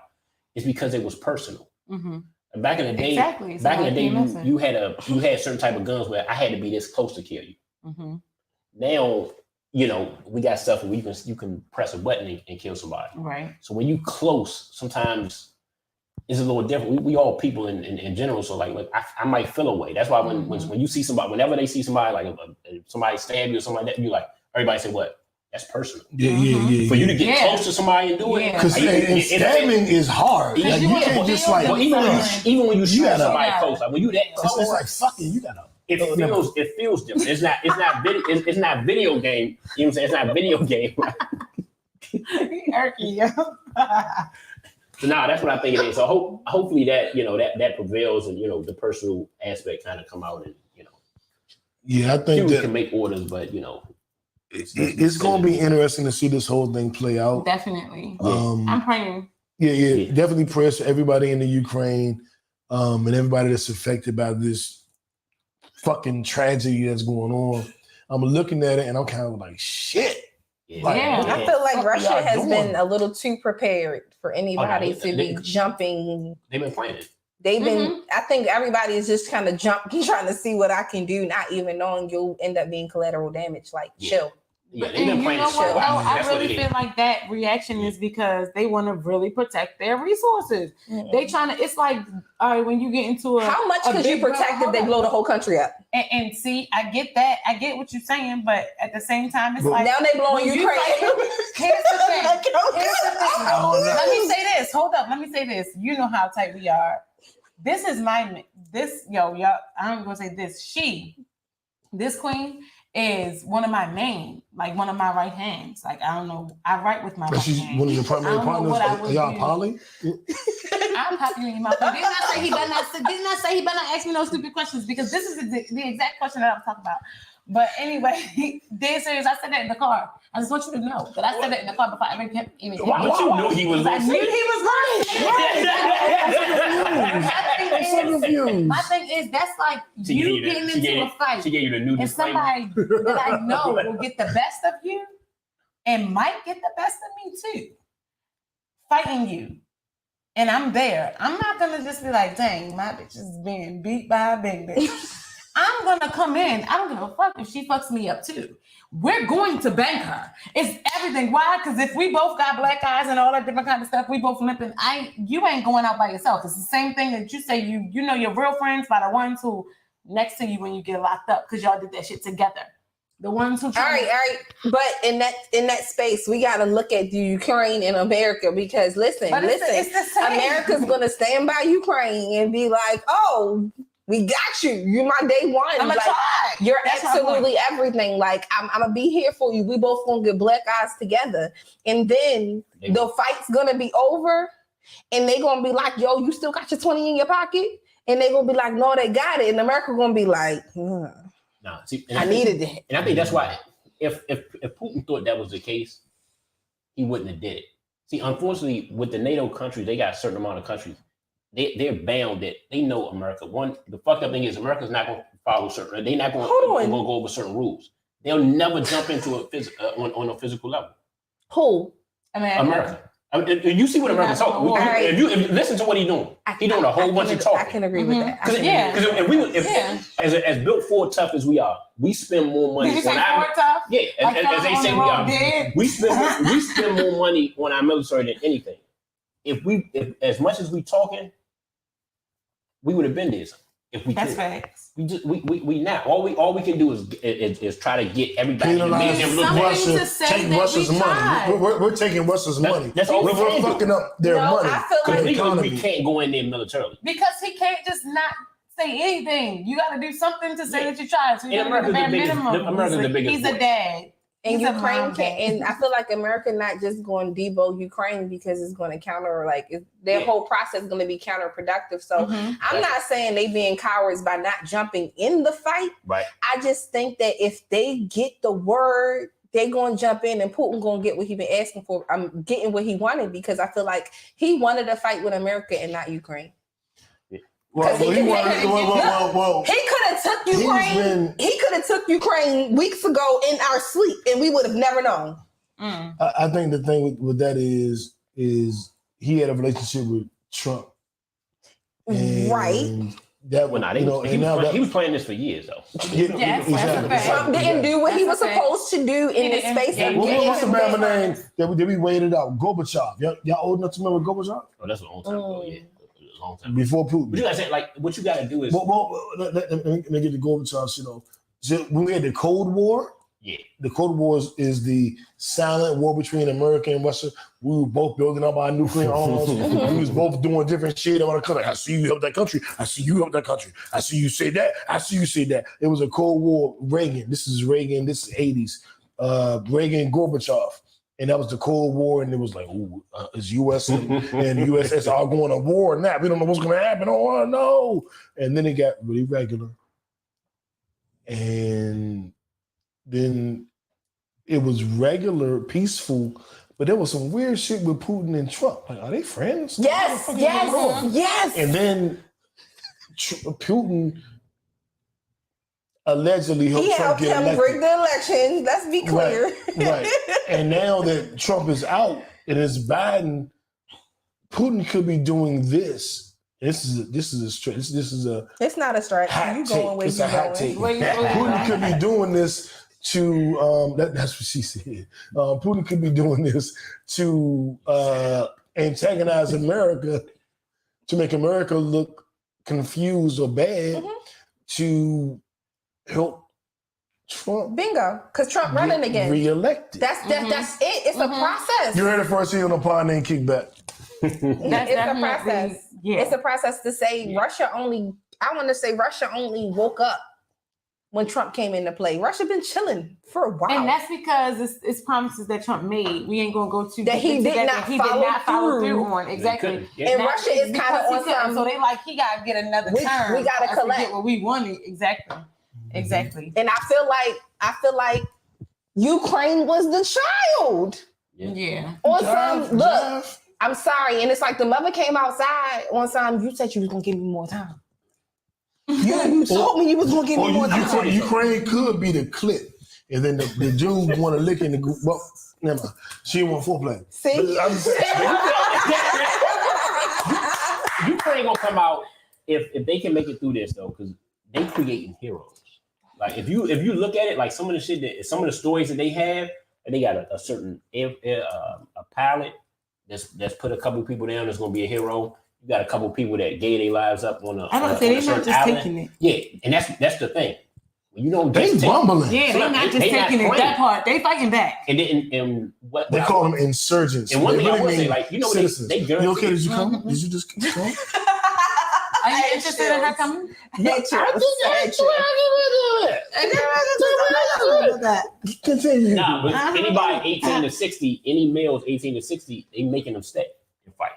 it's because it was personal.
Mm-hmm.
And back in the day,
Exactly.
back in the day, you had certain type of guns where I had to be this close to kill you.
Mm-hmm.
Now, we got stuff where you can press a button and kill somebody.
Right.
So when you close, sometimes it's a little different. We all people in general, so like I might feel a way. That's why when you see somebody, whenever they see somebody, like somebody stab you or something like that, you like, everybody say, what? That's personal.
Yeah.
For you to get close to somebody and do it,
because stabbing is hard.
Yeah,
like, you can't just like
even when you shoot somebody close, like when you that close,
it's like fucking. You gotta.
It feels different. It's not video game. You know what I'm saying? It's not video game. So that's what I think it is. So hopefully that that prevails and the personal aspect kind of come out and
Yeah, I think that
can make orders, but
it's going to be interesting to see this whole thing play out.
Definitely. I'm praying.
Yeah. Definitely prayers for everybody in the Ukraine and everybody that's affected by this fucking tragedy that's going on. I'm looking at it and I'm kind of like, shit.
I feel like Russia has been a little too prepared for anybody to be jumping.
They've been playing it.
They've been, I think everybody is just kind of trying to see what I can do, not even knowing you'll end up being collateral damage. Like, chill.
Yeah, they've been playing it.
I really feel like that reaction is because they want to really protect their resources. They trying to, it's like, all right, when you get into
how much could you protect if they blow the whole country up?
And see, I get that. I get what you're saying, but at the same time, it's like
now they blowing Ukraine.
Here's the thing. Let me say this. Hold up. Let me say this. You know how tight we are. This is y'all. I'm gonna say this. This queen is one of my main, like one of my right hands. Like I don't know. I write with my right
she's
hand.
one of your primary partners. Are y'all poly?
I'm happy in my phone. Didn't I say he better not ask me no stupid questions because this is the exact question that I'm talking about. But anyway, dead serious. I said that in the car. I just want you to know that I said that in the car before I even came.
But you knew he was.
I knew he was right. My thing is that's like you getting into a fight.
She gave you the new
and somebody that I know will get the best of you and might get the best of me too. Fighting you. And I'm there. I'm not gonna just be like, dang, my bitch is being beat by a big bitch. I'm gonna come in. I don't give a fuck if she fucks me up too. We're going to bank her. It's everything. Why? Because if we both got black eyes and all that different kind of stuff, we both limping. You ain't going out by yourself. It's the same thing that you say. You know your real friends by the ones who next to you when you get locked up because y'all did that shit together. The ones who. All
right. But in that space, we got to look at the Ukraine and America because listen. It's the same. America's gonna stand by Ukraine and be like, oh. We got you. You're my day one.
I'm
like, you're
That's
absolutely everything. Like, I'm gonna be here for you. We both gonna get black eyes together. And then the fight's gonna be over. And they gonna be like, yo, you still got your 20 in your pocket? And they gonna be like, no, they got it. And America gonna be like, I needed it.
And I think that's why if Putin thought that was the case, he wouldn't have did it. See, unfortunately, with the NATO countries, they got a certain amount of countries. They're bound that they know America. The fucked up thing is America's not going to follow certain. They're not going to go over certain rules. They'll never jump into on a physical level.
Who?
America. I mean, you see what America's talking. If you listen to what he's doing, he's doing a whole bunch of talking.
I can agree with that.
Because as built Ford tough as we are, we spend more money.
Did you say Ford tough?
Yeah, as they say we are. We spend more money on our military than anything. If as much as we talking, we would have been there. If we
that's
could.
facts.
We not. All we can do is try to get everybody to make them look
Russia, take Russia's money. We're taking Russia's money.
That's all
we're fucking up their money.
I feel like
legally we can't go in there militarily.
Because he can't just not say anything. You got to do something to say that you tried. So you
America's the biggest.
He's a dad.
And Ukraine and I feel like America not just going to debo Ukraine because it's going to counter their whole process is going to be counterproductive. So I'm not saying they being cowards by not jumping in the fight.
Right.
I just think that if they get the word, they going to jump in and Putin going to get what he been asking for. I'm getting what he wanted because I feel like he wanted a fight with America and not Ukraine.
Well,
he
he
could
well,
have took Ukraine. He could have took Ukraine weeks ago in our sleep, and we would have never known.
I think the thing with that is he had a relationship with Trump, and
right?
That
Well, nah, he was playing this for years though.
Yes, that's a fact.
Trump didn't do what he was supposed to do in the space of
what's the man name that we waited out? Gorbachev. Y'all old enough to remember Gorbachev?
Oh, that's a long time ago. Yeah, a long time
before Putin.
But you gotta say, like, what you gotta do is.
Let me get the Gorbachev. You know, so when we had the Cold War.
Yeah,
the Cold War is the silent war between America and Russia. We were both building up our nuclear arms. We was both doing different shit on the country. I see you help that country. I see you help that country. I see you say that. I see you say that. It was a Cold War. Reagan. This is Reagan. This is 80s. Reagan and Gorbachev. And that was the Cold War. And it was like, ooh, is U.S. and USSR going to war now? We don't know what's going to happen. Oh, no. And then it got really regular. And then it was regular, peaceful, but there was some weird shit with Putin and Trump. Like, are they friends?
Yes.
And then Putin allegedly helped Trump get elected.
Rig the election. Let's be clear.
Right. And now that Trump is out and it's Biden, Putin could be doing this. This is a stretch.
It's not a stretch.
You going where you going? Putin could be doing this to that's what she said. Putin could be doing this to antagonize America, to make America look confused or bad, to help Trump.
Bingo, because Trump running again.
Reelected.
That's it. It's a process.
You heard it first here on the Pond and Kickback.
It's a process. Yeah. It's a process to say Russia only woke up when Trump came into play. Russia been chilling for a while.
And that's because it's promises that Trump made. We ain't going to go too
that he did not follow through
on. Exactly.
Yeah. And Russia is kind of on some.
So they like, he got to get another turn.
We got to collect
what we wanted. Exactly.
And I feel like Ukraine was the child.
Yeah.
On some, look, I'm sorry. And it's like the mother came outside on some, you said you was going to give me more time. You told me you was gonna give me more time.
Ukraine could be the clip, and then the Jews want to lick in the group. Well, never mind. She want foreplay.
See,
Ukraine gonna come out if they can make it through this though, because they creating heroes. Like if you look at it, like some of the stories that they have, and they got a certain a pilot that's put a couple people down that's gonna be a hero. You got a couple people that gave their lives up on a.
I don't say they're not just
island.
taking it.
Yeah, and that's the thing. You know,
they bumbling.
Yeah, they're not just taking it. That part, they fighting back.
And what
they call them insurgents.
And one thing I want to say, like, you know,
citizens.
they
you okay? Did you come? Did you just come?
Are you interested in her coming?
Continue.
Nah, but anybody 18 to 60, any males 18 to 60, they making them stay and fight.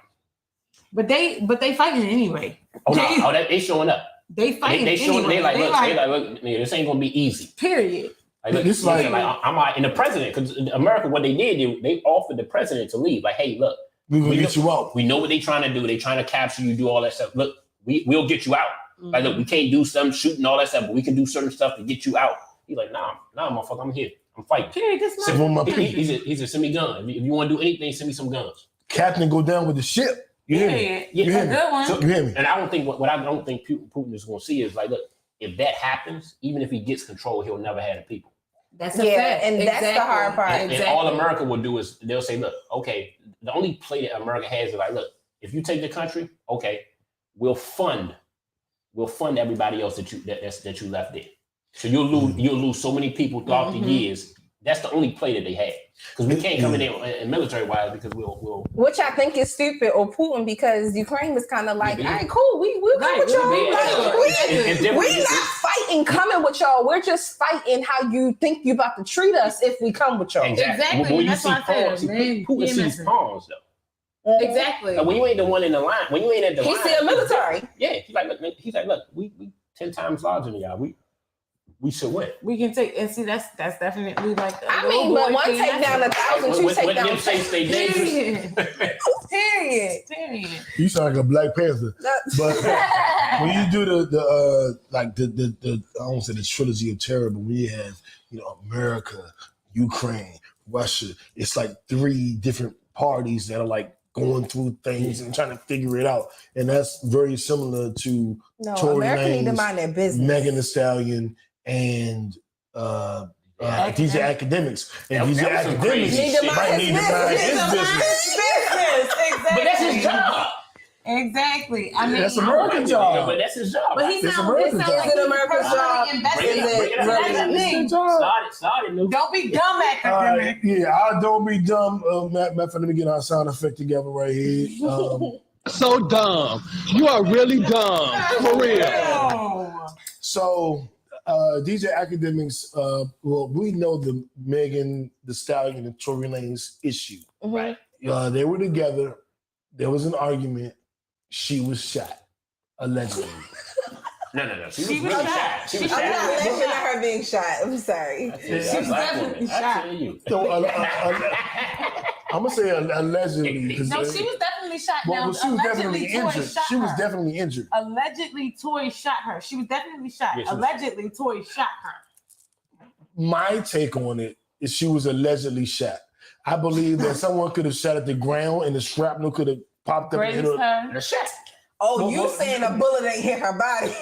But they fighting anyway.
They showing up.
They fighting.
They showing. Anyway. They like, look, this ain't gonna be easy.
Period.
Like, look, this like I'm out. And the president, because America, what they did, they offered the president to leave. Like, hey, look,
we're gonna get you out.
We know what they trying to do. They trying to capture you, do all that stuff. Look, we'll get you out. Mm-hmm. Like, look, we can't do some shooting, all that stuff, but we can do certain stuff to get you out. He's like, nah, motherfucker, I'm here. I'm fighting.
Period.
He said, send me guns. If you want to do anything, send me some guns.
Captain, go down with the ship. You hear me?
Yeah, a good one.
So, you hear me?
And I don't think what I don't think Putin is going to see is like, look, if that happens, even if he gets control, he'll never have the people.
That's a fact.
And that's the hard part.
And all America will do is they'll say, look, okay, the only play that America has is like, look, if you take the country, okay, we'll fund everybody else that you left there. So you'll lose so many people throughout the years. That's the only play that they have. Because we can't come in there and military-wise because we'll...
Which I think is stupid or Putin because Ukraine was kind of like, all right, cool, we'll come with y'all. We're not fighting coming with y'all. We're just fighting how you think you're about to treat us if we come with y'all.
Exactly.
When you
that's
see
why I said,
Putin sees pawns, though.
Exactly.
Like when you ain't the one in the line, when you ain't at the line...
He's still military.
Yeah, he's like, look, we 10 times larger than y'all. we should win.
We can take and see that's definitely like.
I mean, but one take down 1,000, two take down.
Period.
You sound like a Black Panther. But when you do the I don't say the trilogy of terror, but when you have America, Ukraine, Russia, it's like 3 different parties that are like going through things and trying to figure it out, and that's very similar to Tory
America need to
Lanez,
mind their business.
Megan Thee Stallion, and DJ Academics, and DJ Academics might need to mind his business.
Exactly.
But that's his job.
Exactly. I mean,
that's American job.
But that's his job.
But he sounds like
American job.
Start it.
Don't be dumb, academic.
Don't be dumb. Matt, let me get our sound effect together right here.
So dumb. You are really dumb. For real.
So, DJ Academics, we know the Megan Thee Stallion and Tory Lanez issue.
Right.
They were together. There was an argument. She was shot, allegedly.
No. She was really shot. She was shot.
I'm not laughing at her being shot. I'm sorry.
She was definitely shot.
So, I'm gonna say allegedly.
No, she was definitely shot.
Well, she was definitely injured. She was definitely injured.
Allegedly, Tory shot her. She was definitely shot. Allegedly, Tory shot her.
My take on it is she was allegedly shot. I believe that someone could have shot at the ground and the shrapnel could have popped up and hit her in the shot.
You saying a bullet ain't hit her body?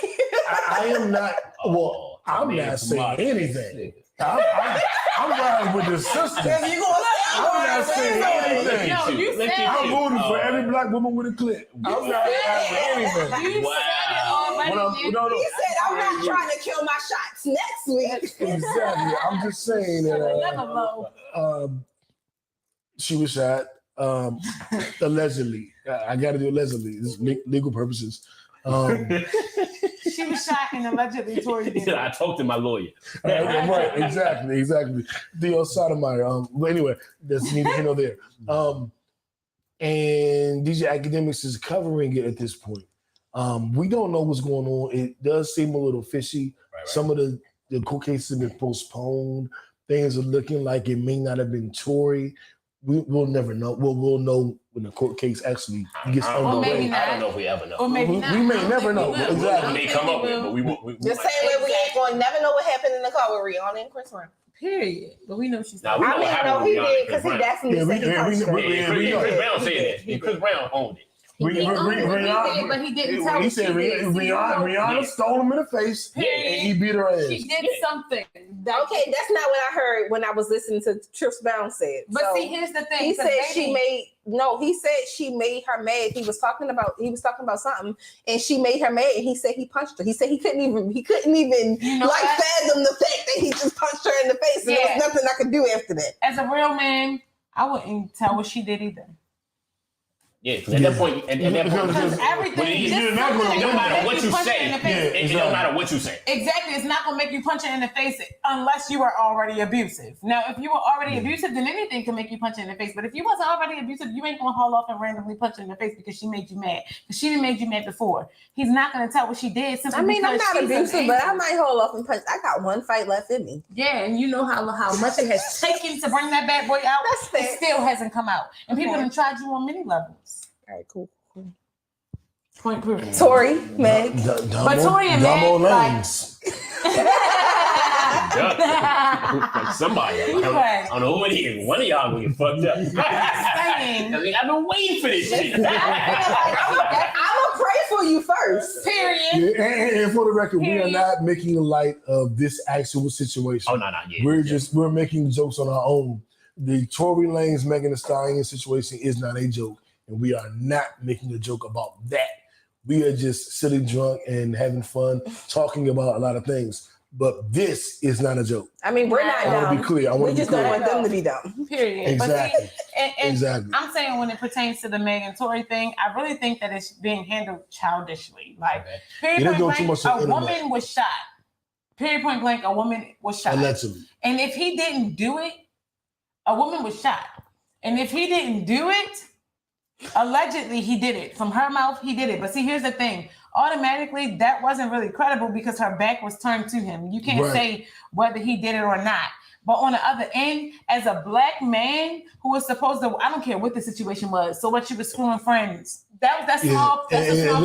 I am not. Well, I'm not saying anything. I'm riding with the sister.
If you gonna say
I'm not saying anything.
No, you said
I'm rooting for every Black woman with a clip. I'm not saying anything.
You said it already.
He said, I'm not trying to kill my shots next week.
Exactly. I'm just saying that she was shot allegedly. I got to do allegedly. This is legal purposes.
She was shot and allegedly Tory did it.
I talked to my lawyer.
Right, exactly. Theo Sotomayor. But anyway, that's neither here nor there. And DJ Academics is covering it at this point. We don't know what's going on. It does seem a little fishy. Right. Some of the court cases have been postponed. Things are looking like it may not have been Tory. We'll never know. We'll know when the court case actually gets underway.
I don't know if we ever know.
Or maybe not.
We may never know. Exactly.
We may come up with it, but we
the same way we ain't going to never know what happened in the car with Rihanna and Chris Brown.
Period. But we know she's
not. No, he did because he definitely said he punched her.
Chris Brown said that. Chris Brown owned it.
But he didn't tell
he said Rihanna stole him in the face and he beat her ass.
She did something.
Okay, that's not what I heard when I was listening to Chris Brown said.
But see, here's the thing.
He said she made her mad. He was talking about something and she made her mad and he said he punched her. He said he couldn't even fathom the fact that he just punched her in the face and there was nothing I could do after that.
As a real man, I wouldn't tell what she did either.
Yeah, because at that point,
everything,
it don't matter what you say. It don't matter what you say.
Exactly, it's not gonna make you punch her in the face unless you were already abusive. Now, if you were already abusive, then anything can make you punch her in the face. But if you wasn't already abusive, you ain't gonna haul off and randomly punch her in the face because she made you mad. Because she didn't made you mad before. He's not gonna tell what she did.
I'm not abusive, but I might haul off and punch. I got one fight left in me.
Yeah, and you know how much it has taken to bring that bad boy out.
That's fair.
It still hasn't come out, and people have tried you on many levels.
All right, cool.
Point proven.
Tory, Meg.
But Tory and
Domo
Meg,
like
somebody. I don't know who it is. One of y'all gonna get fucked up. I've been waiting for this shit.
I'm gonna pray for you first.
Period.
Yeah, and for the record, we are not making light of this actual situation.
Oh no, yeah.
We're making jokes on our own. The Tory Lanez, Megan Thee Stallion situation is not a joke, and we are not making a joke about that. We are just sitting drunk and having fun, talking about a lot of things. But this is not a joke.
I mean, we're not dumb.
I want to be clear.
We just don't want them to be dumb.
Period.
Exactly.
But see, exactly. I'm saying when it pertains to the Megan Tory thing, I really think that it's being handled childishly. Like, period point blank, a woman was shot. Period point blank, a woman was shot.
Allegedly.
And if he didn't do it, a woman was shot. And if he didn't do it, Allegedly, he did it. From her mouth, he did it. But see, here's the thing. Automatically, that wasn't really credible because her back was turned to him. You can't say whether he did it or not. But on the other end, as a black man who was supposed to, I don't care what the situation was. So what, you were screwing friends. That small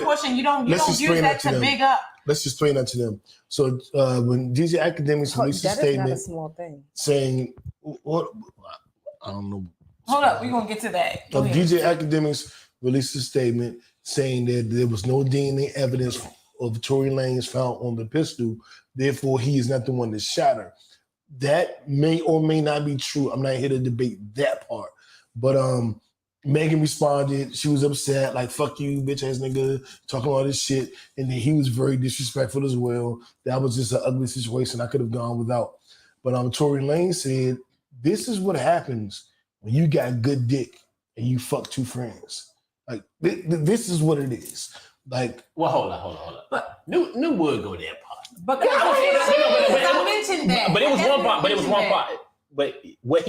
portion. You don't use that to big up.
Let's explain that to them. So when DJ Academics released a statement,
not a small thing,
saying what I don't know.
Hold up, we're gonna get to that.
DJ Academics released a statement saying that there was no DNA evidence of Tory Lanez found on the pistol. Therefore, he is not the one that shot her. That may or may not be true. I'm not here to debate that part. But Megan responded. She was upset, like, fuck you, bitch ass nigga, talking all this shit. And then he was very disrespectful as well. That was just an ugly situation I could have gone without. But Tory Lanez said, this is what happens when you got good dick and you fuck two friends. Like, this is what it is. Like,
well, hold on. But New would go that part.
But I mentioned that.
But it was one part. But what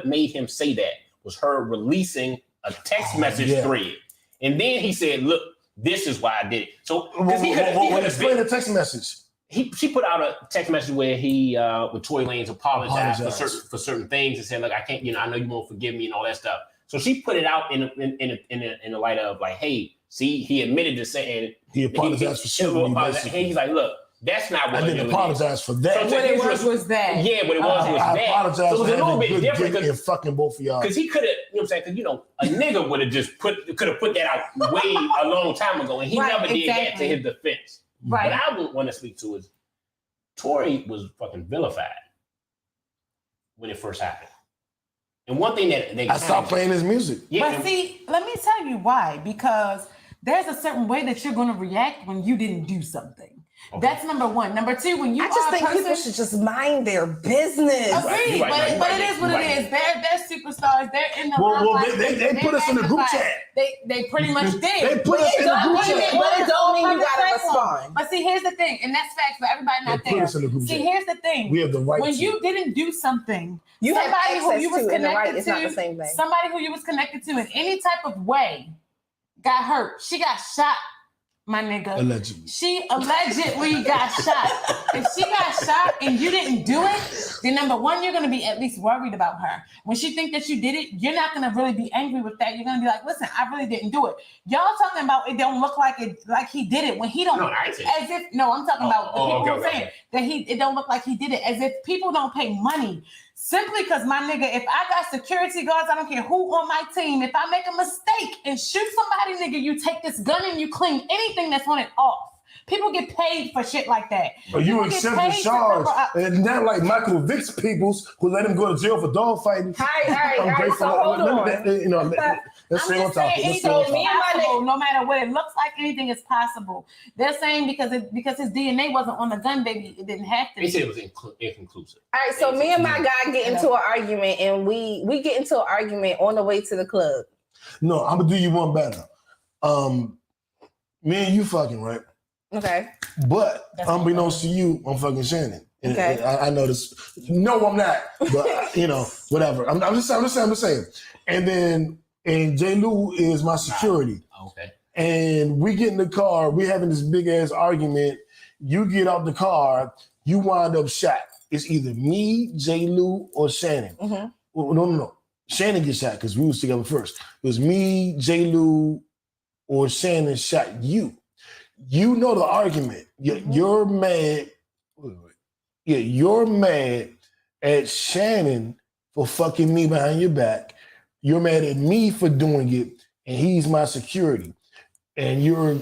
made him say that was her releasing a text message thread, and then he said, "Look, this is why I did it." So
he could explain the text message.
She put out a text message where he with Tory Lanez apologized for certain things and said, "Look, I can't, I know you won't forgive me and all that stuff." So she put it out in the light of like, "Hey, see, he admitted to saying
he apologized for shooting me."
He's like, "Look, that's not what
I didn't apologize for that."
So what it was that.
Yeah, what it was that.
I apologize
so it was
for
a little bit different
and fucking both of y'all.
Because he could have, you know what I'm saying? Because a nigga would have just could have put that out way a long time ago, and he never did that to his defense.
Right.
What I would want to speak to is Tory was fucking vilified when it first happened. And one thing that
I stopped playing his music.
Yeah, but see, let me tell you why. Because there's a certain way that you're going to react when you didn't do something. Okay. That's number one. Number two, when you
people should just mind their business.
Agreed, but it is what it is. They're superstars. They're in the
limelight. They put us in the group chat.
They pretty much did.
They put us in the group chat.
But it don't mean you gotta respond.
But see, here's the thing, and that's facts for everybody not there. See, here's the thing.
We have the right.
When you didn't do something,
you have access to it. And the right is not the same thing.
Somebody who you was connected to in any type of way got hurt. She got shot. My nigga.
Allegedly.
She allegedly got shot. If she got shot and you didn't do it, then number one, you're going to be at least worried about her. When she think that you did it, you're not going to really be angry with that. You're going to be like, listen, I really didn't do it. Y'all talking about it don't look like he did it when he don't. I'm talking about the people who are saying that it don't look like he did it, as if people don't pay money. Simply because my nigga, if I got security guards, I don't care who on my team, if I make a mistake and shoot somebody, nigga, you take this gun and you clean anything that's on it off. People get paid for shit like that.
But you accept the charge. And not like Michael Vick's peoples who let him go to jail for dog fighting.
I'm grateful. So hold on.
Let's stay on topic.
No matter what it looks like, anything is possible. They're saying because his DNA wasn't on the gun, baby, it didn't have to.
They said it was inconclusive.
All right, so me and my guy get into an argument, and we get into an argument on the way to the club.
No, I'm gonna do you one better. Me and you fucking, right?
Okay.
But unbeknownst to you, I'm fucking Shannon. And,
okay.
And I know this. No, I'm not. But whatever. I'm just saying. And J. Lou is my security.
Okay.
And we get in the car. We having this big ass argument. You get out the car. You wind up shot. It's either me, J. Lou, or Shannon.
Mm-hmm.
Well, no. Shannon gets shot because we was together first. It was me, J. Lou, or Shannon shot you. You know the argument. You're mad. Yeah, you're mad at Shannon for fucking me behind your back. You're mad at me for doing it, and he's my security. And you're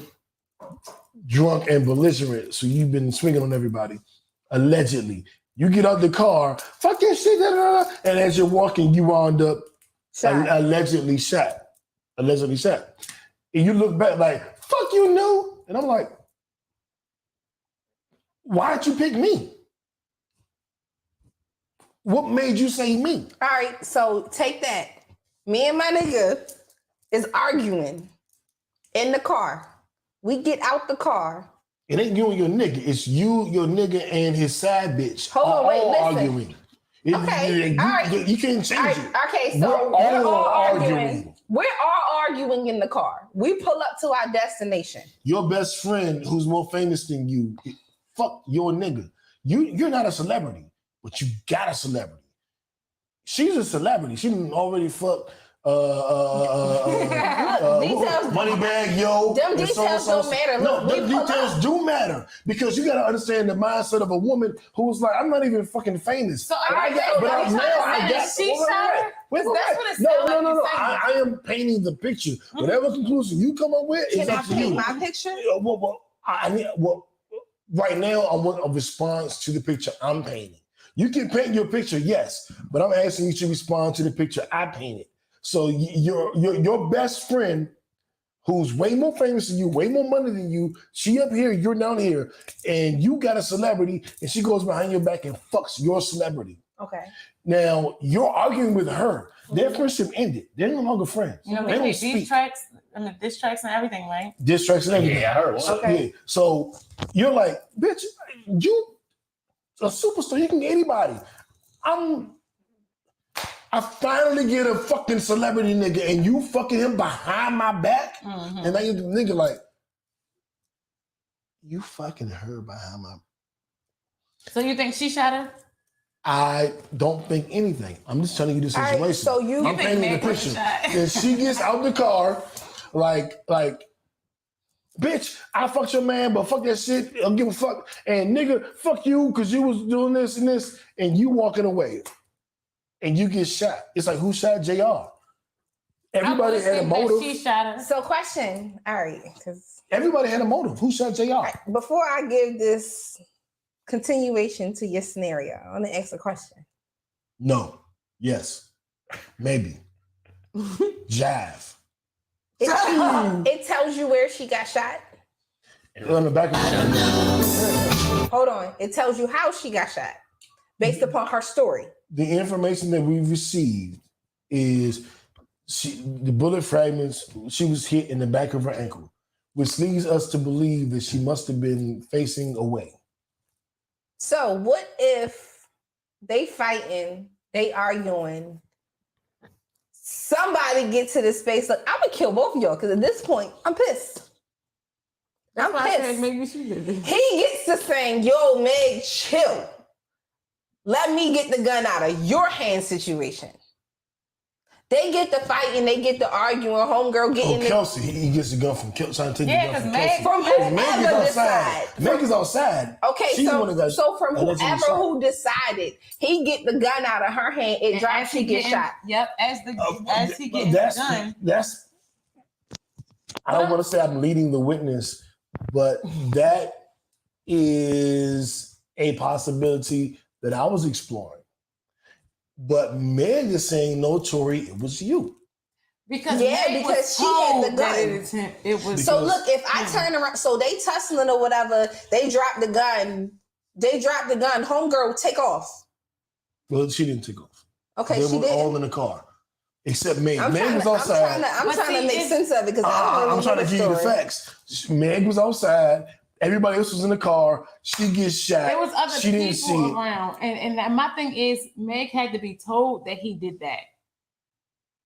drunk and belligerent, so you've been swinging on everybody, allegedly. You get out the car, fucking shit, and as you're walking, you wound up allegedly shot. And you look back like, fuck you, no. And I'm like, why'd you pick me? What made you say me?
All right, so take that. Me and my nigga is arguing in the car. We get out the car.
It ain't you and your nigga. It's you, your nigga, and his side bitch.
Hold on, wait, listen.
Arguing.
Okay, all right.
You can't change it.
Okay, so
we're all arguing.
We're all arguing in the car. We pull up to our destination.
Your best friend who's more famous than you, fuck your nigga. You're not a celebrity, but you got a celebrity. She's a celebrity. She didn't already fuck Moneybag Yo.
Them details don't matter.
No, them details do matter because you got to understand the mindset of a woman who's like, I'm not even fucking famous.
So I got.
No. I am painting the picture. Whatever conclusion you come up with is up to you.
Can I paint my picture?
Right now I want a response to the picture I'm painting. You can paint your picture, yes, but I'm asking you to respond to the picture I painted. So your best friend, who's way more famous than you, way more money than you, she up here, you're down here, and you got a celebrity, and she goes behind your back and fucks your celebrity.
Okay.
Now you're arguing with her. Their friendship ended. They're no longer friends.
You know,
they
they
don't
diss tracks. I mean, diss tracks and everything, right?
Diss tracks and everything.
Yeah, I heard one.
So,
Okay.
yeah. So you're like, bitch, you a superstar. You can get anybody. I finally get a fucking celebrity nigga, and you fucking him behind my back, and now you the nigga like, you fucking her behind my.
So you think she shot her?
I don't think anything. I'm just telling you the
All
situation.
right, so you
I'm
think
painting the
Meg was
picture.
shot?
And she gets out the car, like, bitch, I fucked your man, but fuck that shit. I don't give a fuck. And nigga, fuck you, because you was doing this and this, and you walking away. And you get shot. It's like, who shot JR? Everybody had a motive.
She shot her.
So question, all right, because
Everybody had a motive. Who shot JR?
before I give this continuation to your scenario, I want to ask a question.
No. Yes. Maybe. Jive.
It tells you where she got shot.
On the back of
Hold on. It tells you how she got shot based upon her story.
the information that we've received is the bullet fragments, she was hit in the back of her ankle, which leads us to believe that she must have been facing away.
So what if they fighting, they arguing, somebody get to this space, like, I'm gonna kill both of y'all, because at this point, I'm pissed.
That's why I said
pissed.
maybe she did it.
He gets to saying, yo, Meg, chill. Let me get the gun out of your hand situation. They get the fighting, they get the arguing, homegirl getting the...
Kelsey, he gets the gun from Kelsey, trying to take the gun from Kelsey.
From whoever decided.
Meg is outside.
Okay,
She's the one that got
so from
allegedly
whoever
shot.
who decided, he get the gun out of her hand, it drops, she get shot.
Yep, as he gets the gun.
That's, I don't want to say I'm leading the witness, but that is a possibility that I was exploring. But Meg is saying, no, Tori, it was you.
Because
she
had the gun. It was
so look, if I turn around, so they tussling or whatever, they drop the gun, homegirl take off.
Well, she didn't take off.
Okay,
they
she
were
didn't.
all in the car, except Meg.
I'm
Meg was outside.
I'm trying to make sense of it because
I'm trying to give you the facts. Meg was outside. Everybody else was in the car. She gets shot.
There was other
she didn't see
people
it.
around, and my thing is, Meg had to be told that he did that.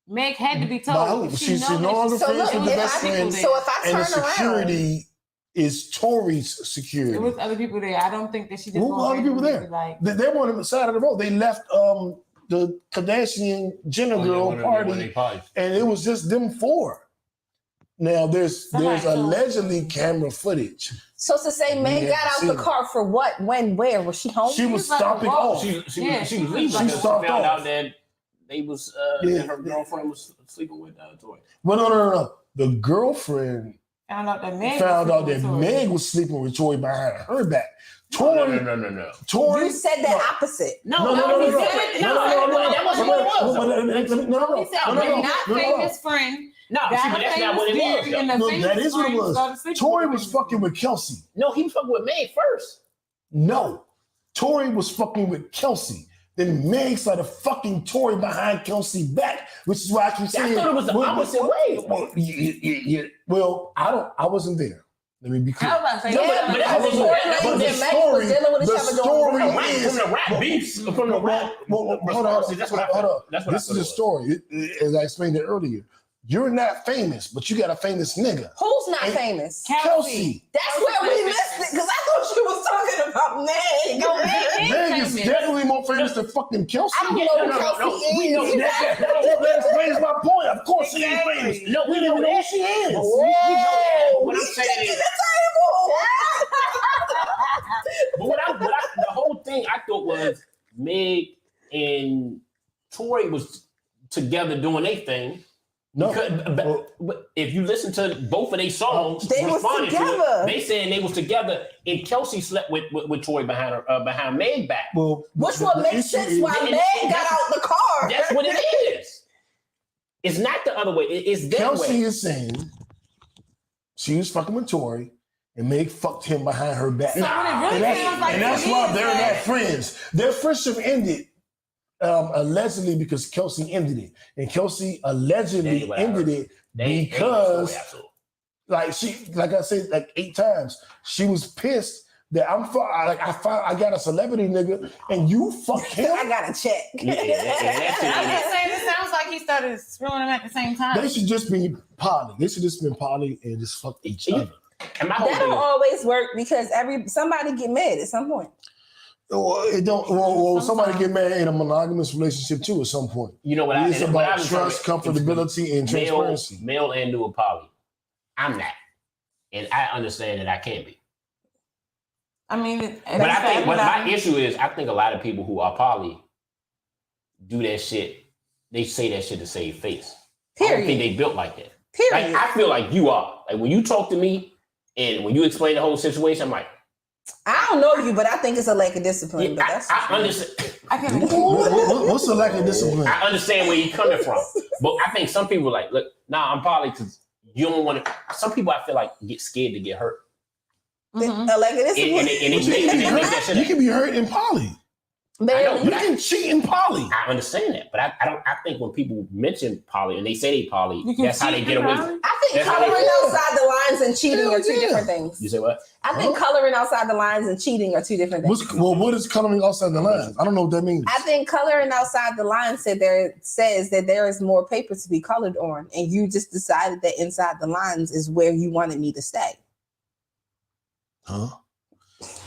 Meg had to be told. If
She's
know
no longer
that
friends with the best friend.
So if I
and the
turn around,
security is Tori's security.
There was other people there. I don't think that she just.
Who were other people there?
Like,
they were on the side of the road. They left the Kardashian Jenner girl party, and it was just them four. Now there's allegedly camera footage.
So to say Meg got out the car for what? When? Where? Was she home?
She was stomping off.
She was leaving.
She stomped
found
off.
out that they was that her girlfriend was sleeping with Tori.
Well, no. The girlfriend
found out that
Meg was sleeping with Tori behind her back. Tori,
No.
Tori,
you said that opposite.
No.
That wasn't what it was.
He said not famous friend.
No, but that's not what it was.
No, that is what it was. Tori was fucking with Kelsey.
No, he was fucking with Meg first.
No, Tori was fucking with Kelsey. Then Meg started fucking Tori behind Kelsey back, which is why I keep saying.
I thought it was the opposite way.
Well, I wasn't there. Let me be clear.
I was about to say,
the story is
from the rap beefs. From the rap.
Hold on. This is the story. As I explained it earlier, You're not famous, but you got a famous nigga.
Who's not famous?
Kelsey.
That's where we missed it, because I thought she was talking about Meg.
No, Meg
Meg is
famous.
definitely more famous than fucking Kelsey.
I don't know who Kelsey
We know
is.
that's my point. Of course she is famous.
No, we don't know who she is.
Whoa,
What I'm saying
kicking
is,
the table.
but the whole thing I thought was Meg and Tory was together doing their thing.
No,
But if you listen to both of their songs,
They was
responding to
together.
it, they saying they was together, and Kelsey slept with Tory behind Meg back.
well,
Which one makes sense why Meg got out the car.
That's what it is. It's not the other way. It's their
Kelsey
way.
is saying she was fucking with Tory, and Meg fucked him behind her back.
So what it really sounds like
and that's
to me
why
is
they're
that-
not friends. Their friendship ended allegedly because Kelsey ended it, and Kelsey allegedly
That's what I
ended
heard.
it
They
because,
absolutely.
like I said, like 8 times, she was pissed that I got a celebrity nigga, and you fuck him.
I got to check.
Yeah, that's
I'm
it.
just saying, it sounds like he started screwing them at the same time.
They should just be poly. They should just been poly and just fuck each other.
And my whole
That
thing
don't
is,
always work because somebody get mad at some point.
Or it don't. Well, somebody get married in a monogamous relationship too at some point.
you know what
It's
what
about
was
trust,
trying to-
comfortability, and transparency.
Male and dual poly. I'm not, and I understand that I can't be.
I mean,
But I think what my issue is, I think a lot of people who are poly do that shit. They say that shit to save face. I don't think
Period.
they built like that.
Period.
Like I feel like you are. Like when you talk to me and when you explain the whole situation, I'm like,
I don't know you, but I think it's a lack of discipline.
yeah,
But that's
I understand.
I can.
What's the lack of discipline?
I understand where you're coming from, but I think some people are like, look, nah, I'm poly because you don't want to. Some people I feel like get scared to get hurt,
Mhm.
a lack of
and
discipline.
they make that shit
You
up.
can be hurt in poly.
Barely.
You can cheat in poly.
I understand that, but I don't. I think when people mention poly and they say they poly,
You can
that's how they
cheat
get
in
away.
poly?
I think
That's how
coloring
they-
outside the lines and cheating are two
Hell yeah.
different things.
You say what?
I think coloring outside the lines and cheating are two different things.
What is coloring outside the lines? I don't know what that means.
I think coloring outside the lines says that there is more paper to be colored on, and you just decided that inside the lines is where you wanted me to stay.
Huh?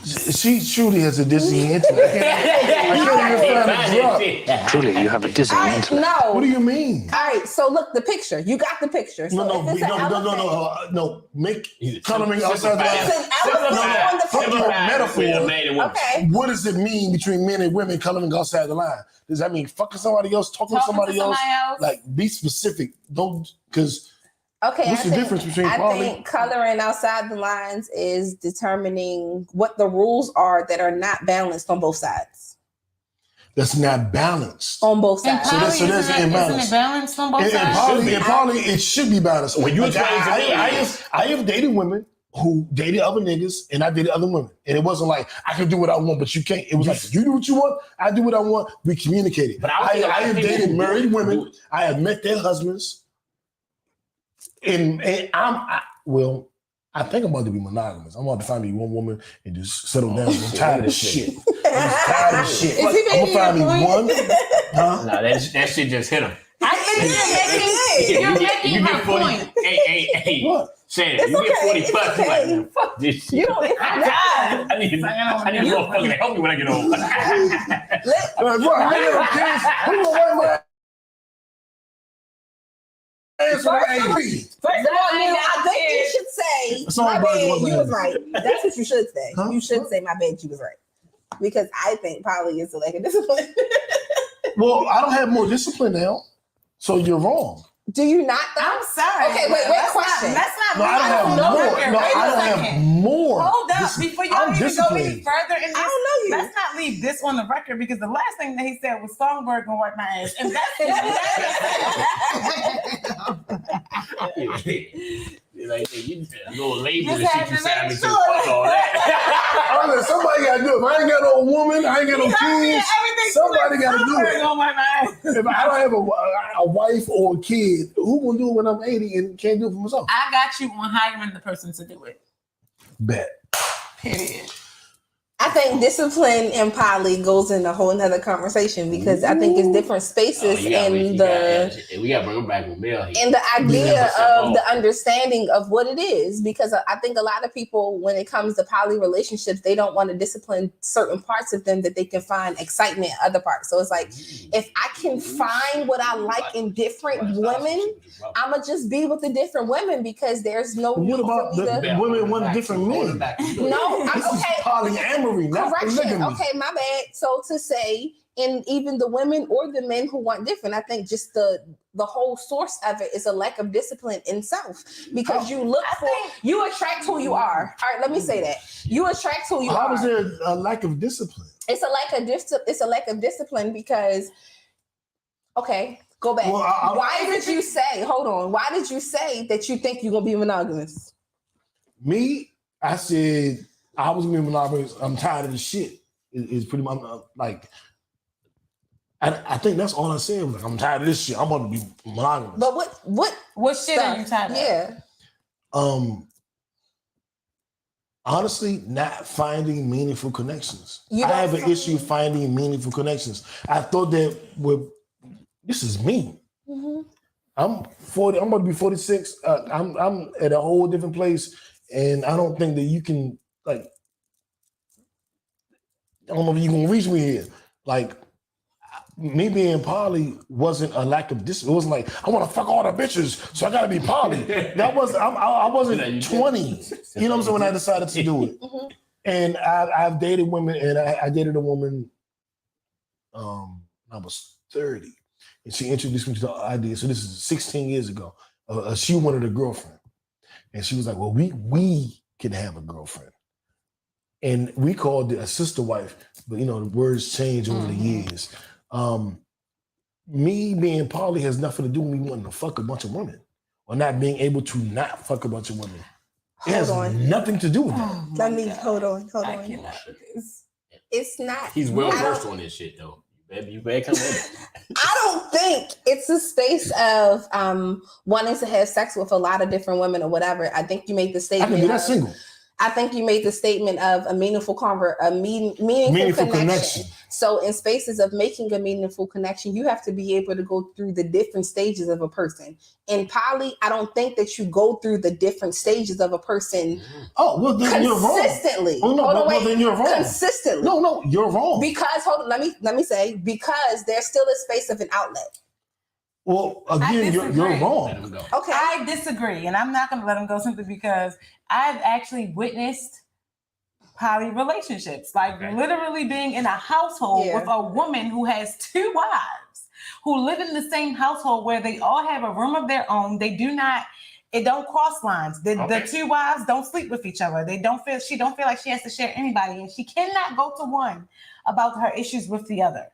She truly has a dizzying intellect. I can't even find a drop.
Truly, you have a dizzying intellect.
No.
What do you mean?
All right, so look, the picture. You got the picture. So
No.
if it's an elephant-
No. Make
He's
coloring outside the
It's
lines.
an elephant on the
Fuck
picture.
your metaphor.
Okay.
What does it mean between men and women coloring outside the line? Does that mean fucking somebody else, talking to somebody else? Like, be specific. Don't, because
Okay.
what's the difference between
I
poly?
think coloring outside the lines is determining what the rules are that are not balanced on both sides.
That's not balanced.
On both
And
sides.
So that's-
poly,
that's
isn't
imbalanced.
it balanced on both
In
sides?
poly, it should be balanced.
When you
Like,
explain to me,
I have dated women who dated other niggas, and I dated other women, and it wasn't like I can do what I want, but you can't. It was like you do what you want, I do what I want. We communicated.
But I think a lot
I
of
have
people
dated
who
married
do
women.
it.
I have met their husbands, and I think I'm about to be monogamous. I'm about to find me one woman and just settle down. I'm tired of this shit. I'm just tired of this shit.
Is he
I'm gonna find me
making a
one. Huh?
Nah, that shit just hit him.
You're making her point.
Hey,
What?
Shannon,
It's
you get
okay,
40 plus.
it's
You like,
okay.
man, fuck this shit.
You don't.
I need a motherfucker to help me when I get home.
Like, bro, I ain't got no kids. Who gonna wipe my ass with an AP?
First of all, Neil, I think you should say,
It's all
my
about
bad,
what
you
man.
was right. That's what you should say.
Huh?
You should say, my bad, you was right. Because I think poly is a lack of discipline.
Well, I don't have more discipline now, so you're wrong.
Do you not?
I'm sorry.
Okay, wait, question.
Let's not.
No, I don't have more. No, I don't have more.
Hold up,
Discipline.
before y'all
I'm
even go any
disciplined.
further in this,
I don't know you.
let's not leave this on the record because the last thing that he said was Songbird gonna wipe my ass. And
Like, you a little lazy
Just
to
had
shit you
to
said.
make
Me too.
sure.
Fuck all that.
I mean, somebody got to do it. If I ain't got no woman, I ain't got no kids. Somebody got to do
Songbird
it.
gonna wipe my ass.
If I don't have a wife or a kid, who gonna do it when I'm 80 and can't do it for myself?
I got you on hiring the person to do it.
Bet.
Period.
I think discipline and poly goes in a whole nother conversation because I think it's different spaces
we got to bring him back with Mel here.
And the idea of the understanding of what it is, because I think a lot of people, when it comes to poly relationships, they don't want to discipline certain parts of them that they can find excitement in other parts. So it's like, if I can find what I like in different women, I'm going to just be with the different women because there's no need
about
for me
the women want different men?
No,
this is polyamory.
Correction. Okay, my bad. So to say, and even the women or the men who want different, I think just the whole source of it is a lack of discipline in self because you attract who you are. All right, let me say that you attract who you are.
How is there a lack of discipline?
It's a lack of discipline because. Okay, go back.
Well,
why did you say? Hold on. Why did you say that you think you're gonna be monogamous?
Me, I said. I was gonna be monogamous. I'm tired of the shit. It's pretty much like I think that's all I said. Like, I'm tired of this shit. I'm gonna be monogamous.
But what
shit
stuff?
are you tired of?
Yeah.
Honestly, not finding meaningful connections. I have an issue finding meaningful connections. I thought that this is me.
Mm-hmm.
I'm 40. I'm about to be 46. I'm at a whole different place, and I don't think that you can. Like, I don't know if you can reach me here. Like, me being poly wasn't a lack of discipline. It wasn't like, I want to fuck all the bitches, so I got to be poly. That was, I wasn't 20. You know what I'm saying? When I decided to do it.
Mm-hmm.
And I've dated women, and I dated a woman I was 30. And she introduced me to the idea. So this is 16 years ago. She wanted a girlfriend. And she was like, well, we can have a girlfriend. And we called it a sister wife, but the words change over the years. Me being poly has nothing to do with me wanting to fuck a bunch of women or not being able to not fuck a bunch of women. It has nothing to do with that.
Let me hold on. It's not.
He's well versed on this shit though. You better come with it.
I don't think it's a space of wanting to have sex with a lot of different women or whatever. I think you made the statement.
I can do that single.
I think you made the statement of a meaningful meaningful connection. So in spaces of making a meaningful connection, you have to be able to go through the different stages of a person. In poly, I don't think that you go through the different stages of a person.
Oh, well, then you're wrong.
Consistently.
Oh, no, well, then you're wrong.
Consistently.
No, you're wrong.
Because, let me say, because there's still a space of an outlet.
Well, again, you're wrong.
Okay.
I disagree, and I'm not going to let him go simply because I've actually witnessed poly relationships, literally being in a household with a woman who has two wives who live in the same household where they all have a room of their own. It don't cross lines. The two wives don't sleep with each other. She don't feel like she has to share anybody, and she cannot go to one about her issues with the other.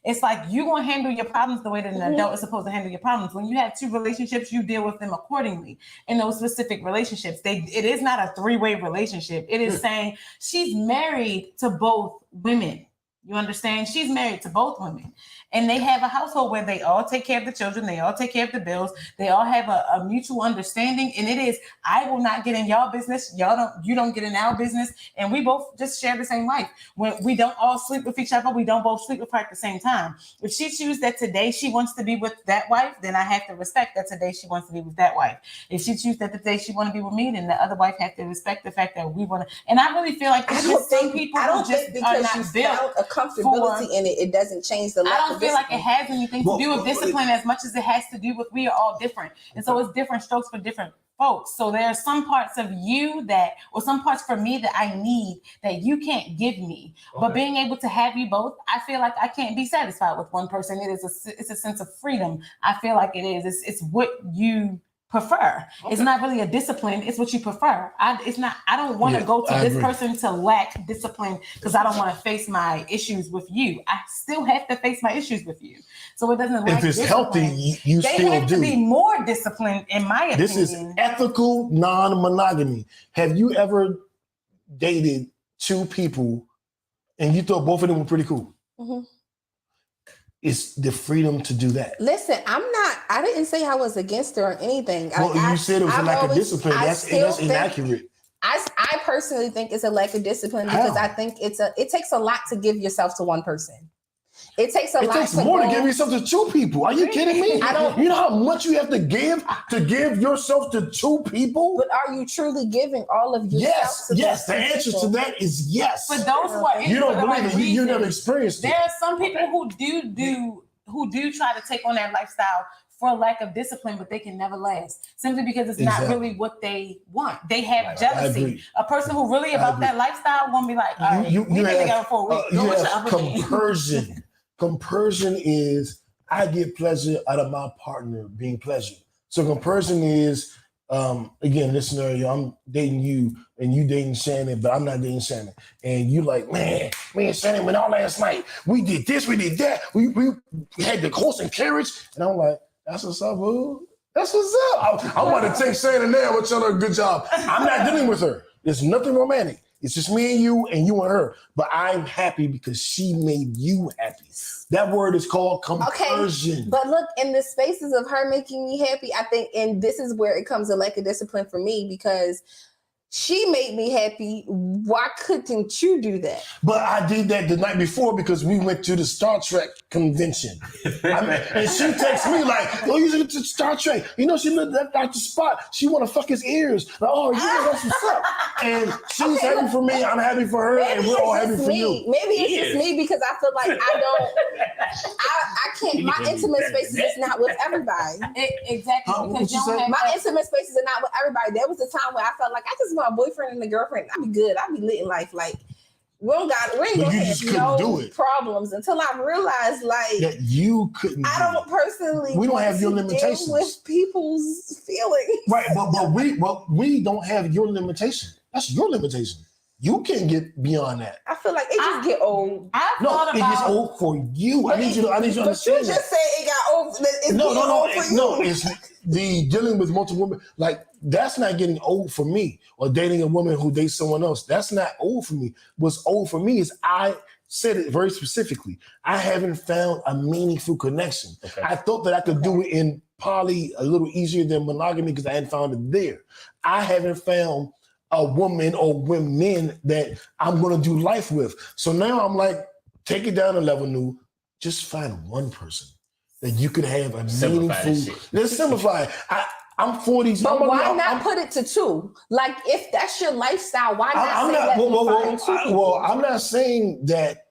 It's like you're going to handle your problems the way that an adult is supposed to handle your problems. When you have two relationships, you deal with them accordingly in those specific relationships. It is not a three-way relationship. It is saying she's married to both women. You understand? She's married to both women. And they have a household where they all take care of the children. They all take care of the bills. They all have a mutual understanding. And it is, I will not get in y'all business. You don't get in our business. And we both just share the same life. When we don't all sleep with each other, we don't both sleep with her at the same time. If she chooses that today she wants to be with that wife, then I have to respect that today she wants to be with that wife. If she chooses that today she want to be with me, then the other wife has to respect the fact that we want to. And I really feel like some people who just are not built
a comfortability in it doesn't change the level.
I don't feel like it has anything to do with discipline as much as it has to do with we are all different. And so it's different strokes for different folks. So there are some parts of you or some parts for me that I need that you can't give me. Okay. But being able to have you both, I feel like I can't be satisfied with one person. It's a sense of freedom. I feel like it is. It's what you prefer. Okay. It's not really a discipline. It's what you prefer. I don't want to go to this person to lack discipline because I don't want to face my issues with you. I still have to face my issues with you. So it doesn't.
If it's healthy, you
they
still
have
do.
to be more disciplined, in my opinion.
This is ethical non-monogamy. Have you ever dated two people and you thought both of them were pretty cool? Mm-hmm. It's the freedom to do that.
Listen, I didn't say I was against her or anything.
Well, you said it was a lack of discipline. That's inaccurate.
I personally think it's a lack of discipline because I think it takes a lot to give yourself to one person. It takes a lot. It takes
more to give yourself to two people. Are you kidding me? You know how much you have to give yourself to two people?
But are you truly giving all of yourself to
Yes. The answer to that is yes.
For those who are
you don't believe it. You never experienced it.
There are some people who do try to take on that lifestyle for lack of discipline, but they can never last simply because it's not really what they want. They have jealousy. A person who really about that lifestyle gonna be like, all right, we've been together for a week.
You have compersion. Compersion is I get pleasure out of my partner being pleasured. So compersion is, again, in this scenario, I'm dating you and you dating Shannon, but I'm not dating Shannon. And you like, man, me and Shannon went out last night. We did this, we did that. We had the horse and carriage. And I'm like, that's what's up, boo. That's what's up. I want to take Shannon there and tell her good job. I'm not dealing with her. There's nothing romantic. It's just me and you and her. But I'm happy because she made you happy. That word is called compersion.
Okay, but look, in the spaces of her making me happy, I think, and this is where it comes a lack of discipline for me because she made me happy. Why couldn't you do that?
But I did that the night before because we went to the Star Trek convention. And she texts me like, oh, you went to Star Trek. You know, she looked at Dr. Spot. She want to fuck his ears. Like, oh, yeah, that's what's up. And she's happy for me. I'm happy for her. And we're all happy for you.
Maybe it's just me because I feel like I can't, my intimate spaces is not with everybody.
Exactly. Because
my intimate spaces are not with everybody. There was a time where I felt like I just want a boyfriend and a girlfriend. I'd be good. I'd be lit in life. Like, we ain't gonna have no problems until I realized like
that you couldn't.
I don't personally.
We don't have your limitations
deal with people's feelings.
Right, but we don't have your limitation. That's your limitation. You can't get beyond that.
I feel like it just get old.
It gets old for you. I need you to understand.
But you just said it got old.
It's the dealing with multiple women. Like that's not getting old for me. Or dating a woman who dates someone else. That's not old for me. What's old for me is I said it very specifically. I haven't found a meaningful connection. Okay. I thought that I could do it in poly a little easier than monogamy because I hadn't found it there. I haven't found a woman or women that I'm going to do life with. So now I'm like, take it down a level, new. Just find one person that you could have a meaningful. Let's simplify it. I'm 40.
But why not put it to two? Like, if that's your lifestyle, why not find two?
Well, I'm not saying that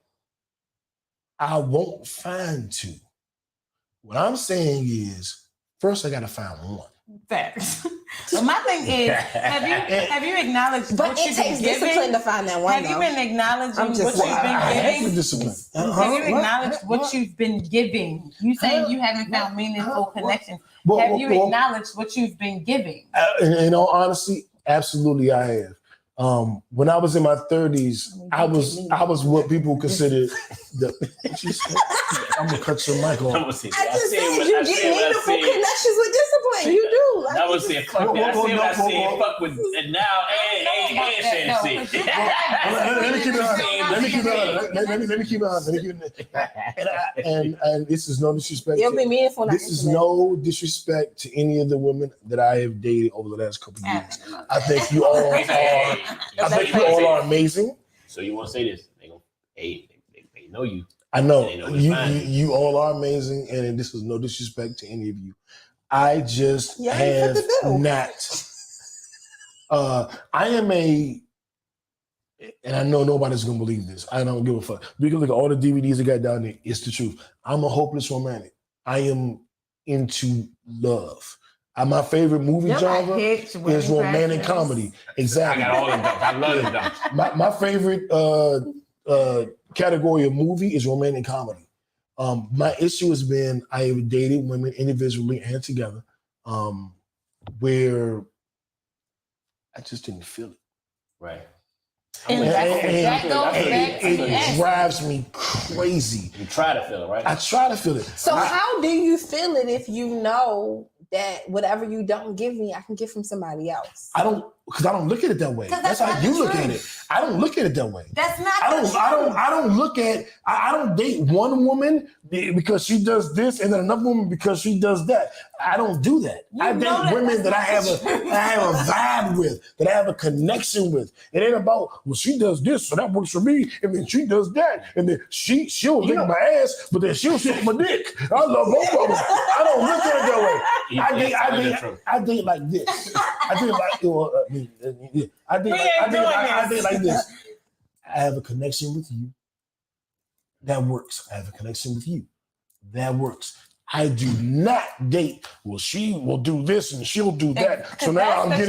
I won't find two. What I'm saying is, first I got to find one.
Facts. But my thing is, have you acknowledged
but
what
it
you've
takes
been
discipline
giving?
to find that one.
Have you been acknowledging what you've been giving? Have you acknowledged what you've been giving? You saying you haven't found meaningful connections. Have you acknowledged what you've been giving?
In all honesty, absolutely I have. When I was in my 30s, I was what people considered I'm gonna cut your mic off.
I just said you get meaningful connections with discipline. You do.
I was saying fuck that. I said what I said fuck with and now and Shannon said.
Let me keep it on. And this is no disrespect.
It'll be meaningful.
This is no disrespect to any of the women that I have dated over the last couple of years. I think you all are. I think you all are amazing.
So you want to say this? They know you.
I know you all are amazing, and this is no disrespect to any of you. I just have not. I am and I know nobody's gonna believe this. I don't give a fuck. We can look at all the DVDs I got down there. It's the truth. I'm a hopeless romantic. I am into love. My favorite movie genre is romantic comedy. Exactly.
I got all of them. I love them.
My favorite category of movie is romantic comedy. My issue has been I have dated women individually and together where I just didn't feel it.
Right.
It drives me crazy.
You try to feel it, right?
I try to feel it.
So how do you feel it if you know that whatever you don't give me, I can get from somebody else?
I don't. Because I don't look at it that way.
'Cause
That's
that's
how
not
you
the
look at
truth.
it. I don't look at it that way.
That's not
I
the truth.
don't date one woman because she does this and then another woman because she does that. I don't do that.
You
I
know
date
that
women that I have
that's not the
I have a vibe with, that I have a connection with. It ain't about, well, she does this, so that works for me, and then she does that, and then she'll lick my ass, but then she'll suck my dick. I love both of them. I don't look at it that way. I date like this. I date like this. I have a connection with you. That works. I have a connection with you. That works. I do not date. Well, she will do this and she'll do that. So now I'm getting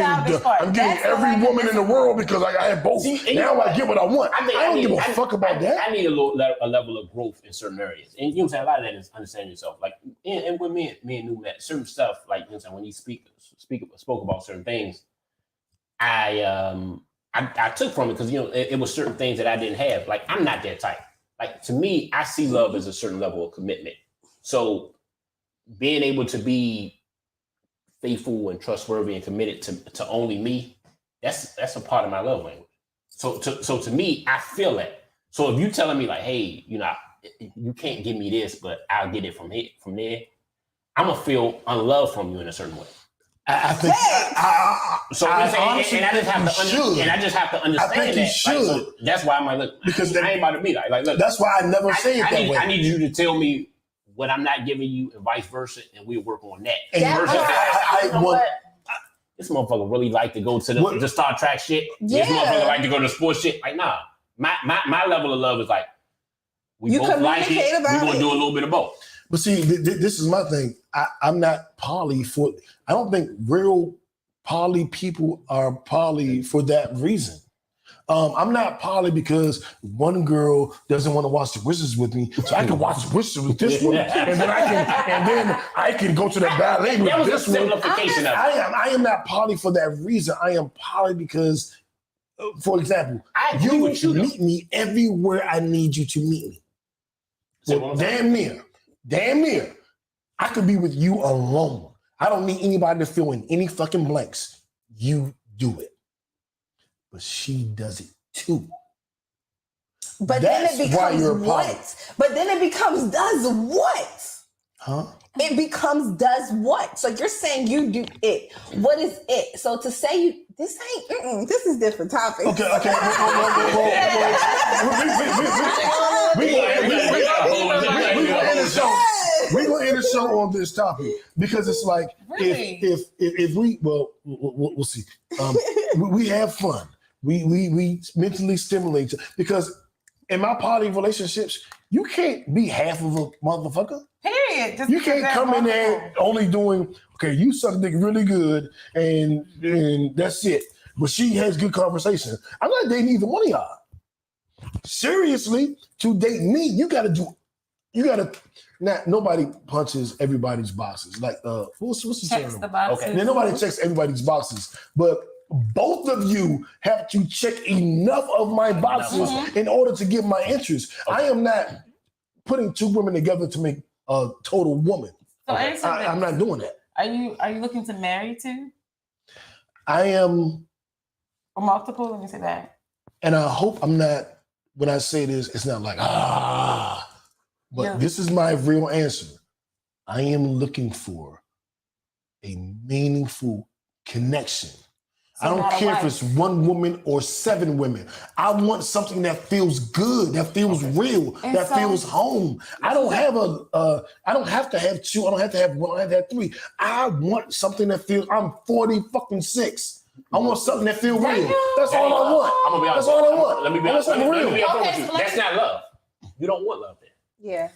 every woman in the world because I have both. Now I get what I want. I don't give a fuck about that.
I need a level of growth in certain areas, and you know what I'm saying. A lot of that is understanding yourself. Like, and when me and New met, certain stuff, like, you know what I'm saying, when you spoke about certain things, I took from it because, you know, it was certain things that I didn't have. Like, I'm not that type. Like, to me, I see love as a certain level of commitment. So being able to be faithful and trustworthy and committed to only me, that's a part of my love language. So to me, I feel that. So if you telling me like, hey, you know, you can't give me this, but I'll get it from there, I'm gonna feel unloved from you in a certain way.
I think I
just have to understand
I think
that.
you should.
Like, so that's why I'm like, look, because I ain't about to be like, look.
That's why I never say it that way.
I need you to tell me what I'm not giving you, and vice versa, and we'll work on that. This motherfucker really like to go to the Star Trek shit.
Yeah.
This motherfucker like to go to sports shit. Like, nah, my level of love is like, we both like it. We're gonna do a little bit of both.
But see, this is my thing. I'm not poly for. I don't think real poly people are poly for that reason. I'm not poly because one girl doesn't want to watch The Wizards with me, so I can watch The Wizards with this one, and then I can go to the ballet with this one. I am not poly for that reason. I am poly because, for example, you meet me everywhere I need you to meet me. Well, damn near. I could be with you alone. I don't need anybody to fill in any fucking blanks. You do it. But she does it too.
But
That's
then it
why
becomes
you're a
what?
poly.
But then it becomes does what?
Huh?
It becomes does what? So you're saying you do it. What is it? So to say you, this ain't, this is different topic.
Okay. We're gonna end the show on this topic because it's like,
really?
if we'll see. We have fun. We mentally stimulate because in my poly relationships, you can't be half of a motherfucker.
Period. Just
you can't come in there only doing, okay, you suck dick really good and that's it. But she has good conversation. I'm not dating either one of y'all. Seriously, to date me, you gotta nobody punches everybody's boxes. Like what's the term?
The boxes.
Okay. Nobody checks everybody's boxes, but both of you have to check enough of my boxes in order to get my interest. Okay. I am not putting two women together to make a total woman.
So
I'm not doing that.
Are you looking to marry too?
I am.
Or multiple? Let me say that.
And I hope I'm not. When I say this, it's not like but this is my real answer. I am looking for a meaningful connection. So I don't care if it's one woman or 7 women. I want something that feels good, that feels real, that feels home. I don't have I don't have to have 2. I don't have to have 1. I don't have to have 3. I want something that feels. I'm 46. I want something that feels real. That's all I want.
I'm gonna be honest.
That's all I want.
Let me be honest. Let me be honest with you. That's not love. You don't want love then.
Yeah.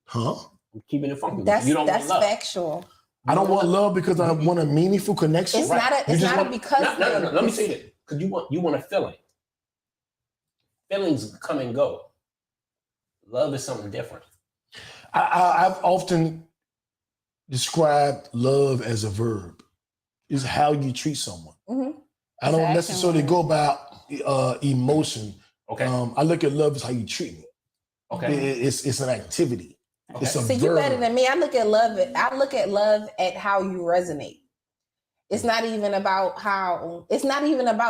Huh?
I'm keeping it funky.
That's
want love.
factual.
I don't want love because I want a meaningful connection.
It's not a because.
No. Let me say that. Because you want a feeling. Feelings come and go. Love is something different.
I've often described love as a verb. It's how you treat someone.
Mm-hmm.
I don't necessarily go about emotion.
Okay.
I look at love as how you treat me.
Okay.
It's an activity. Okay. It's a
So
verb.
you're better than me. I look at love at how you resonate. It's not even about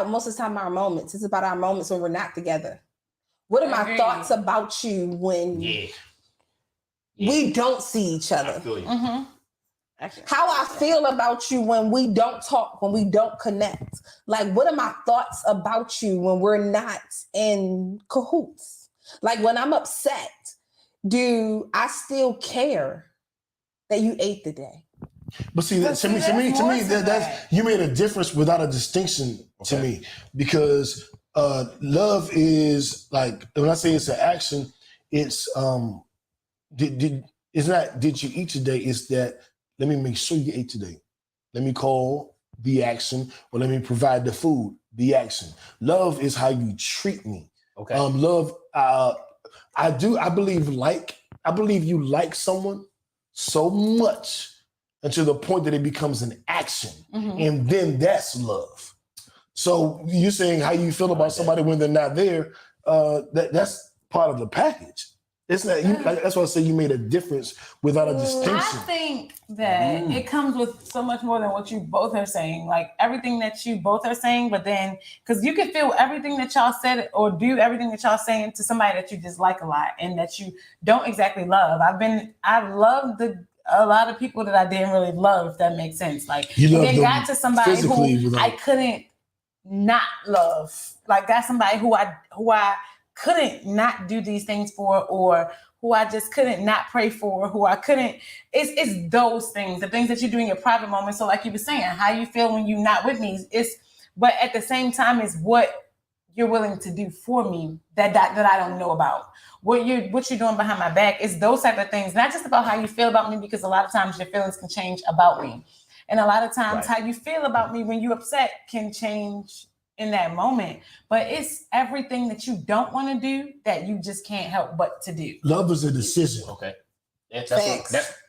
most of the time our moments. It's about our moments when we're not together. What are my thoughts about you when we don't see each other?
I feel you.
Mm-hmm.
How I feel about you when we don't talk, when we don't connect. Like, what are my thoughts about you when we're not in cahoots? Like, when I'm upset, do I still care that you ate today?
But see, to me, that's you made a difference without a distinction to me, because love is like, when I say it's an action, it's it's not did you eat today? It's that let me make sure you ate today. Let me call the action, or let me provide the food, the action. Love is how you treat me.
Okay.
Love, I believe you like someone so much, and to the point that it becomes an action.
Mm-hmm.
And then that's love. So you're saying how you feel about somebody when they're not there, that's part of the package. It's not, that's why I say you made a difference without a distinction.
I think that it comes with so much more than what you both are saying. Like everything that you both are saying, but then, because you can feel everything that y'all said or do everything that y'all saying to somebody that you dislike a lot and that you don't exactly love. I've loved a lot of people that I didn't really love, if that makes sense. Like, and then got to somebody who I couldn't not love. Like, got somebody who I couldn't not do these things for, or who I just couldn't not pray for, who I couldn't. It's those things, the things that you do in your private moments. So, like you were saying, how you feel when you're not with me but at the same time, is what you're willing to do for me that I don't know about. What you're doing behind my back is those type of things, not just about how you feel about me, because a lot of times your feelings can change about me. And a lot of times how you feel about me when you're upset can change in that moment. But it's everything that you don't want to do that you just can't help but to do.
Love is a decision.
Okay. That's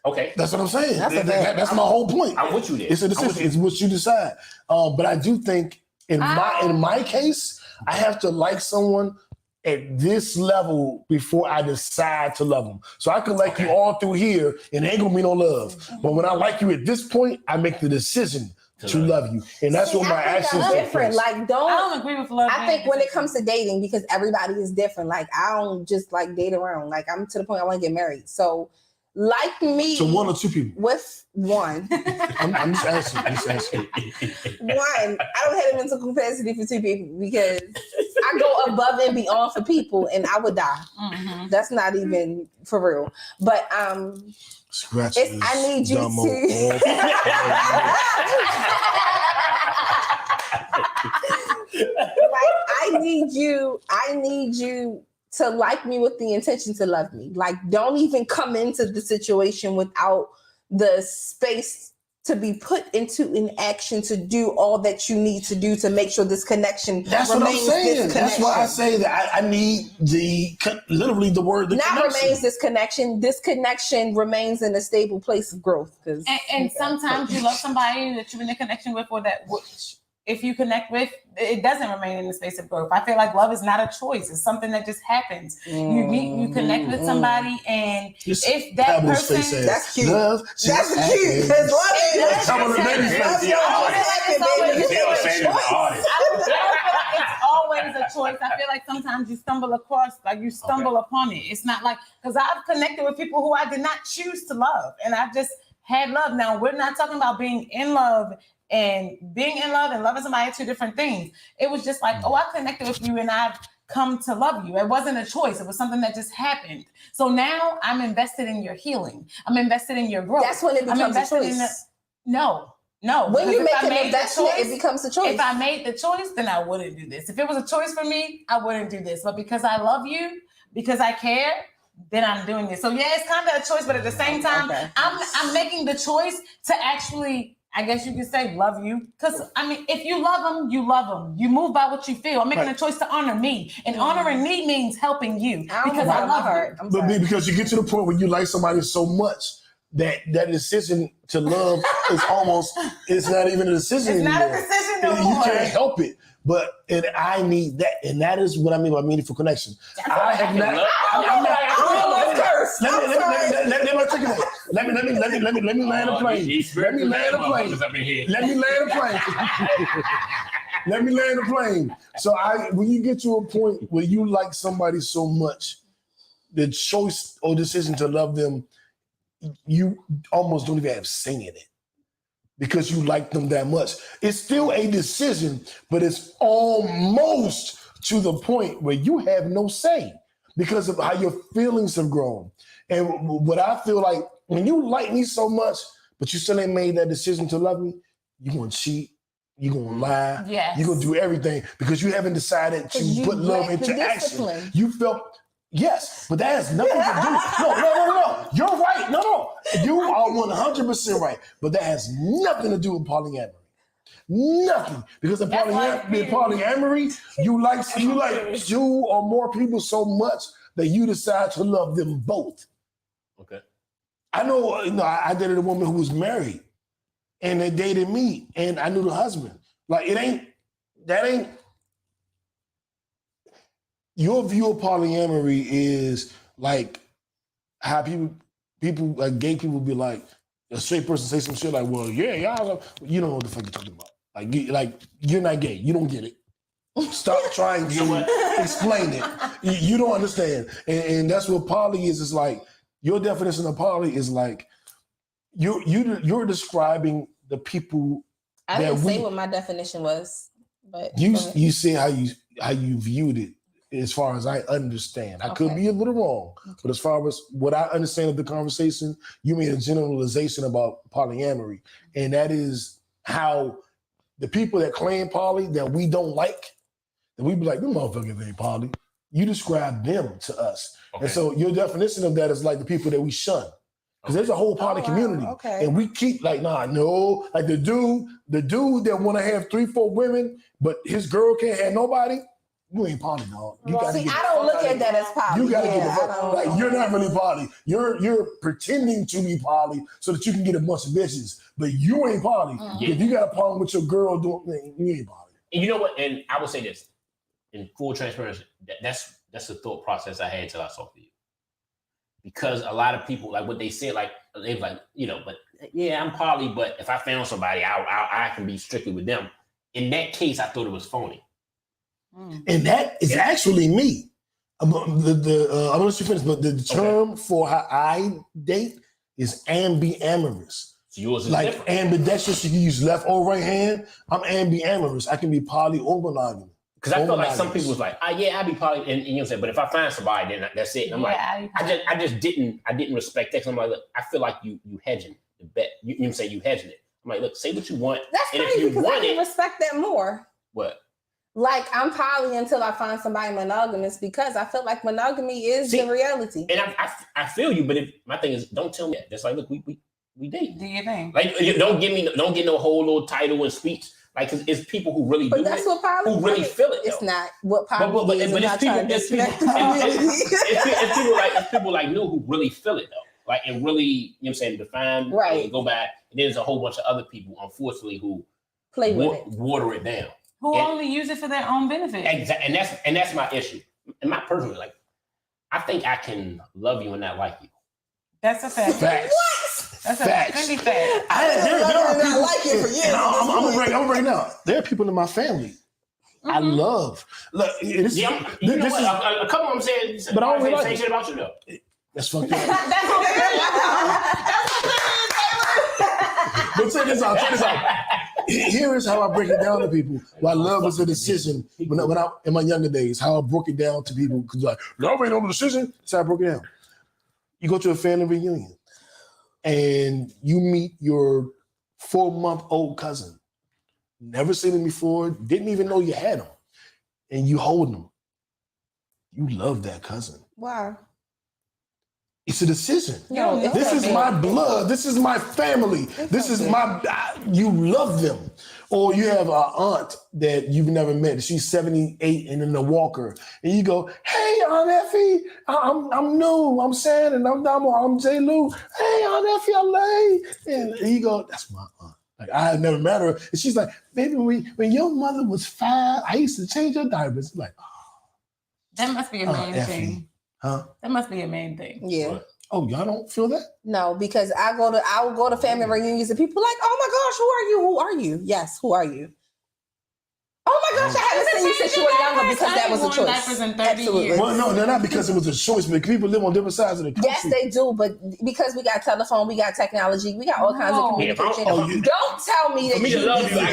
okay.
That's what I'm saying. That's my whole point.
I'm with you there.
It's a decision. It's what you decide. But I do think in my case, I have to like someone at this level before I decide to love them. So I could like you all through here and ain't gonna be no love. But when I like you at this point, I make the decision to love you. And that's what my actions are different.
Like,
I don't agree with love.
I think when it comes to dating, because everybody is different, like I don't just like date around. Like I'm to the point I want to get married. So like me.
So one or two people?
With one.
I'm just asking.
One, I don't have the mental capacity for two people because I go above and beyond for people and I would die. Mm-hmm. That's not even for real. But I need you
Domo
to. Like I need you to like me with the intention to love me. Like, don't even come into the situation without the space to be put into an action to do all that you need to do to make sure this connection
That's what I'm saying. That's why I say that I need literally the word.
Remains this connection. This connection remains in a stable place of growth.
And sometimes you love somebody that you're in a connection with, or that if you connect with, it doesn't remain in the space of growth. I feel like love is not a choice. It's something that just happens. You meet, you connect with somebody, and if that person,
that's cute.
Love,
that's cute.
It's always a choice. I feel like sometimes you stumble upon it. It's not like, because I've connected with people who I did not choose to love, and I've just had love. Now, we're not talking about being in love. And being in love and loving somebody are two different things. It was just like, I connected with you and I've come to love you. It wasn't a choice. It was something that just happened. So now I'm invested in your healing. I'm invested in your growth.
That's when it becomes a choice.
No.
When you make an investment, it becomes a choice.
If I made the choice, then I wouldn't do this. If it was a choice for me, I wouldn't do this. But because I love you, because I care, then I'm doing this. So yeah, it's kind of a choice, but at the same time, I'm making the choice to actually, I guess you could say, love you. Because, I mean, if you love them, you love them. You move by what you feel. I'm making a choice to honor me. And honoring me means helping you because I love her.
But because you get to the point where you like somebody so much that decision to love it's not even a decision anymore.
It's not a decision no more.
You can't help it. And I need that. And that is what I mean by meaningful connection. I have not.
first.
Let me land a plane. Let me land a plane. Let me land a plane. Let me land a plane. So when you get to a point where you like somebody so much, the choice or decision to love them, you almost don't even have saying it because you like them that much. It's still a decision, but it's almost to the point where you have no say because of how your feelings have grown. And what I feel like, when you like me so much, but you still ain't made that decision to love me, you're going to cheat, you're going to lie, you're going to do everything because you haven't decided to put love into action. You felt, yes, but that has nothing to do. No. You're right. No. You are 100% right, but that has nothing to do with polyamory. Nothing, because in polyamory, you like two or more people so much that you decide to love them both.
Okay.
I know. I dated a woman who was married, and they dated me, and I knew the husband. Like that ain't. Your view of polyamory is like how people like gay people be like, a straight person say some shit like, well, yeah, y'all, you don't know what the fuck you're talking about. Like you're not gay. You don't get it. Stop trying to explain it. You don't understand. And that's what poly is. It's like your definition of poly is like you're describing the people.
I didn't say what my definition was, but
you say how you viewed it. As far as I understand, I could be a little wrong, but as far as what I understand of the conversation, you made a generalization about polyamory, and that is how the people that claim poly that we don't like, that we be like, them motherfuckers ain't poly. You describe them to us, and so your definition of that is like the people that we shun, because there's a whole poly community, and we keep like, like the dude that want to have 3-4 women, but his girl can't have nobody. You ain't poly, dog.
I don't look at that as poly.
You gotta get the fuck. Like, you're not really poly. You're pretending to be poly so that you can get a bunch of bitches, but you ain't poly. If you got a problem with your girl doing, you ain't poly.
And you know what? And I would say this in full transparency. That's the thought process I had till I saw you. Because a lot of people, like what they said, like they was like, but yeah, I'm poly, but if I found somebody, I can be strictly with them. In that case, I thought it was phony.
And that is actually me. I'm gonna let you finish, but the term for how I date is ambiamorous.
So yours is
like
different.
Ambidextrous, you can use left or right hand. I'm ambiamorous. I can be poly or monogamy.
Because I feel like some people was like, yeah, I be poly, and you know what I'm saying, but if I find somebody, then that's it. And I'm like, I just didn't respect that. Because I'm like, look, I feel like you hedging the bet. You know what I'm saying? You hedging it. I'm like, look, say what you want.
That's crazy because I can respect that more.
What?
Like, I'm poly until I find somebody monogamous because I feel like monogamy is the reality.
And I feel you, but my thing is, don't tell me that. That's like, look, we date.
Do your thing.
Like, don't get no whole little title and speech. Like, it's people who really do
that's
it,
what poly
who really feel it.
It's not what poly is.
But it's people like New who really feel it though. Like, and really, you know what I'm saying, define,
right?
Go back. And there's a whole bunch of other people, unfortunately, who
play with it,
water it down.
Who only use it for their own benefit.
Exactly, and that's my issue. And my personally, like, I think I can love you and not like you.
That's a fact.
Facts.
That's a really fact.
There are people. Like it for years. I'm gonna break it now. There are people in my family I love. Look, this,
a couple of them saying,
but I don't really
say shit about you though.
That's fucked up. But check this out. Here is how I break it down to people. Why love is a decision. When I in my younger days, how I broke it down to people because like love ain't no decision. That's how I broke it down. You go to a family reunion, and you meet your 4-month-old cousin. Never seen him before. Didn't even know you had him, and you hold him. You love that cousin.
Wow.
It's a decision.
No,
this is my blood. This is my family. This is my. You love them, or you have an aunt that you've never met. She's 78 and in a walker, and you go, "Hey, Aunt Effie, I'm new. I'm Shannon. I'm Domo. I'm J. Lou. Hey, Aunt Effie, I'm late." And you go, "That's my aunt." Like I had never met her, and she's like, "Baby, when your mother was 5, I used to change her diapers." Like,
that must be a main
Effie.
thing.
Huh?
That must be a main thing.
Yeah.
Oh, y'all don't feel that?
No, because I will go to family reunions and people like, oh my gosh, who are you? Who are you? Yes, who are you? Oh my gosh, I haven't seen you since you were younger because that was a choice. Absolutely.
Well, no, not because it was a choice, but people live on different sides of the country.
Yes, they do, but because we got telephone, we got technology, we got all kinds of communication. Don't tell me that
for me to love you, I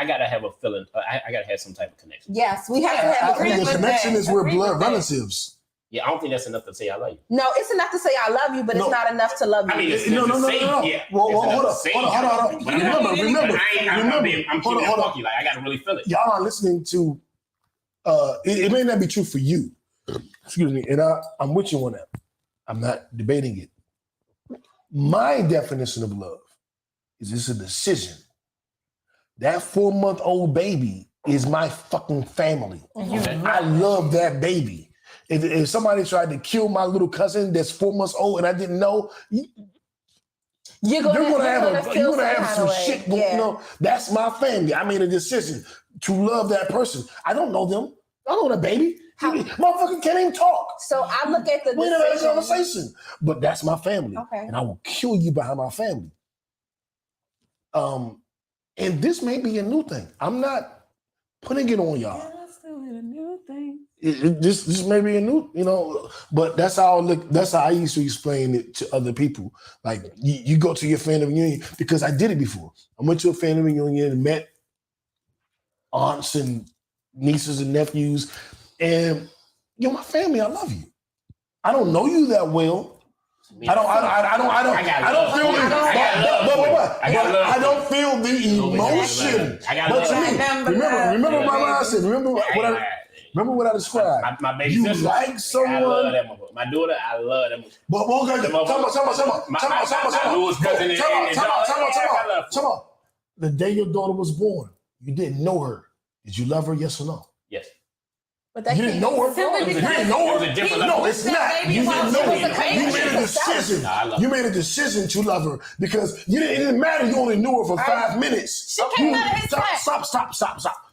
gotta have a feeling. I gotta have some type of connection.
Yes, we have to have a connection.
The connection is we're blood relatives.
Yeah, I don't think that's enough to say I love you.
No, it's enough to say I love you, but it's not enough to love you.
I mean, it's
no.
Yeah.
Well, hold on. Remember.
I'm keeping it funky. Like I gotta really feel it.
Y'all are listening to. It may not be true for you. Excuse me, and I'm with you on that. I'm not debating it. My definition of love is this a decision. That 4-month-old baby is my fucking family. I love that baby. If somebody tried to kill my little cousin that's 4 months old and I didn't know, you're gonna have some shit. Yeah. You know, that's my family. I made a decision to love that person. I don't know them. I don't know the baby. Motherfucker can't even talk.
So I look at the
we never had a conversation. But that's my family.
Okay.
And I will kill you behind my family. And this may be a new thing. I'm not putting it on y'all. This may be a new, but that's how I used to explain it to other people. Like you go to your family reunion, because I did it before. I went to a family reunion and met aunts and nieces and nephews, and my family, I love you. I don't know you that well. I don't feel the emotion. But to me, remember my mindset. Remember what I described.
My baby
you
sister,
like someone.
I love that motherfucker. My daughter, I love that motherfucker.
But come on. The day your daughter was born, you didn't know her. Did you love her? Yes or no?
Yes.
But that
you didn't know her.
It was a different level.
No, it's not. You didn't know her. You made a decision. You made a decision to love her because it didn't matter. You only knew her for 5 minutes.
She came out of his
Stop.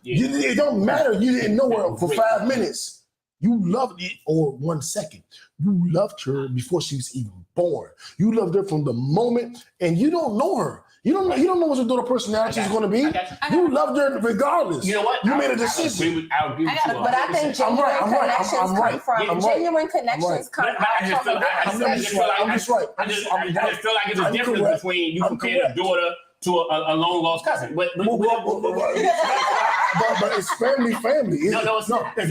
It don't matter. You didn't know her for 5 minutes. You loved it, or 1 second. You loved her before she was even born. You loved her from the moment, and you don't know her. You don't know what your daughter personality is going to be. You loved her regardless.
You know what?
You made a decision.
I agree with you.
But I think genuine connections come from
I just feel like it's a difference between you compare a daughter to a long lost cousin. But
it's family.
No, it's not.
If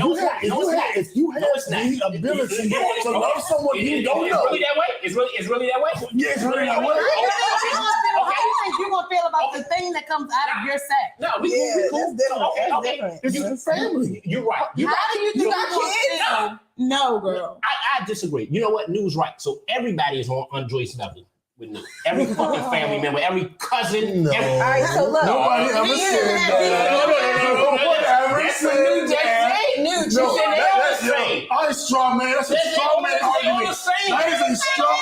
you have the ability to love someone you don't know.
It's really that way? It's really that way?
Yeah, it's really that way.
How do you think you're going to feel about the thing that comes out of your sack?
No,
that's different.
It's family.
You're right.
How do you think you're going to feel? No, girl.
I disagree. You know what? New's right. So everybody is on Joyce level. With me. Every fucking family member, every cousin.
No.
All right, so look.
Nobody ever said that. Nobody ever said that. I'm strong, man. That's a strong man argument. That is a strong.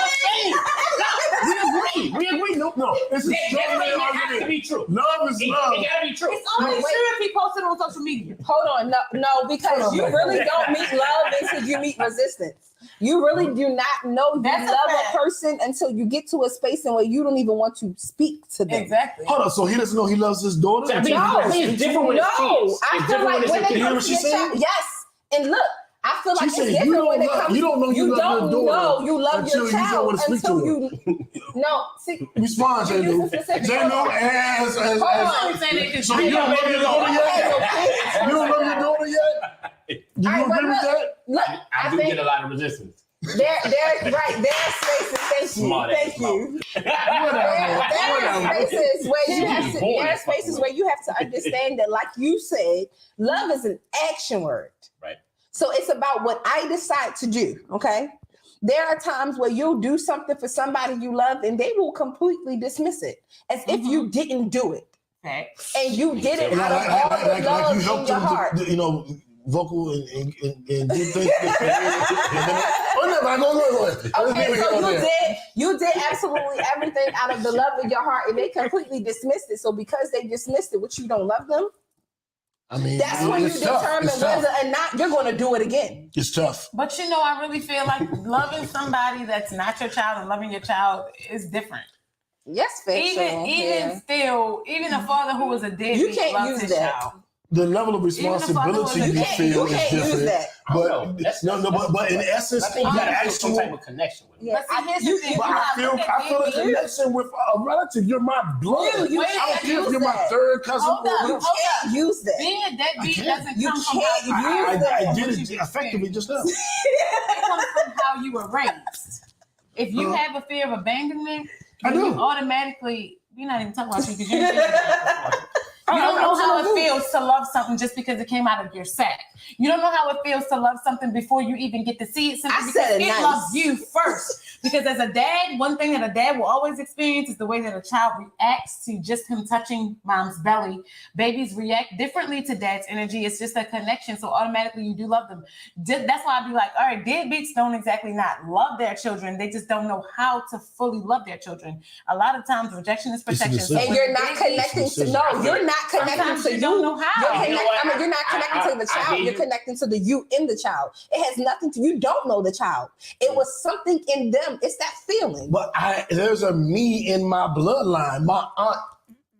We agree. No.
It's a strong man argument.
It has to be true.
Love is love.
It gotta be true.
It's only true if he posted on social media.
Hold on, no, because you really don't meet love until you meet resistance. You really do not know you love a person until you get to a space in where you don't even want to speak to them.
Exactly.
Hold on, so he doesn't know he loves his daughter?
I think it's different when it's kids.
I feel like when it comes to your child, yes. And look, I feel like it's different when it comes.
You don't know you love your daughter.
You love your child until you. No, see.
Respond, J-Lou. J-Lou has. So you don't love your daughter yet? You don't love your daughter yet? Do you agree with that?
Look,
I do get a lot of resistance.
There are spaces. Thank you. There are spaces where you have to understand that, like you said, love is an action word.
Right.
So it's about what I decide to do. Okay. There are times where you'll do something for somebody you love, and they will completely dismiss it as if you didn't do it, and you did it out of all the love in your heart.
Vocal and do things.
You did absolutely everything out of the love of your heart, and they completely dismissed it. So because they dismissed it, which you don't love them,
I mean,
That's when you
it's tough.
determine
It's tough.
whether or not you're going to do it again.
It's tough.
But you know, I really feel like loving somebody that's not your child and loving your child is different.
Yes,
Even a father who was a deadbeat
you can't
loves
use
his
that.
child.
The level of responsibility you feel is different. But in essence,
I think you gotta have some type of connection with them.
But see, here's the thing.
I feel a connection with a relative. You're my blood.
You
I don't
can't
care if
use
you're my
that.
third cousin.
You can't use that.
Being a deadbeat doesn't
You
come from
can't
how you
use that.
I did it effectively just now.
It comes from how you were raised. If you have a fear of abandonment,
I do.
you automatically, we're not even talking about you because you don't know how it feels to love something just because it came out of your sack. You don't know how it feels to love something before you even get to see it. Simply because it loves you first. Because as a dad, one thing that a dad will always experience is the way that a child reacts to just him touching mom's belly. Babies react differently to dad's energy. It's just a connection. So automatically you do love them. That's why I'd be like, all right, deadbeats don't exactly not love their children. They just don't know how to fully love their children. A lot of times rejection is protection. So
and you're not connecting to, you're not connecting to you.
Don't know how.
You're not connecting to the child. You're connecting to the you in the child. It has nothing to, you don't know the child. It was something in them. It's that feeling.
But there's a me in my bloodline. My aunt.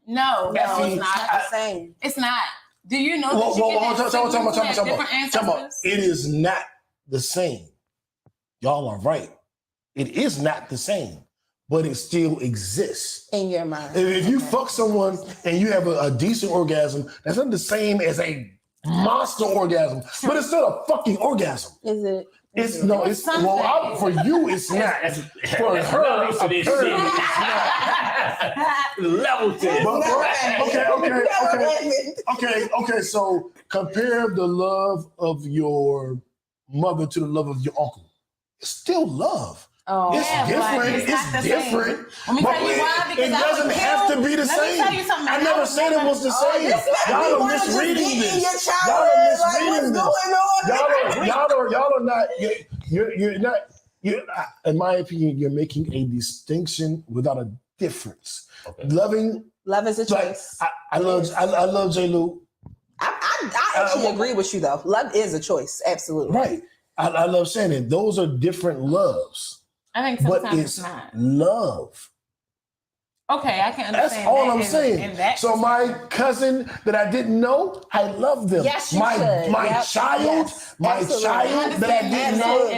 No, it's not
the same.
It's not. Do you know that you get different ancestors?
It is not the same. Y'all are right. It is not the same, but it still exists.
In your mind.
If you fuck someone and you have a decent orgasm, that's not the same as a monster orgasm, but it's still a fucking orgasm.
Is it?
For you, it's not. For her,
level to it.
Okay. So compare the love of your mother to the love of your uncle. It's still love.
Oh,
it's different. It's different.
Let me tell you why. Because
it doesn't have to be the same.
Let me tell you something.
I never said it was the same. Y'all are misreading this. Y'all are not. You're not. In my opinion, you're making a distinction without a difference. Okay.
Love is a choice.
I love J. Lou.
I actually agree with you though. Love is a choice. Absolutely.
Right. I love Shannon. Those are different loves.
I think sometimes it's not.
Love.
Okay, I can understand.
That's all I'm saying. So my cousin that I didn't know, I love them.
Yes, you
my
should.
child that I didn't know.
I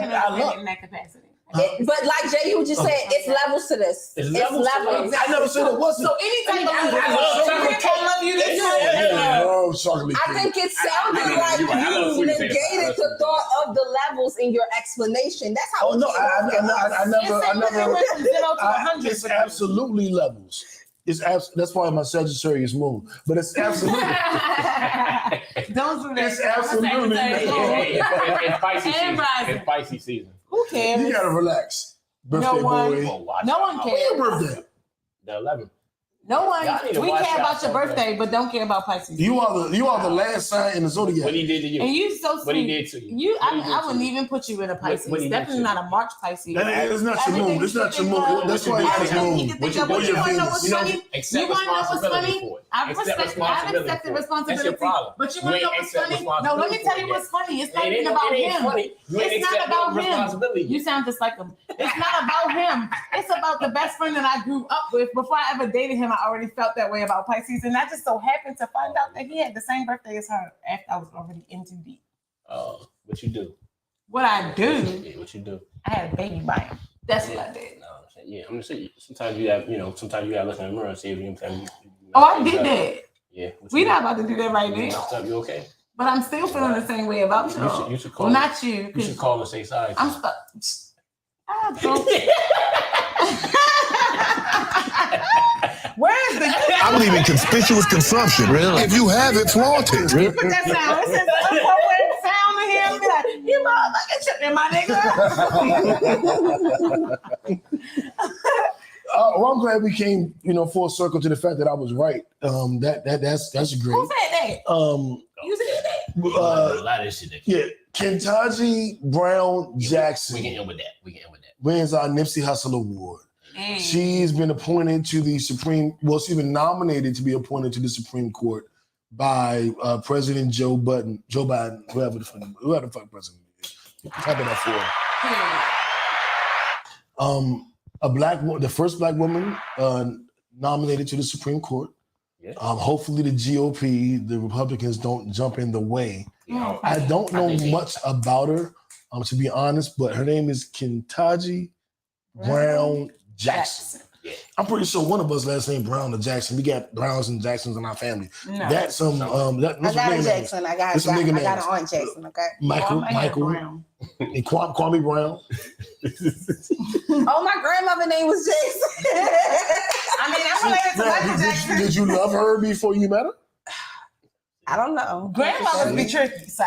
can understand in that capacity.
But like Jay, you just said, it's levels to this. It's levels.
I never said it wasn't.
So anytime I love you this
I think it sounded like you negated the thought of the levels in your explanation. That's how.
Oh no, I never.
Went from 0 to 100.
It's absolutely levels. That's why my Sagittarius moon, but it's absolutely.
Don't do that.
It's absolutely.
It's Pisces season.
Who cares?
You gotta relax. Birthday boy.
No one cares.
When's your birthday?
The 11th.
No one. We care about your birthday, but don't care about Pisces.
You are the last sign in the zodiac.
What he did to you?
And you so sweet.
What he did to you?
I wouldn't even put you in a Pisces. Definitely not a March Pisces.
It's not your moon. It's not your moon. That's why it's your moon.
You want to know what's funny?
You want to know what's funny?
I've accepted responsibility. But you want to know what's funny? No, let me tell you what's funny. It's not even about him. It's not about him. You sound just like him. It's not about him. It's about the best friend that I grew up with. Before I ever dated him, I already felt that way about Pisces. And I just so happened to find out that he had the same birthday as her after I was already in too deep.
Oh, what you do?
What I do?
Yeah, what you do?
I had a baby by him. That's what I did.
No, I'm just saying. Sometimes you have, sometimes you got to look in the mirror and see if you can.
I did that.
Yeah.
We're not about to do that right now.
You okay?
But I'm still feeling the same way about you.
You should call.
Well, not you.
You should call and say sorry.
I'm stuck. I don't. Where's the?
I'm leaving conspicuous consumption. Really? If you have it, flaunt it.
Really? Put that sound. It's an appropriate sound in here. I'll be like, you motherfucking shit in my nigga.
Well, I'm glad we came, full circle to the fact that I was right. That's great.
Who said that? You said that.
A lot of shit.
Yeah, Kentaji Brown Jackson.
We can end with that.
Wins our Nipsey Hussle Award.
Hey.
She's been appointed to the she's been nominated to be appointed to the Supreme Court by President Joe Biden, whoever the fuck president is. Type it up for him. The first black woman nominated to the Supreme Court.
Yeah.
Hopefully the GOP, the Republicans, don't jump in the way.
Yeah.
I don't know much about her, to be honest, but her name is Ketanji Brown Jackson.
Yeah.
I'm pretty sure one of us last name Brown or Jackson. We got Browns and Jacksons in our family.
No.
That's some.
I got a Jackson. I got an Aunt Jackson. Okay.
Michael,
Brown.
and Kwame Brown.
Oh, my grandmother name was Jackson.
I mean, I'm related to Michael Jackson.
Did you love her before you met her?
I don't know.
Grandmothers be tricky, say.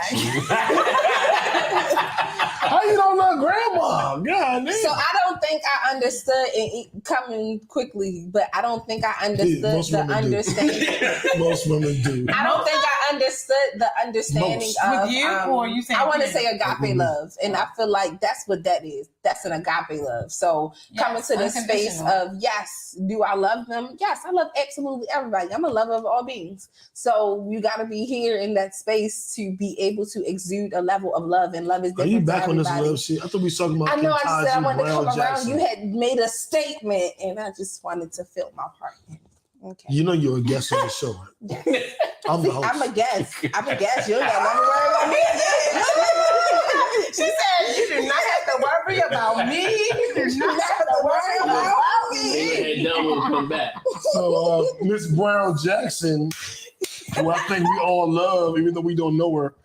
How you don't love grandma? God damn.
So I don't think I understood it coming quickly, but I don't think I understood the understanding.
Most women do.
I don't think I understood the understanding of
With you, or you saying
I want to say
Mm-hmm.
agape love, and I feel like that's what that is. That's an agape love. So coming to the space of yes, do I love them? Yes, I love absolutely everybody. I'm a lover of all beings. So you got to be here in that space to be able to exude a level of love, and love is different.
Are you back
for
on this
everybody.
love shit? I thought we was talking about.
I know. I just said I wanted to come around.
Jackson.
You had made a statement, and I just wanted to fill my part. Okay.
You know you're a guest on the show. Right? I'm the host.
I'm a guest. You don't got nothing to worry about me. She said you do not have to worry about me. You do not have to worry about me.
And Domo come back.
So Miss Brown Jackson, who I think we all love, even though we don't know her.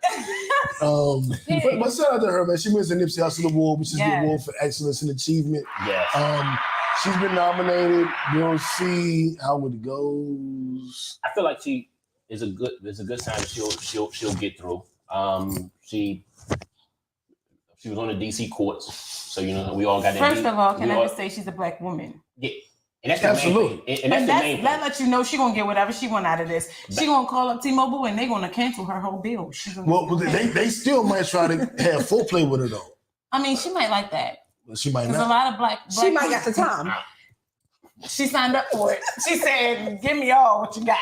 But shout out to her, man. She wins the Nipsey Hussle Award, which is the award for excellence and achievement.
Yes.
She's been nominated. We'll see how it goes.
I feel like she is a good sign that she'll get through. She was on the DC courts, so we all got that.
First of all, can I just say she's a black woman?
Yeah. And that's
absolutely,
the main thing. And that's the main thing.
That lets you know she gonna get whatever she want out of this. She gonna call up T-Mobile and they gonna cancel her whole bill.
They still might try to have Foreplay with her though.
I mean, she might like that.
She might not.
There's a lot of black
She might got the time.
She signed up for it. She said, "Give me all what you got,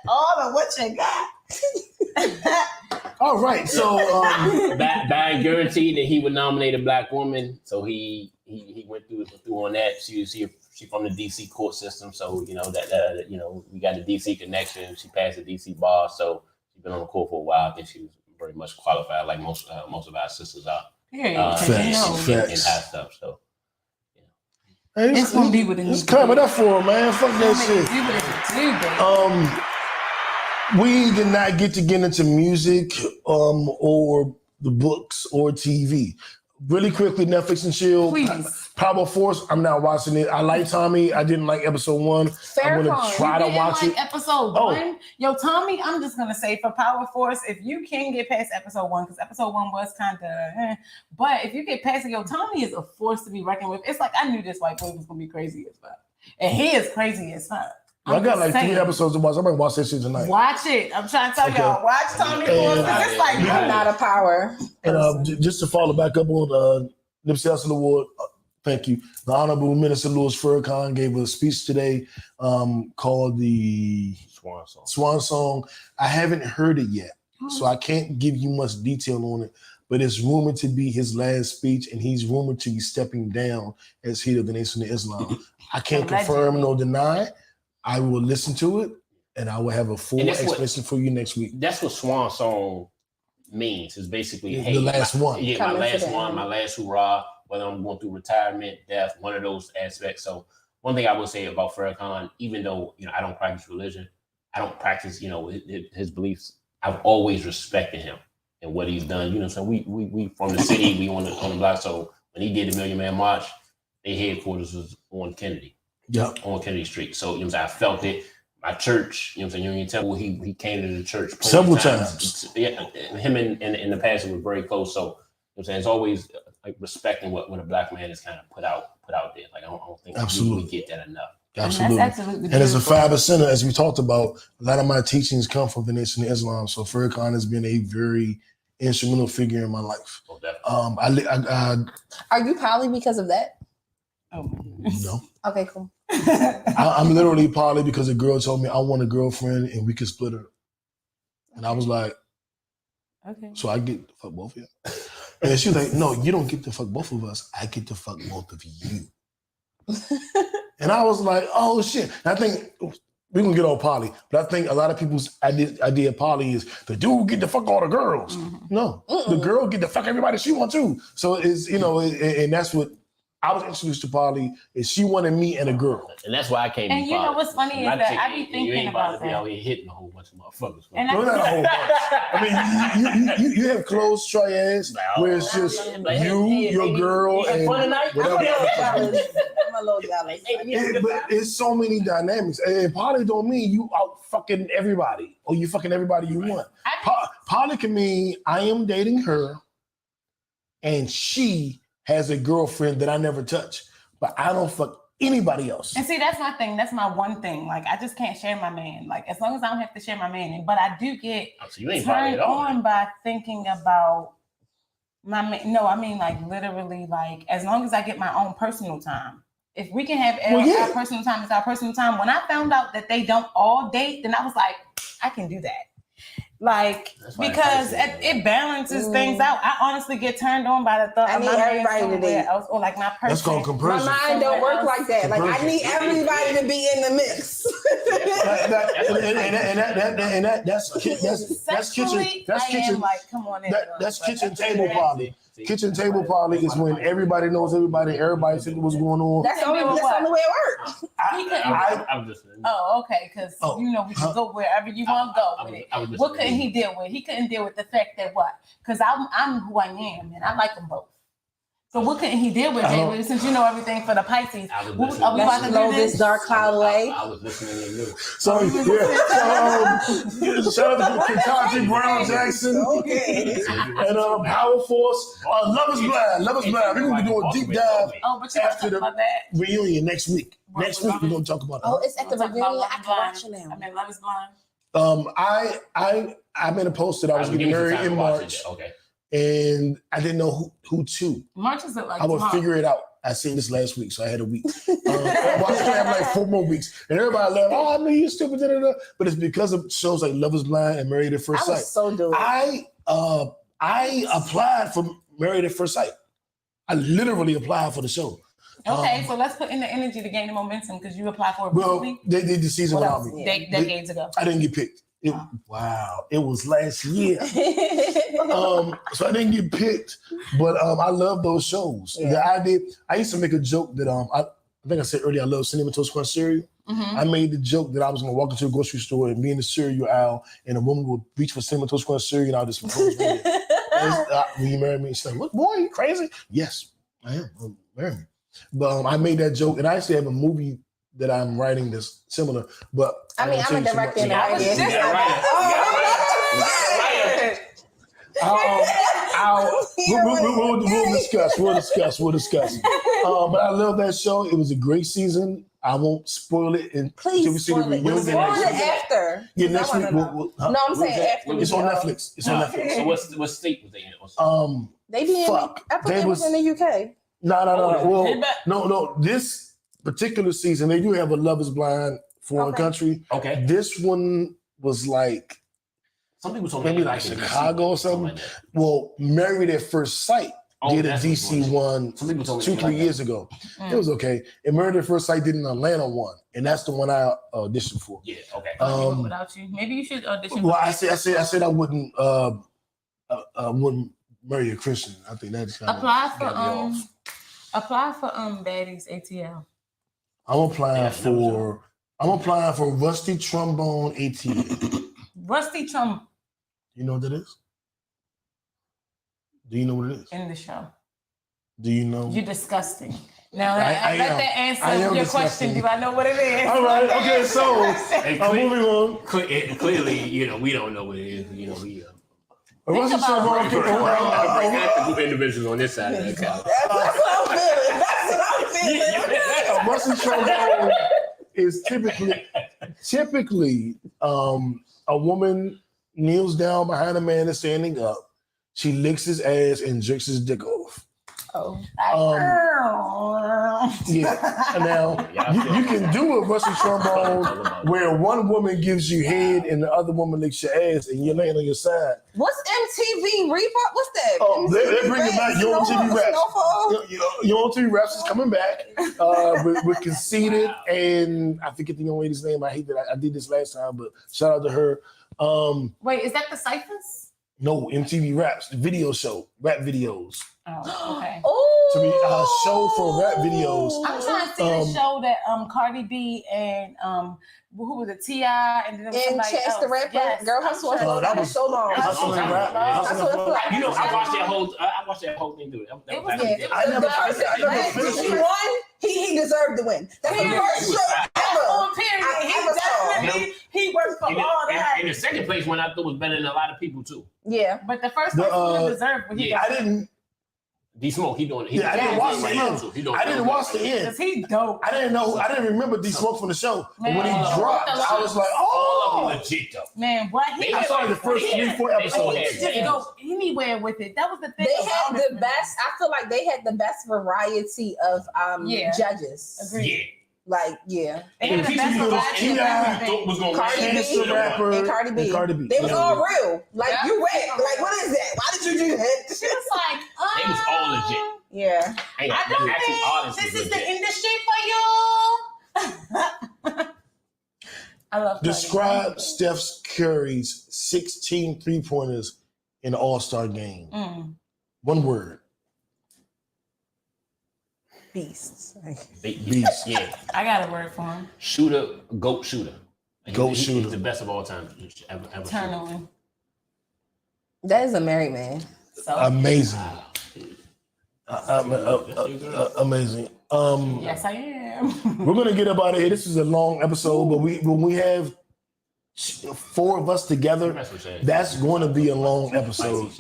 all of what you got."
All right, so
Biden guaranteed that he would nominate a black woman, so he went through on that. She from the DC court system, so we got the DC connection. She passed the DC bar, so she's been on the court for a while. I think she was very much qualified, like most of our sisters are.
Facts.
And high stuff. So
hey,
it's gonna be what it
needs. It's coming up for her, man. Fuck that shit. We did not get into music, or the books or TV. Really quickly, Netflix and chill.
Please.
Power Force. I'm not watching it. I like Tommy. I didn't like episode 1. I'm gonna try to watch it.
Episode 1. Yo, Tommy, I'm just gonna say for Power Force, if you can get past episode 1, because episode 1 was kind of, but if you get past it, yo, Tommy is a force to be reckoned with. It's like I knew this white boy was gonna be crazy as fuck, and he is crazy as fuck.
I got like 3 episodes to watch. I'm gonna watch that shit tonight.
Watch it. I'm trying to tell y'all. Watch Tommy Force. It's like
I'm not a power.
And just to follow back up on Nipsey Hussle Award, thank you. The Honorable Minister Louis Farrakhan gave a speech today called the Swan Song. I haven't heard it yet, so I can't give you much detail on it. But it's rumored to be his last speech, and he's rumored to be stepping down as head of the Nation of Islam. I can't confirm nor deny. I will listen to it, and I will have a full explanation for you next week.
That's what Swan Song means. It's basically
the last one.
Yeah, my last one, my last hurrah. Whether I'm going through retirement, death, one of those aspects. So one thing I will say about Farrakhan, even though I don't practice religion, I don't practice his beliefs. I've always respected him and what he's done. So we from the city, we on the block. So when he did the Million Man March, their headquarters was on Kennedy.
Yeah,
on Kennedy Street. So I felt it. My church, Union Temple, he came to the church
several times.
Yeah, him in the past it was very close. So it's always like respecting what a black man is kind of put out there. Like I don't think we get that enough.
Absolutely. And as a fiber center, as we talked about, a lot of my teachings come from the Nation of Islam. So Farrakhan has been a very instrumental figure in my life.
Oh, definitely.
Are you poly because of that?
Oh,
no.
Okay, cool.
I'm literally poly because a girl told me I want a girlfriend and we could split her. And I was like,
Okay.
so I get to fuck both of you. And she was like, no, you don't get to fuck both of us. I get to fuck both of you. And I was like, oh shit. And I think we're gonna get on poly, but I think a lot of people's idea of poly is the dude get to fuck all the girls. No, the girl get to fuck everybody she wants to. So it's, and that's what I was introduced to poly, is she wanted me and a girl.
And that's why I can't
And
be
you know
poly.
what's funny is
My
that
chick,
I be
you
thinking
ain't about
about
to be out
that.
here hitting a whole bunch of motherfuckers.
And
No, not a whole bunch. I mean, you have close triads where it's just you, your girl, and whatever.
I'm a little jealous.
But it's so many dynamics. And poly don't mean you out fucking everybody or you fucking everybody you want. Poly can mean I am dating her and she has a girlfriend that I never touch, but I don't fuck anybody else.
And see, that's my thing. That's my one thing. Like, I just can't share my man. Like, as long as I don't have to share my man. But I do get
So you ain't poly
turned
at all.
on by thinking about my man. No, I mean, like, literally, like, as long as I get my own personal time. If we can have our personal time, it's our personal time. When I found out that they don't all date, then I was like, I can do that. Like, because it balances things out. I honestly get turned on by the thought
I
of
need
my man
everybody to
somewhere
date.
else, or like my person.
That's called compression.
My mind don't work like that. Like, I need everybody to be in the mix.
That's kitchen. That's kitchen.
Like, come on in.
That's kitchen table poly. Kitchen table poly is when everybody knows everybody. Everybody sees what's going on.
That's the only way it works.
I'm just.
Oh, okay, because we can go wherever you want to go with it. What couldn't he deal with? He couldn't deal with the fact that what? Because I'm who I am, and I like them both. So what couldn't he deal with, Jay? Since you know everything for the Pisces, are we about to
blow
do
this dark cloud away?
I was listening to you.
So shout out to Kentucky Brown Jackson and Power Force. Love is Blind. Love is Blind. We're gonna be doing a deep dive after the reunion next week. Next week we're gonna talk about that.
Oh, it's at the reunion. I can watch it now.
I mean, Love is Blind.
I made a post that I was getting married in March.
Okay.
And I didn't know who to.
March is like
I would figure it out. I seen this last week, so I had a week. Well, I have like 4 more weeks. And everybody laughed, oh, I knew you stupid. Da, da, da. But it's because of shows like Love is Blind and Married at First Sight.
I was so dope.
I applied for Married at First Sight. I literally applied for the show.
Okay, so let's put in the energy to gain the momentum because you applied for it
Well,
recently.
they did the season without me.
Decades ago.
I didn't get picked. Wow, it was last year. So I didn't get picked, but I love those shows. Yeah. I used to make a joke that I think I said earlier I love Cinnamon Toast Crunch cereal. Mm-hmm. I made the joke that I was gonna walk into a grocery store and be in the cereal aisle, and a woman would reach for Cinnamon Toast Crunch cereal, and I'll just propose with it. Will you marry me? She's like, "What, boy? Are you crazy?" Yes, I am. Marry me. But I made that joke, and I actually have a movie that I'm writing that's similar. But
I'm a director and a
We'll discuss. But I love that show. It was a great season. I won't spoil it until we see the reunion.
Spoil it after.
Yeah, next week.
No, I'm saying after.
It's on Netflix. It's on Netflix.
So what state was they in?
They be in. I thought they was in the UK.
No. Well, no. This particular season, they do have a Love is Blind foreign country. Okay. This one was like
some people told
maybe like Chicago or something. Well, Married at First Sight did a DC one 2-3 years ago. It was okay. And Married at First Sight did an Atlanta one, and that's the one I auditioned for.
Yeah, okay.
Without you, maybe you should audition.
Well, I said I wouldn't marry a Christian. I think that's kind of
apply for Baddies ATL.
I'm applying for Rusty Trombone ATL.
Rusty Trombone.
You know what that is? Do you know what it is?
In the show.
Do you know?
You're disgusting. Now, let that answer your question. Do I know what it is?
All right. Okay. So, moving on.
Clearly, we don't know what it is. We.
Rusty
Trombone. Individuals on this side of the couch.
That's what I'm feeling.
Rusty Trombone is typically a woman kneels down behind a man that's standing up. She licks his ass and jerks his dick off.
Oh.
Yeah. And now you can do a Russian trombone where one woman gives you head and the other woman licks your ass and you're laying on your side.
What's MTV Reaper? What's that?
Oh, they're bringing back Your MTV Raps.
Snowfall?
Your MTV Raps is coming back with Conceited and I forget the young lady's name. I hate that I did this last time, but shout out to her.
Wait, is that the Cyphers?
No, MTV Raps, the video show, rap videos.
Oh, okay.
To be a show for rap videos.
I'm trying to see the show that Cardi B and who was it, T.I. and then
Chance the Rapper,
yes,
Girl Hustle.
That was
so long.
Hustle and Rap.
You know, I watched that whole thing.
I never finished
He
it.
won. He deserved to win. That's the first show ever.
Oh, period. He worked for all that.
And the second place one I thought was better than a lot of people too.
Yeah.
But the first place was deserved.
I didn't.
D Smoke, he doing it.
I didn't watch the end. I didn't watch the end.
Cause he dope.
I didn't remember D Smoke from the show. But when he dropped, I was like,
all of them legit though.
Man, what
I saw the first 3-4 episodes.
He could just go anywhere with it. That was the thing.
They had the best. I feel like they had the best variety of judges.
Agreed.
Yeah.
Like, yeah.
They had the best variety of everything.
Cardi B. They was all real. Like, you wet. Like, what is that? Why did you do that?
She was like,
they was all legit.
Yeah.
I don't think this is the industry for you. I love
Describe Steph Curry's 16 3-pointers in the All-Star game. One word.
Beasts.
Beast.
Yeah.
I got a word for him.
Shooter, GOAT shooter.
Shooter.
He's the best of all time. Ever
Eternally.
That is a married man.
So
Amazing. Amazing.
yes, I am.
We're gonna get up out of here. This is a long episode, but when we have 4 of us together, that's going to be a long episode.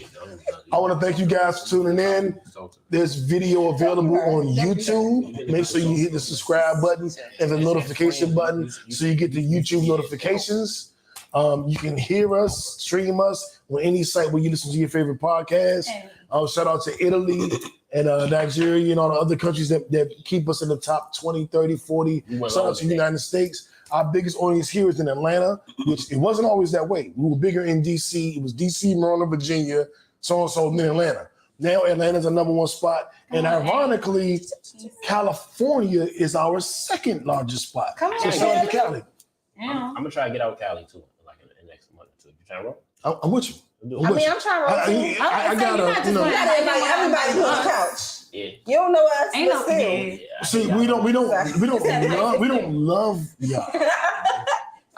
I want to thank you guys for tuning in. There's video available on YouTube. Make sure you hit the subscribe button and the notification button so you get the YouTube notifications. You can hear us, stream us on any site where you listen to your favorite podcast. Shout out to Italy and Nigeria and all the other countries that keep us in the top 20, 30, 40. Shout out to the United States. Our biggest audience here is in Atlanta, which it wasn't always that way. We were bigger in D.C. It was D.C., Maryland, Virginia, so then Atlanta. Now Atlanta's a number 1 spot. And ironically, California is our 2nd largest spot. So shout out to Cali.
Yeah.
I'm going to try to get out of Cali too, like in the next month or 2. You trying to roll?
I'm with you.
I'm trying to roll too.
I gotta,
You gotta invite everybody to the couch.
Yeah.
You don't know us,
Ain't
but still.
See, we don't love y'all.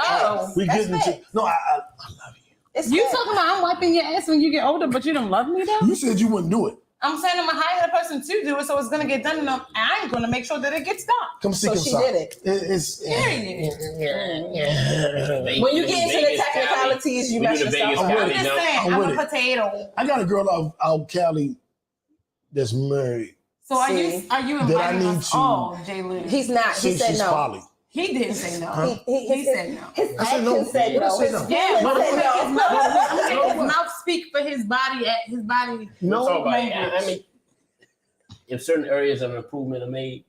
Oh,
We get into no. I love you.
You talking about I'm wiping your ass when you get older, but you don't love me though?
You said you wouldn't do it.
I'm saying I'm gonna hire the person to do it, so it's gonna get done. And I'm gonna make sure that it gets done.
Come see,
So
come
she
stop.
did it.
It's
When you get into the technicalities, you mess yourself
I'm
up.
with
I'm
it.
just saying,
I'm
I'm
with
a
it.
potato.
I got a girl out Cali that's married.
So are
See,
you
that I
inviting
need
us
to-
all, Jay Lou?
He's not. He said
She's
no.
poly.
He didn't say no.
He
said no.
His
I said no.
actions said
What I
no.
say
His
no?
Yeah,
feelings said no.
his mouth speak for his body. His body.
No,
Talk about it. I mean, if certain areas of improvement are made,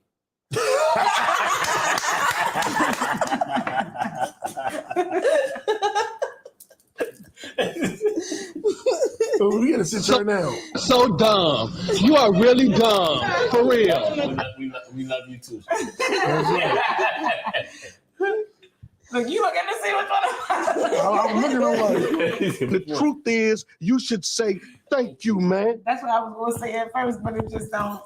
we gotta sit right now.
So dumb. You are really dumb. For real.
we love you too.
Look, you looking to see what's going on.
I'm looking on the truth is, you should say thank you, man.
That's what I was going to say at first, but it just don't.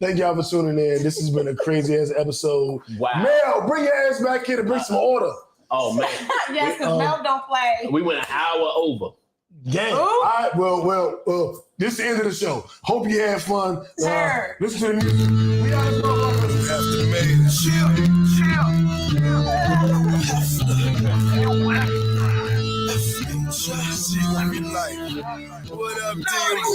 Thank y'all for tuning in. This has been a crazy ass episode.
Wow.
Mel, bring your ass back here to bring some order.
Oh man.
Yes, because Mel don't play.
We went an hour over.
Gang. All right, well, this is the end of the show. Hope you had fun.
Sure.
Listen to the music. We out of
What up, DMV?